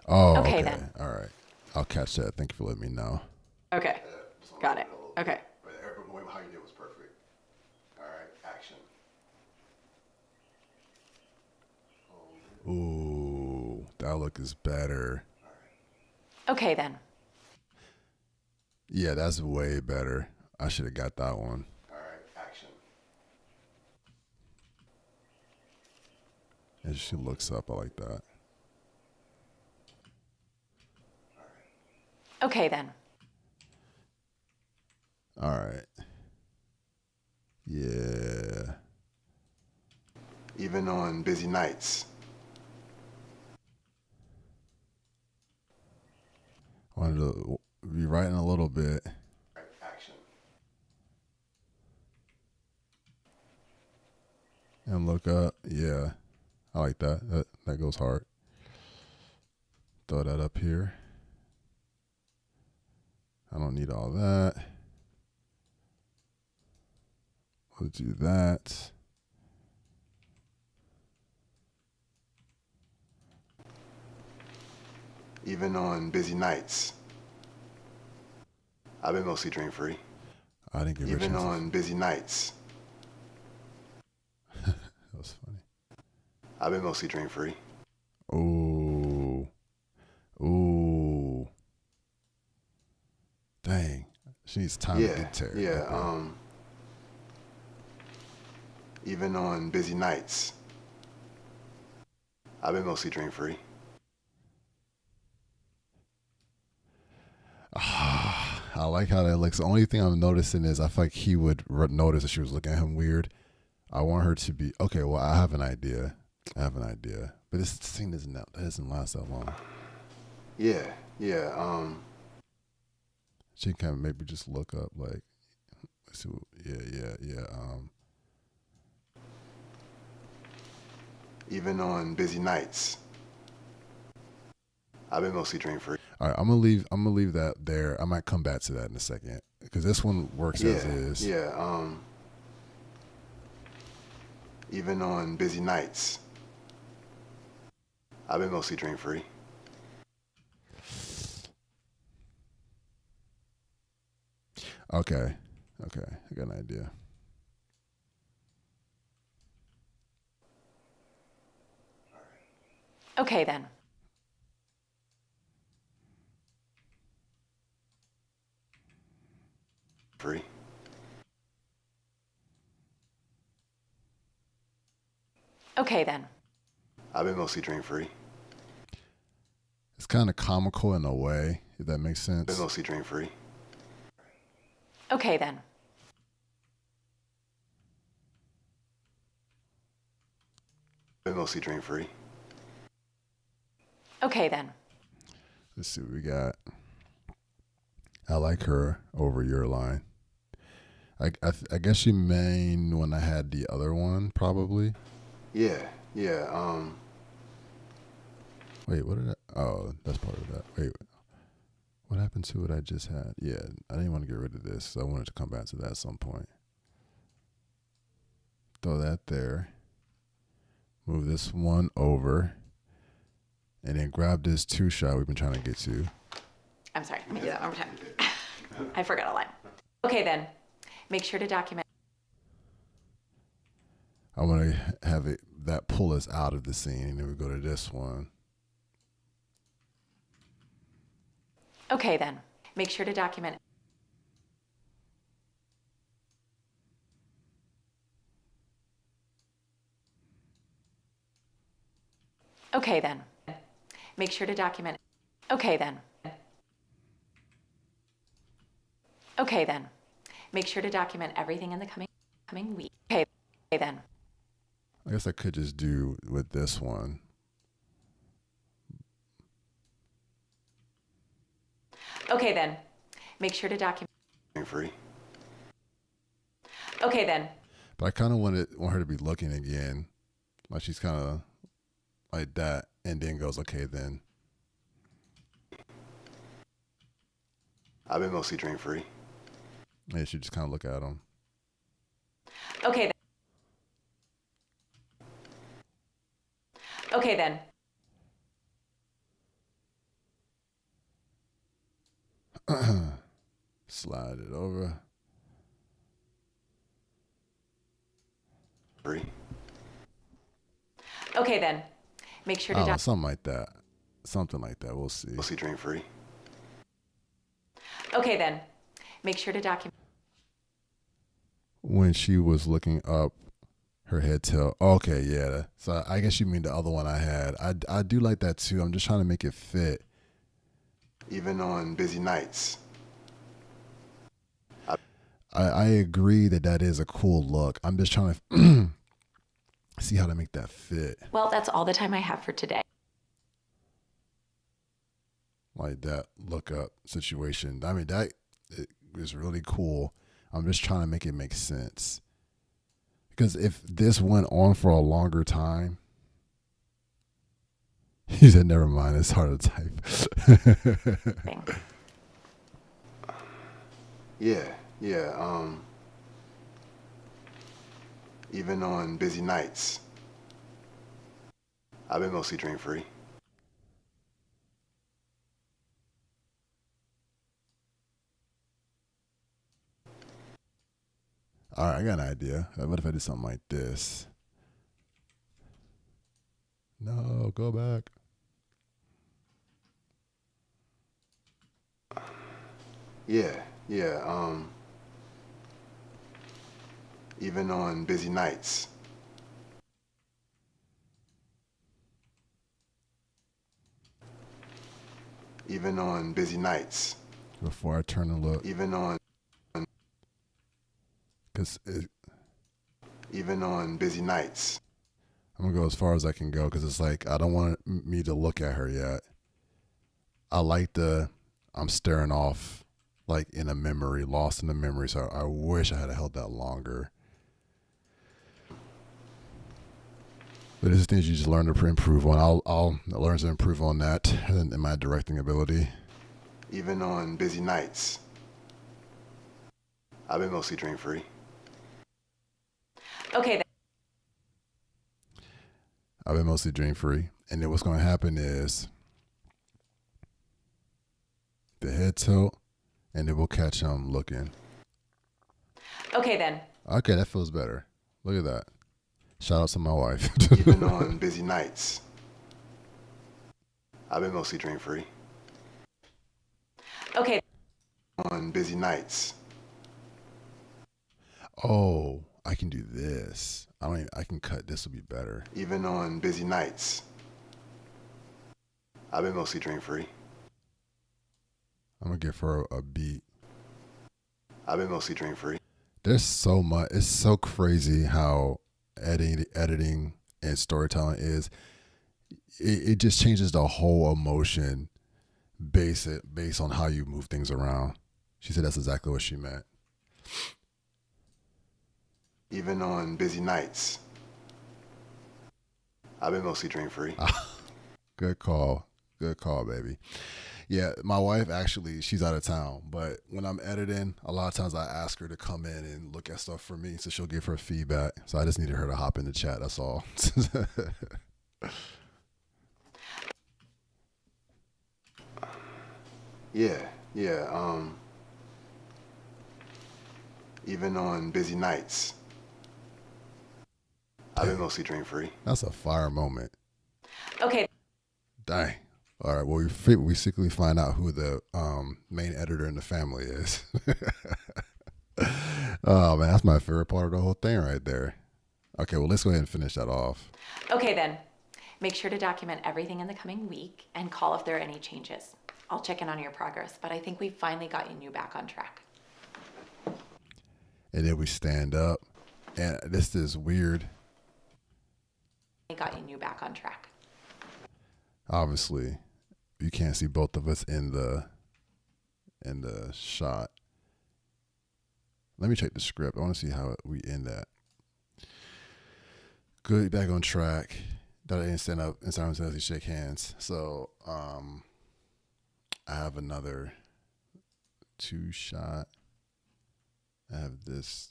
Oh, Okay, okay. then. All right. I'll catch that. Thank you for letting me know. Okay. Got it. Okay. But how you did was perfect. All right, action. Ooh, that look is better. Okay then. Yeah, that's way better. I should have got that one. All right, action. And she looks up. I like that. Okay then. All right. Yeah. Even on busy nights. Wanted to be writing a little bit. Action. And look up. Yeah. I like that. That goes hard. Throw that up here. I don't need all that. We'll do that. Even on busy nights, I've been mostly drink free. I didn't give her a Even chance. on busy nights, That was funny. I've been mostly drink free. Ooh. Ooh. Dang. She needs time to Yeah, get tired. yeah. Even on busy nights, I've been mostly drink free. I like how that looks. The only thing I'm noticing is I feel like he would notice that she was looking at him weird. I want her to be, okay, well, I have an idea. But this thing doesn't last that long. Yeah, yeah. She can kind of maybe just look up, like, let's see, yeah. Even on busy nights, I've been mostly drink free. All right, I'm gonna leave that there. I might come back to that in a second because this one works as is. Yeah. Even on busy nights, I've been mostly drink free. Okay, I got an idea. Okay, then. Free. Okay, then. I've been mostly drink free. It's kind of comical in a way, if that makes sense. Been mostly drink free. Okay, then. Been mostly drink free. Okay, then. Let's see what we got. I like her over your line. I guess you mean when I had the other one, probably. Yeah. Wait, what did I? Oh, that's part of that. Wait, what happened to what I just had? Yeah, I didn't want to get rid of this. So I wanted to come back to that at some point. Throw that there. Move this one over. And then grab this 2-shot we've been trying to get to. I'm sorry. Let me do that one more time. I forgot a line. Okay, then. Make sure to document. I want to have that pull us out of the scene, and then we go to this one. Okay, then. Make sure to document. Okay, then. Make sure to document. Okay, then. Okay, then. Make sure to document everything in the coming week. Okay, then. I guess I could just do with this one. Okay, then. Make sure to document. Drink free. Okay, then. But I kind of want her to be looking again, like she's kind of like that, and then goes, okay, then. I've been mostly drink free. Yeah, she just kind of look at him. Okay, then. Okay, then. Slide it over. Free. Okay, then. Make sure to document. Something like that. Something like that. We'll see. Mostly drink free. Okay, then. Make sure to document. When she was looking up, her head tail. Okay, yeah. So I guess you mean the other one I had. I do like that too. I'm just trying to make it fit. Even on busy nights. I agree that is a cool look. I'm just trying to see how to make that fit. Well, that's all the time I have for today. Like that look up situation. I mean, that is really cool. I'm just trying to make it make sense. Because if this went on for a longer time, he said, never mind, it's hard to type. Yeah. Even on busy nights, I've been mostly drink free. All right, I got an idea. What if I did something like this? No, go back. Yeah. Even on busy nights. Even on busy nights. Before I turn and look. Even on busy nights. I'm gonna go as far as I can go because it's like I don't want me to look at her yet. I like I'm staring off like in a memory, lost in the memory. So I wish I had held that longer. But there's things you just learn to improve on. I'll learn to improve on that in my directing ability. Even on busy nights. I've been mostly drink free. Okay. I've been mostly drink free. And then what's going to happen is the head tilt, and it will catch him looking. Okay, then. Okay, that feels better. Look at that. Shout out to my wife. Even on busy nights. I've been mostly drink free. Okay. On busy nights. Oh, I can do this. I can cut. This will be better. Even on busy nights. I've been mostly drink free. I'm going to give her a beat. I've been mostly drink free. There's so much. It's so crazy how editing and storytelling is. It just changes the whole emotion based on how you move things around. She said that's exactly what she meant. Even on busy nights. I've been mostly drink free. Good call. Good call, baby. Yeah, my wife actually, she's out of town, but when I'm editing, a lot of times I ask her to come in and look at stuff for me, so she'll give her feedback. So I just needed her to hop in the chat, that's all. Yeah. Even on busy nights. I've been mostly drink free. That's a fire moment. Okay. Dang. All right. Well, we secretly find out who the main editor in the family is. Oh man, that's my favorite part of the whole thing right there. Okay, well let's go ahead and finish that off. Okay, then. Make sure to document everything in the coming week and call if there are any changes. I'll check in on your progress, but I think we finally got you back on track. And then we stand up, and this is weird. We got you back on track. Obviously, you can't see both of us in the shot. Let me check the script. I want to see how we end that. Good, back on track. That I didn't stand up and simultaneously shake hands. So I have another 2 shot. I have this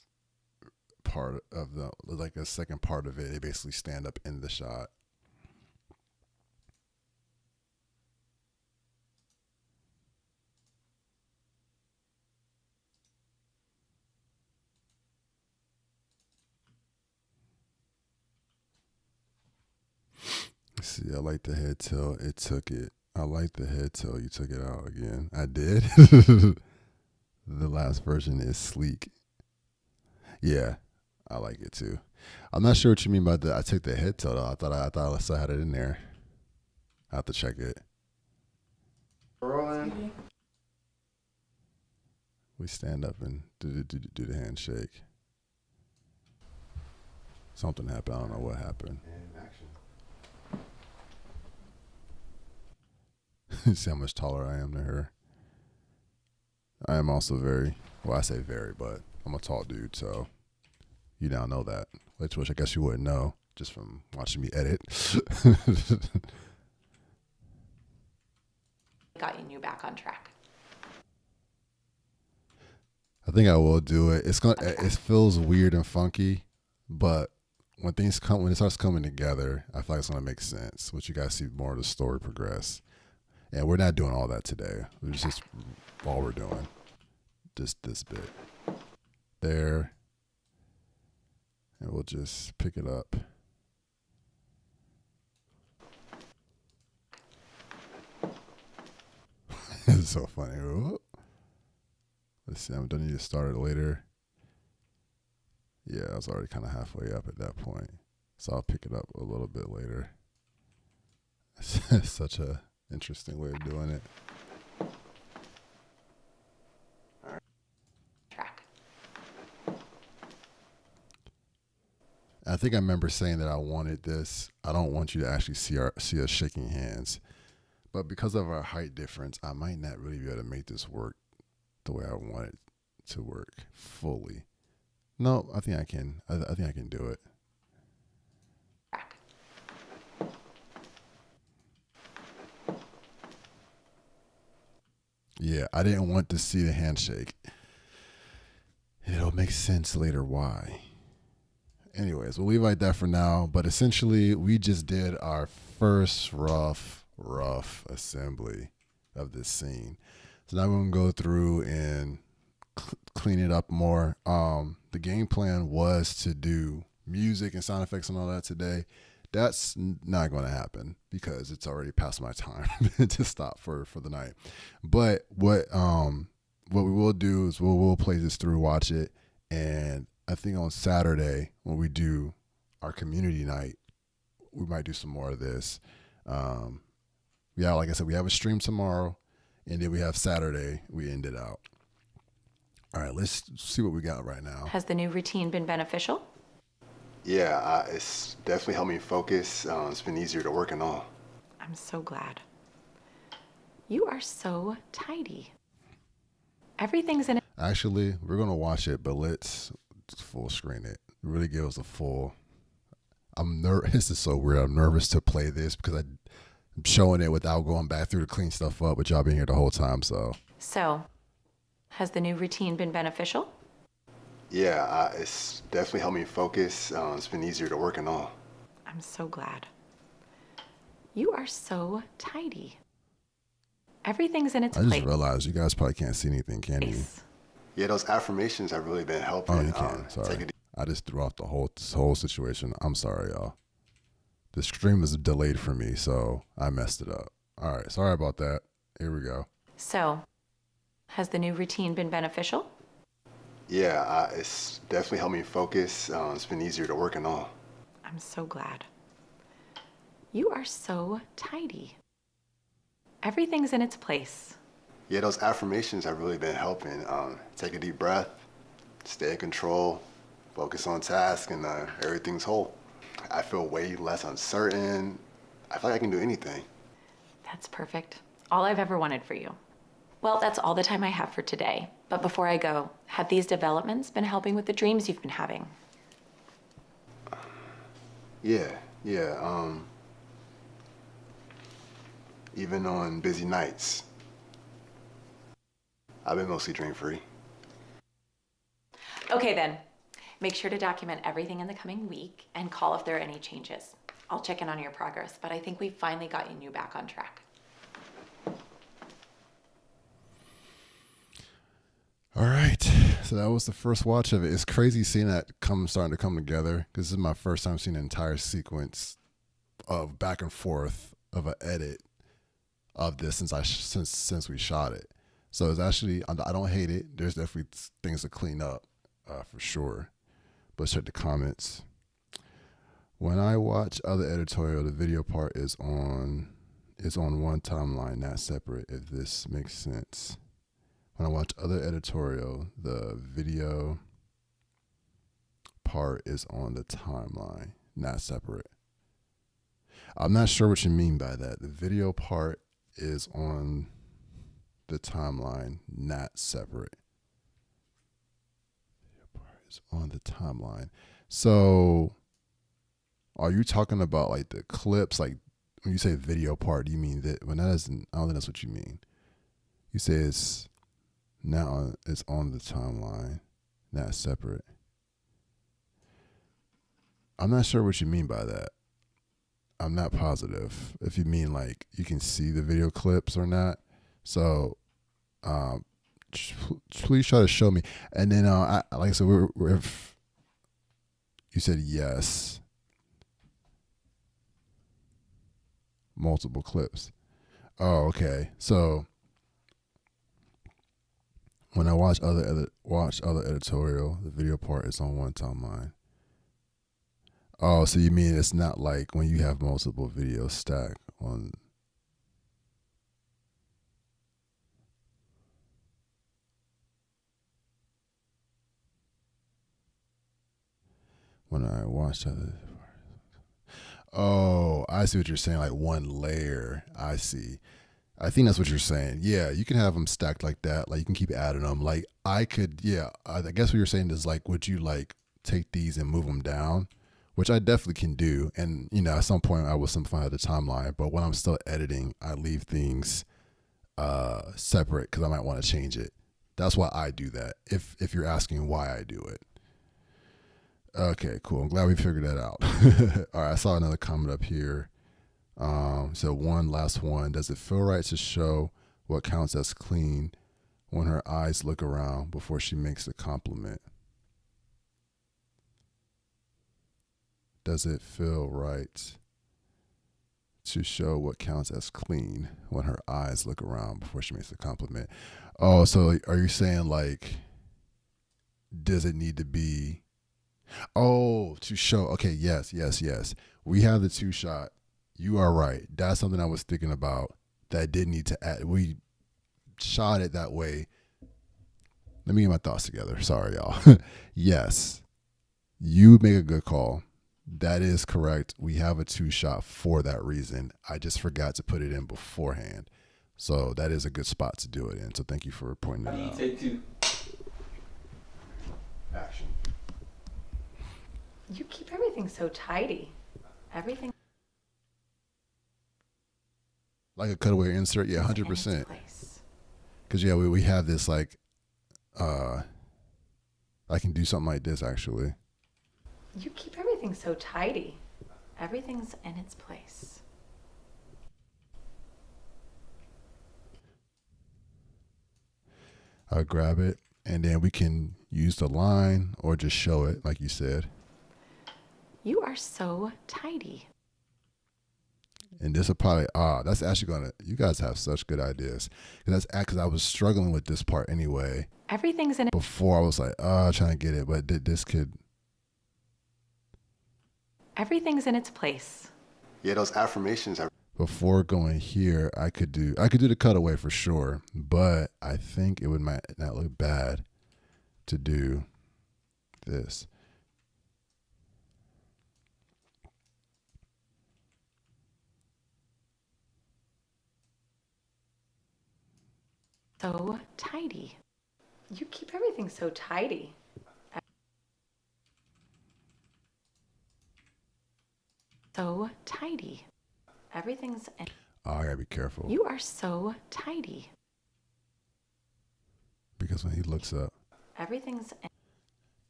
part of like a second part of it. They basically stand up in the shot. See, I like the head tilt. It took it. I like the head tilt. You took it out again. I did. The last version is sleek. Yeah, I like it too. I'm not sure what you mean by that. I took the head tilt out. I thought I still had it in there. I have to check it. Rolling. We stand up and do the handshake. Something happened. I don't know what happened. And action. See how much taller I am than her. I am also very, well, I say very, but I'm a tall dude, so you now know that. Which I guess you wouldn't know just from watching me edit. Got you back on track. I think I will do it. It feels weird and funky, but when it starts coming together, I feel like it's gonna make sense. Once you guys see more of the story progress. And we're not doing all that today. It's just all we're doing. Just this bit. There. And we'll just pick it up. It's so funny. Let's see, I don't need to start it later. Yeah, I was already kind of halfway up at that point. So I'll pick it up a little bit later. It's such a interesting way of doing it. Track. I think I remember saying that I wanted this. I don't want you to actually see us shaking hands. But because of our height difference, I might not really be able to make this work the way I want it to work fully. No, I think I can. I think I can do it. Track. Yeah, I didn't want to see the handshake. It'll make sense later why. Anyways, we'll leave it like that for now. But essentially, we just did our first rough assembly of this scene. So now we're going to go through and clean it up more. The game plan was to do music and sound effects and all that today. That's not going to happen because it's already past my time to stop for the night. But what we will do is we'll play this through, watch it, and I think on Saturday when we do our community night, we might do some more of this. Yeah, like I said, we have a stream tomorrow, and then we have Saturday. We end it out. All right, let's see what we got right now. Has the new routine been beneficial? Yeah, it's definitely helped me focus. It's been easier to work and all. I'm so glad. You are so tidy. Everything's in it. Actually, we're going to watch it, but let's full screen it. Really give us a full. This is so weird. I'm nervous to play this because I'm showing it without going back through to clean stuff up, but y'all been here the whole time, so. So, has the new routine been beneficial? Yeah, it's definitely helped me focus. It's been easier to work and all. I'm so glad. You are so tidy. Everything's in its I place. just realized you guys probably can't see anything, can you? Yeah, those affirmations have really been helping. Oh, you can. Sorry. I just threw off the whole situation. I'm sorry, y'all. The stream is delayed for me, so I messed it up. All right, sorry about that. Here we go. So, has the new routine been beneficial? Yeah, it's definitely helped me focus. It's been easier to work and all. I'm so glad. You are so tidy. Everything's in its place. Yeah, those affirmations have really been helping. Take a deep breath, stay in control, focus on task, and everything's whole. I feel way less uncertain. I feel like I can do anything. That's perfect. All I've ever wanted for you. Well, that's all the time I have for today. But before I go, have these developments been helping with the dreams you've been having? Yeah. Even on busy nights, I've been mostly dream-free. Okay then. Make sure to document everything in the coming week and call if there are any changes. I'll check in on your progress, but I think we finally got you back on track. All right, so that was the first watch of it. It's crazy seeing that starting to come together because this is my first time seeing an entire sequence of back and forth of an edit of this since we shot it. So it's actually, I don't hate it. There's definitely things to clean up for sure. But let's check the comments. When I watch other editorial, the video part is on one timeline, not separate. If this makes sense. When I watch other editorial, the video part is on the timeline, not separate. I'm not sure what you mean by that. The video part is on the timeline, not separate. Video part is on the timeline. So are you talking about like the clips? Like when you say video part, do you mean that? When that isn't, I don't think that's what you mean. You say it's now it's on the timeline, not separate. I'm not sure what you mean by that. I'm not positive if you mean like you can see the video clips or not. So please try to show me. And then like I said, if you said yes, multiple clips. Oh, okay. So when I watch other editorial, the video part is on one timeline. Oh, so you mean it's not like when you have multiple videos stacked on. When I watch other. Oh, I see what you're saying. Like one layer. I see. I think that's what you're saying. Yeah, you can have them stacked like that. Like you can keep adding them. Like I could. Yeah, I guess what you're saying is like, would you like take these and move them down? Which I definitely can do. And, you know, at some point I will simplify the timeline. But when I'm still editing, I leave things separate because I might want to change it. That's why I do that, if you're asking why I do it. Okay, cool. I'm glad we figured that out. All right, I saw another comment up here. So last one. Does it feel right to show what counts as clean when her eyes look around before she makes the compliment? Does it feel right to show what counts as clean when her eyes look around before she makes a compliment? Oh, so are you saying like, does it need to be, to show, okay, yes. We have the 2-shot. You are right. That's something I was thinking about that did need to add. We shot it that way. Let me get my thoughts together. Sorry, y'all. Yes, you make a good call. That is correct. We have a 2-shot for that reason. I just forgot to put it in beforehand. So that is a good spot to do it in. So thank you for pointing it out. Take 2. Action. You keep everything so tidy. Everything. Like a cutaway insert? Yeah, 100%. Because, yeah, we have this like, I can do something like this actually. You keep everything so tidy. Everything's in its place. I'll grab it and then we can use the line or just show it like you said. You are so tidy. And this will probably, that's actually you guys have such good ideas. Because I was struggling with this part anyway. Everything's in it. Before I was like, trying to get it, but this could. Everything's in its place. Yeah, those affirmations are. Before going here, I could do the cutaway for sure, but I think it might not look bad to do this. So tidy. You keep everything so tidy. So tidy. Everything's in. Oh, I gotta be careful. You are so tidy. Because when he looks up. Everything's in.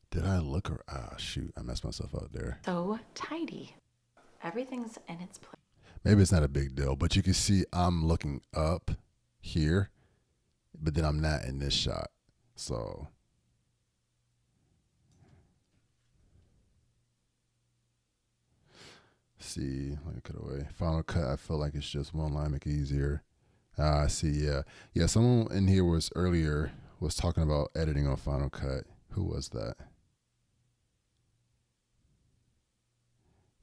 Did I look or shoot, I messed myself up there. So tidy. Everything's in its place. Maybe it's not a big deal, but you can see I'm looking up here, but then I'm not in this shot. So see, let me cut away. Final cut, I feel like it's just one line, make it easier. I see, yeah. Yeah, someone in here was talking about editing on Final Cut. Who was that?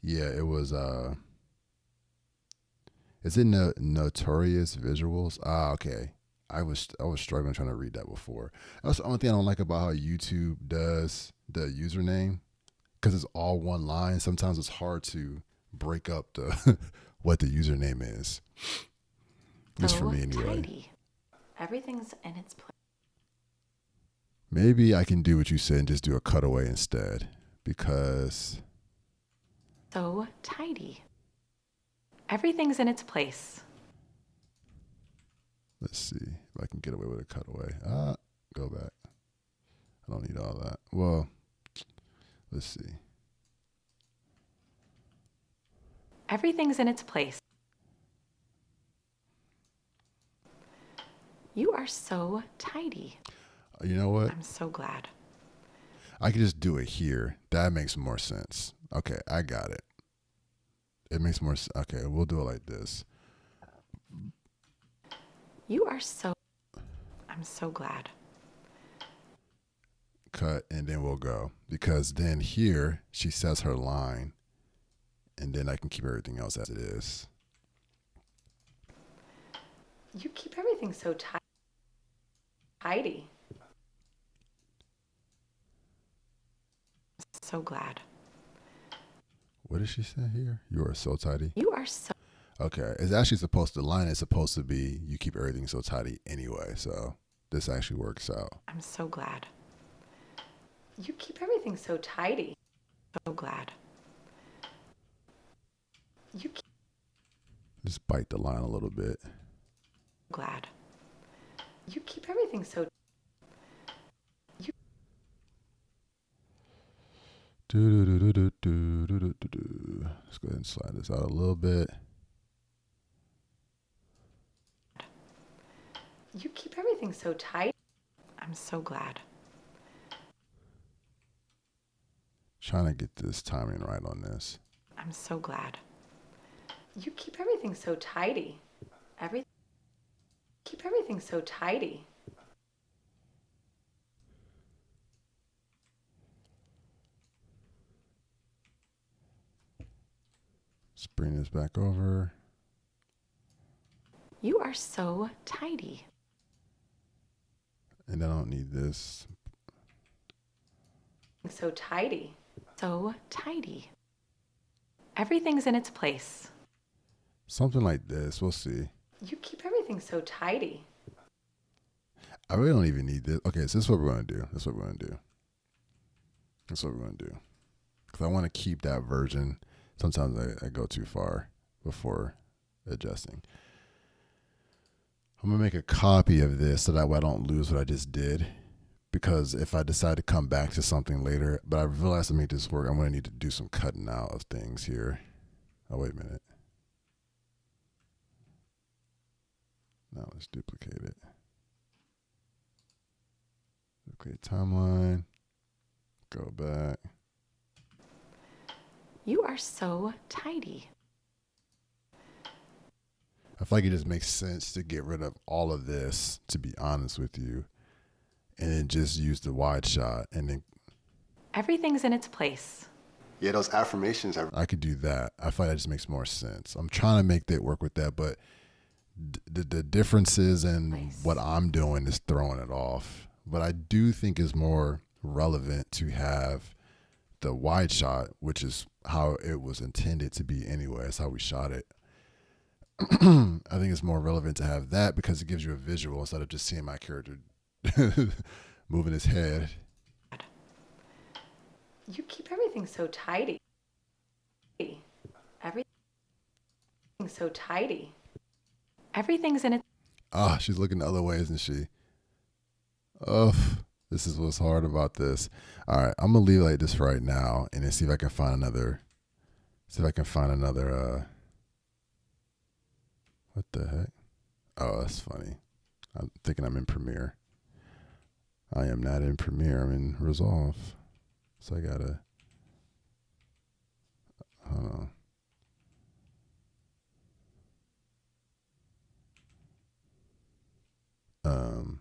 Yeah, it was is it Notorious Visuals? Okay. I was struggling trying to read that before. That's the only thing I don't like about how YouTube does the username, because it's all one line. Sometimes it's hard to break up the what the username is. At least for me anyway. Tidy. Everything's in its place. Maybe I can do what you said and just do a cutaway instead, because So tidy. Everything's in its place. let's see if I can get away with a cutaway. Go back. I don't need all that. Well, let's see. Everything's in its place. You are so tidy. You know what? I'm so glad. I can just do it here. That makes more sense. Okay, I got it. It makes more sense. Okay, we'll do it like this. You are so. I'm so glad. Cut, and then we'll go. Because then here, she says her line, and then I can keep everything else as it is. You keep everything so tidy. So glad. What did she say here? You are so tidy. You are so. Okay, it's actually supposed to, the line is supposed to be, you keep everything so tidy anyway, so this actually works out. I'm so glad. You keep everything so tidy. So glad. You keep Just bite the line a little bit. glad. You keep everything so. Let's go ahead and slide this out a little bit. You keep everything so tidy. I'm so glad. Trying to get this timing right on this. I'm so glad. You keep everything so tidy. Keep everything so tidy. Let's bring this back over. You are so tidy. And I don't need this. So tidy. So tidy. Everything's in its place. Something like this. We'll see. You keep everything so tidy. I really don't even need this. Okay, so this is what we're going to do. That's what we're going to do. That's what we're going to do. Because I want to keep that version. Sometimes I go too far before adjusting. I'm going to make a copy of this so that way I don't lose what I just did. Because if I decide to come back to something later, but I realize to make this work, I'm going to need to do some cutting out of things here. Oh, wait a minute. Now let's duplicate it. Duplicate timeline. Go back. You are so tidy. I feel like it just makes sense to get rid of all of this, to be honest with you, and then just use the wide shot, and then Everything's in its place. Yeah, those affirmations are. I could do that. I feel like that just makes more sense. I'm trying to make that work with that, but the differences in Nice. what I'm doing is throwing it off. But I do think it's more relevant to have the wide shot, which is how it was intended to be anyway. That's how we shot it. I think it's more relevant to have that because it gives you a visual instead of just seeing my character moving his head. You keep everything so tidy. Everything's so tidy. Everything's in its. Ah, she's looking the other way, isn't she? Oh, this is what's hard about this. All right, I'm gonna leave it like this right now, and then see if I can find another. What the heck? Oh, that's funny. I'm thinking I'm in Premiere. I am not in Premiere. I'm in Resolve. So I gotta. Hold on.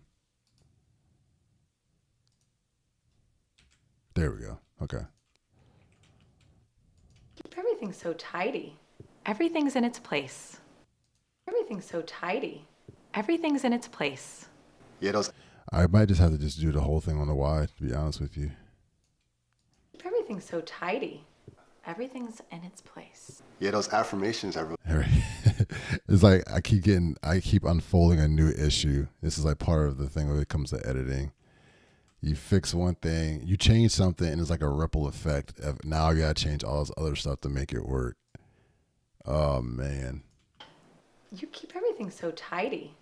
There we go. Okay. Keep everything so tidy. Everything's in its place. Everything's so tidy. Everything's in its place. Yeah, those. I might just have to just do the whole thing on the wide, to be honest with you. Keep everything so tidy. Everything's in its place. Yeah, those affirmations are. It's It's like I keep unfolding a new issue. This is like part of the thing when it comes to editing. You fix one thing, you change something, and it's like a ripple effect. Now you gotta change all this other stuff to make it work. Oh man. You keep everything so tidy.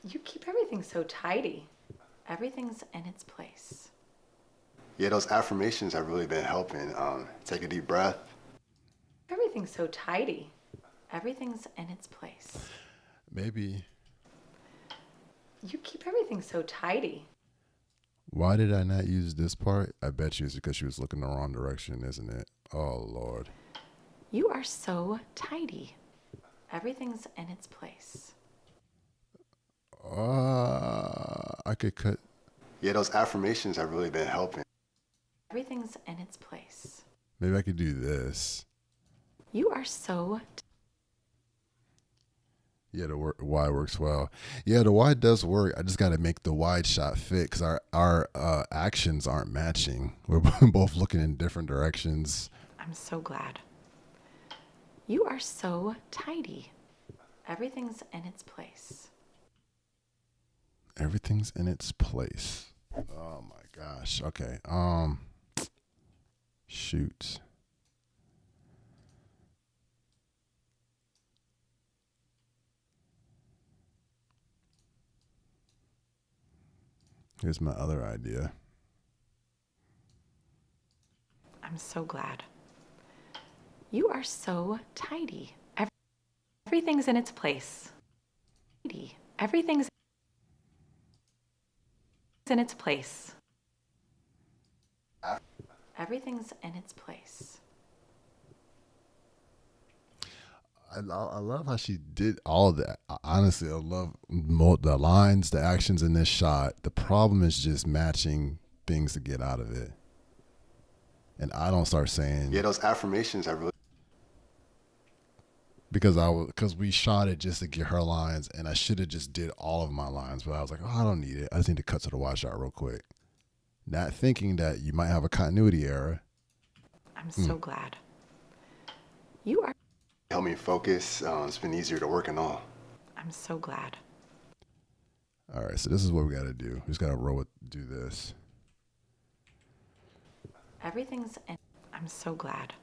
You keep everything so tidy. Everything's in its place. Yeah, those affirmations have really been helping. Take a deep breath. Everything's so tidy. Everything's in its place. Maybe. You keep everything so tidy. Why did I not use this part? I bet you it's because she was looking the wrong direction, isn't it? Oh Lord. You are so tidy. Everything's in its place. I could cut. Yeah, those affirmations have really been helping. Everything's in its place. Maybe I could do this. You are so Yeah, the Y works well. Yeah, the Y does work. I just got to make the wide shot fit because our actions aren't matching. We're both looking in different directions. I'm so glad. You are so tidy. Everything's in its place. Everything's in its place. Oh my gosh. Okay. Shoot. Here's my other idea. I'm so glad. You are so tidy. Everything's in its place. Tidy. Everything's in its place. Everything's in its place. I love how she did all of that. Honestly, I love the lines, the actions in this shot. The problem is just matching things to get out of it. And I don't start saying, Yeah, those affirmations have really. because we shot it just to get her lines, and I should have just did all of my lines, but I was like, oh, I don't need it. I just need to cut to the wide shot real quick. Not thinking that you might have a continuity error. I'm so glad. You are. Help me focus. It's been easier to work and all. I'm so glad. All right, so this is what we got to do. We just got to do this. Everything's in. I'm so glad.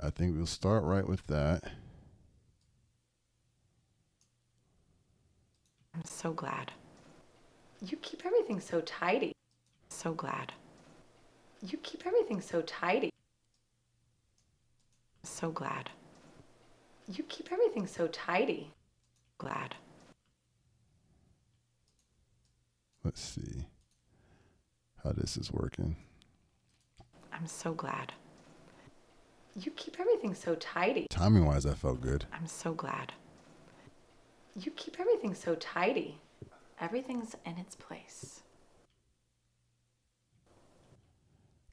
I think we'll start right with that. I'm so glad. You keep everything so tidy. So glad. You keep everything so tidy. So glad. You keep everything so tidy. Glad. Let's see how this is working. I'm so glad. You keep everything so tidy. Timing wise, that felt good. I'm so glad. You keep everything so tidy. Everything's in its place.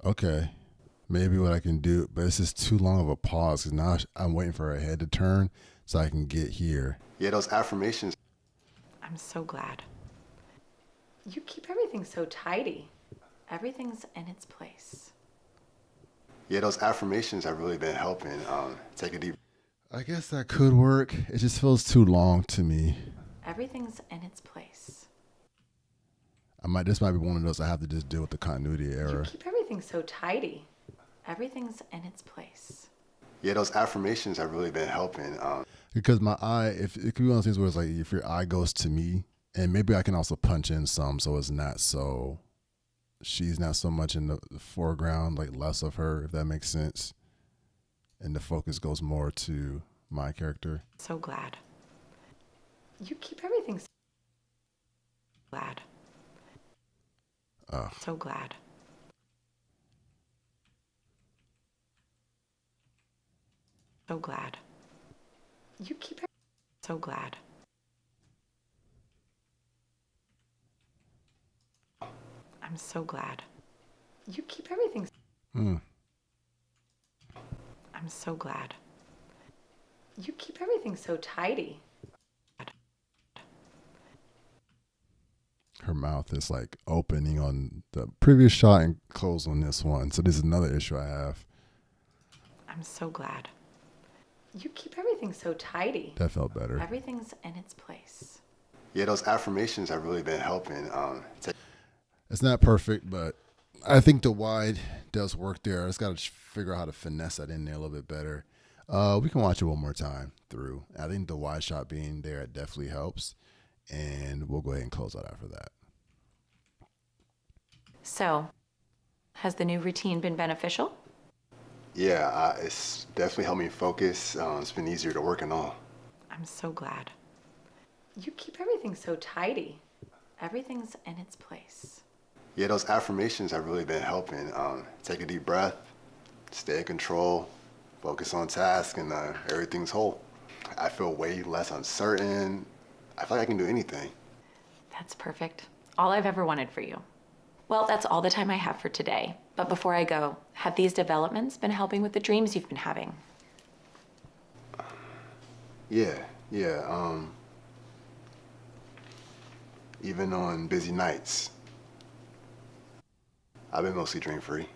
Okay. Maybe what I can do, but it's just too long of a pause because now I'm waiting for her head to turn so I can get here. Yeah, those affirmations. I'm so glad. You keep everything so tidy. Everything's in its place. Yeah, those affirmations have really been helping. Take a deep. I guess that could work. It just feels too long to me. Everything's in its place. This might be one of those I have to just deal with the continuity error. You keep everything so tidy. Everything's in its place. Yeah, those affirmations have really been helping. Because my eye, if it could be one of those things where it's like if your eye goes to me, and maybe I can also punch in some so it's not so, she's not so much in the foreground, like less of her, if that makes sense. And the focus goes more to my character. So glad. You keep everything so glad. So glad. So glad. You keep so glad. I'm so glad. You keep everything. I'm so glad. You keep everything so tidy. Her mouth is like opening on the previous shot and closed on this one. So this is another issue I have. I'm so glad. You keep everything so tidy. That felt better. Everything's in its place. Yeah, those affirmations have really been helping. It's not perfect, but I think the wide does work there. I just got to figure out how to finesse that in there a little bit better. We can watch it one more time through. I think the wide shot being there, it definitely helps. And we'll go ahead and close out after that. So, has the new routine been beneficial? Yeah, it's definitely helped me focus. It's been easier to work and all. I'm so glad. You keep everything so tidy. Everything's in its place. Yeah, those affirmations have really been helping. Take a deep breath, stay in control, focus on task, and everything's whole. I feel way less uncertain. I feel like I can do anything. That's perfect. All I've ever wanted for you. Well, that's all the time I have for today. But before I go, have these developments been helping with the dreams you've been having? Yeah. Even on busy nights, I've been mostly dream-free.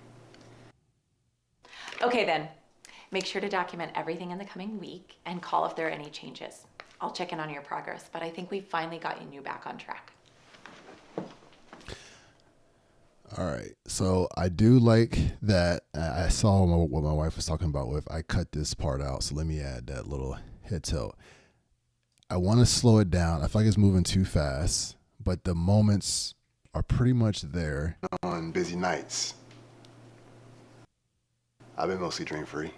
Okay then. Make sure to document everything in the coming week and call if there are any changes. I'll check in on your progress, but I think we finally got you back on track. All right. So I do like that. I saw what my wife was talking about with, I cut this part out. So let me add that little head tilt. I want to slow it down. I feel like it's moving too fast, but the moments are pretty much there. On busy nights, I've been mostly dream-free.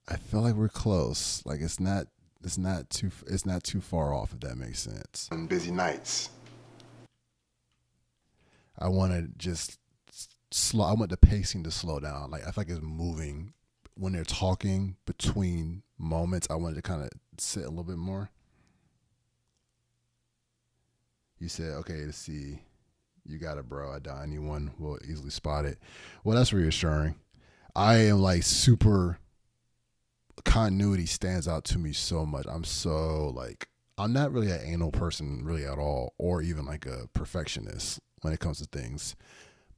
I feel like we're close. Like it's not too far off, if that makes sense. On busy nights, I want to just slow. I want the pacing to slow down. Like I feel like it's moving when they're talking between moments. I wanted to kind of sit a little bit more. You said, okay, let's see. You got it, bro. I doubt anyone will easily spot it. Well, that's reassuring. I am like super, continuity stands out to me so much. I'm not really an anal person really at all, or even like a perfectionist when it comes to things.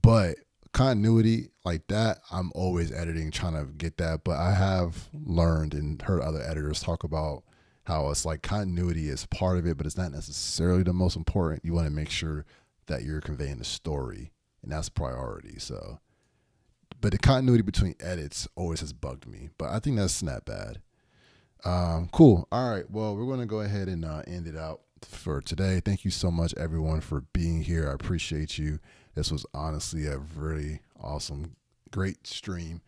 But continuity like that, I'm always editing, trying to get that. But I have learned and heard other editors talk about how it's like continuity is part of it, but it's not necessarily the most important. You want to make sure that you're conveying the story, and that's priority. So, but the continuity between edits always has bugged me, but I think that's not bad. Cool. All right. Well, we're going to go ahead and end it out for today. Thank you so much, everyone, for being here. I appreciate you. This was honestly a really awesome, great stream.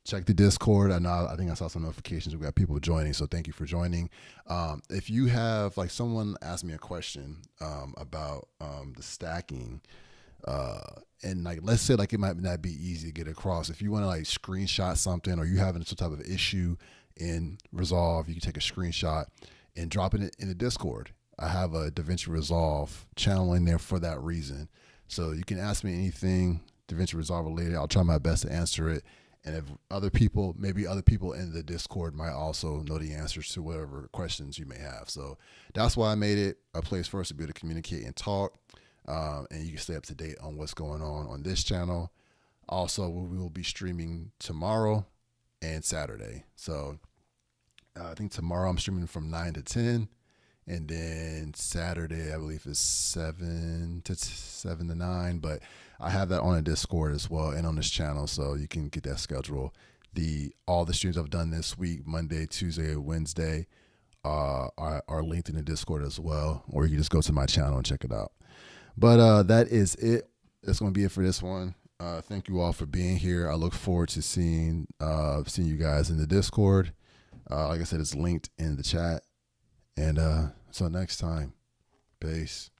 Check the Discord. I think I saw some notifications. We got people joining, so thank you for joining. If you have, like, someone asked me a question about the stacking, and like, let's say like it might not be easy to get across. If you want to like screenshot something, or you having some type of issue in Resolve, you can take a screenshot and drop it in the Discord. I have a Davinci Resolve channel in there for that reason. So you can ask me anything Davinci Resolve related. I'll try my best to answer it. And if maybe other people in the Discord might also know the answers to whatever questions you may have. So that's why I made it a place for us to be able to communicate and talk. And you can stay up to date on what's going on this channel. Also, we will be streaming tomorrow and Saturday. So I think tomorrow I'm streaming from 9 to 10. And then Saturday, I believe, is 7 to 9. But I have that on a Discord as well and on this channel, so you can get that schedule. All the streams I've done this week, Monday, Tuesday, Wednesday, are linked in the Discord as well. Or you can just go to my channel and check it out. But that is it. That's going to be it for this one. Thank you all for being here. I look forward to seeing you guys in the Discord. Like I said, it's linked in the chat. And until next time, peace.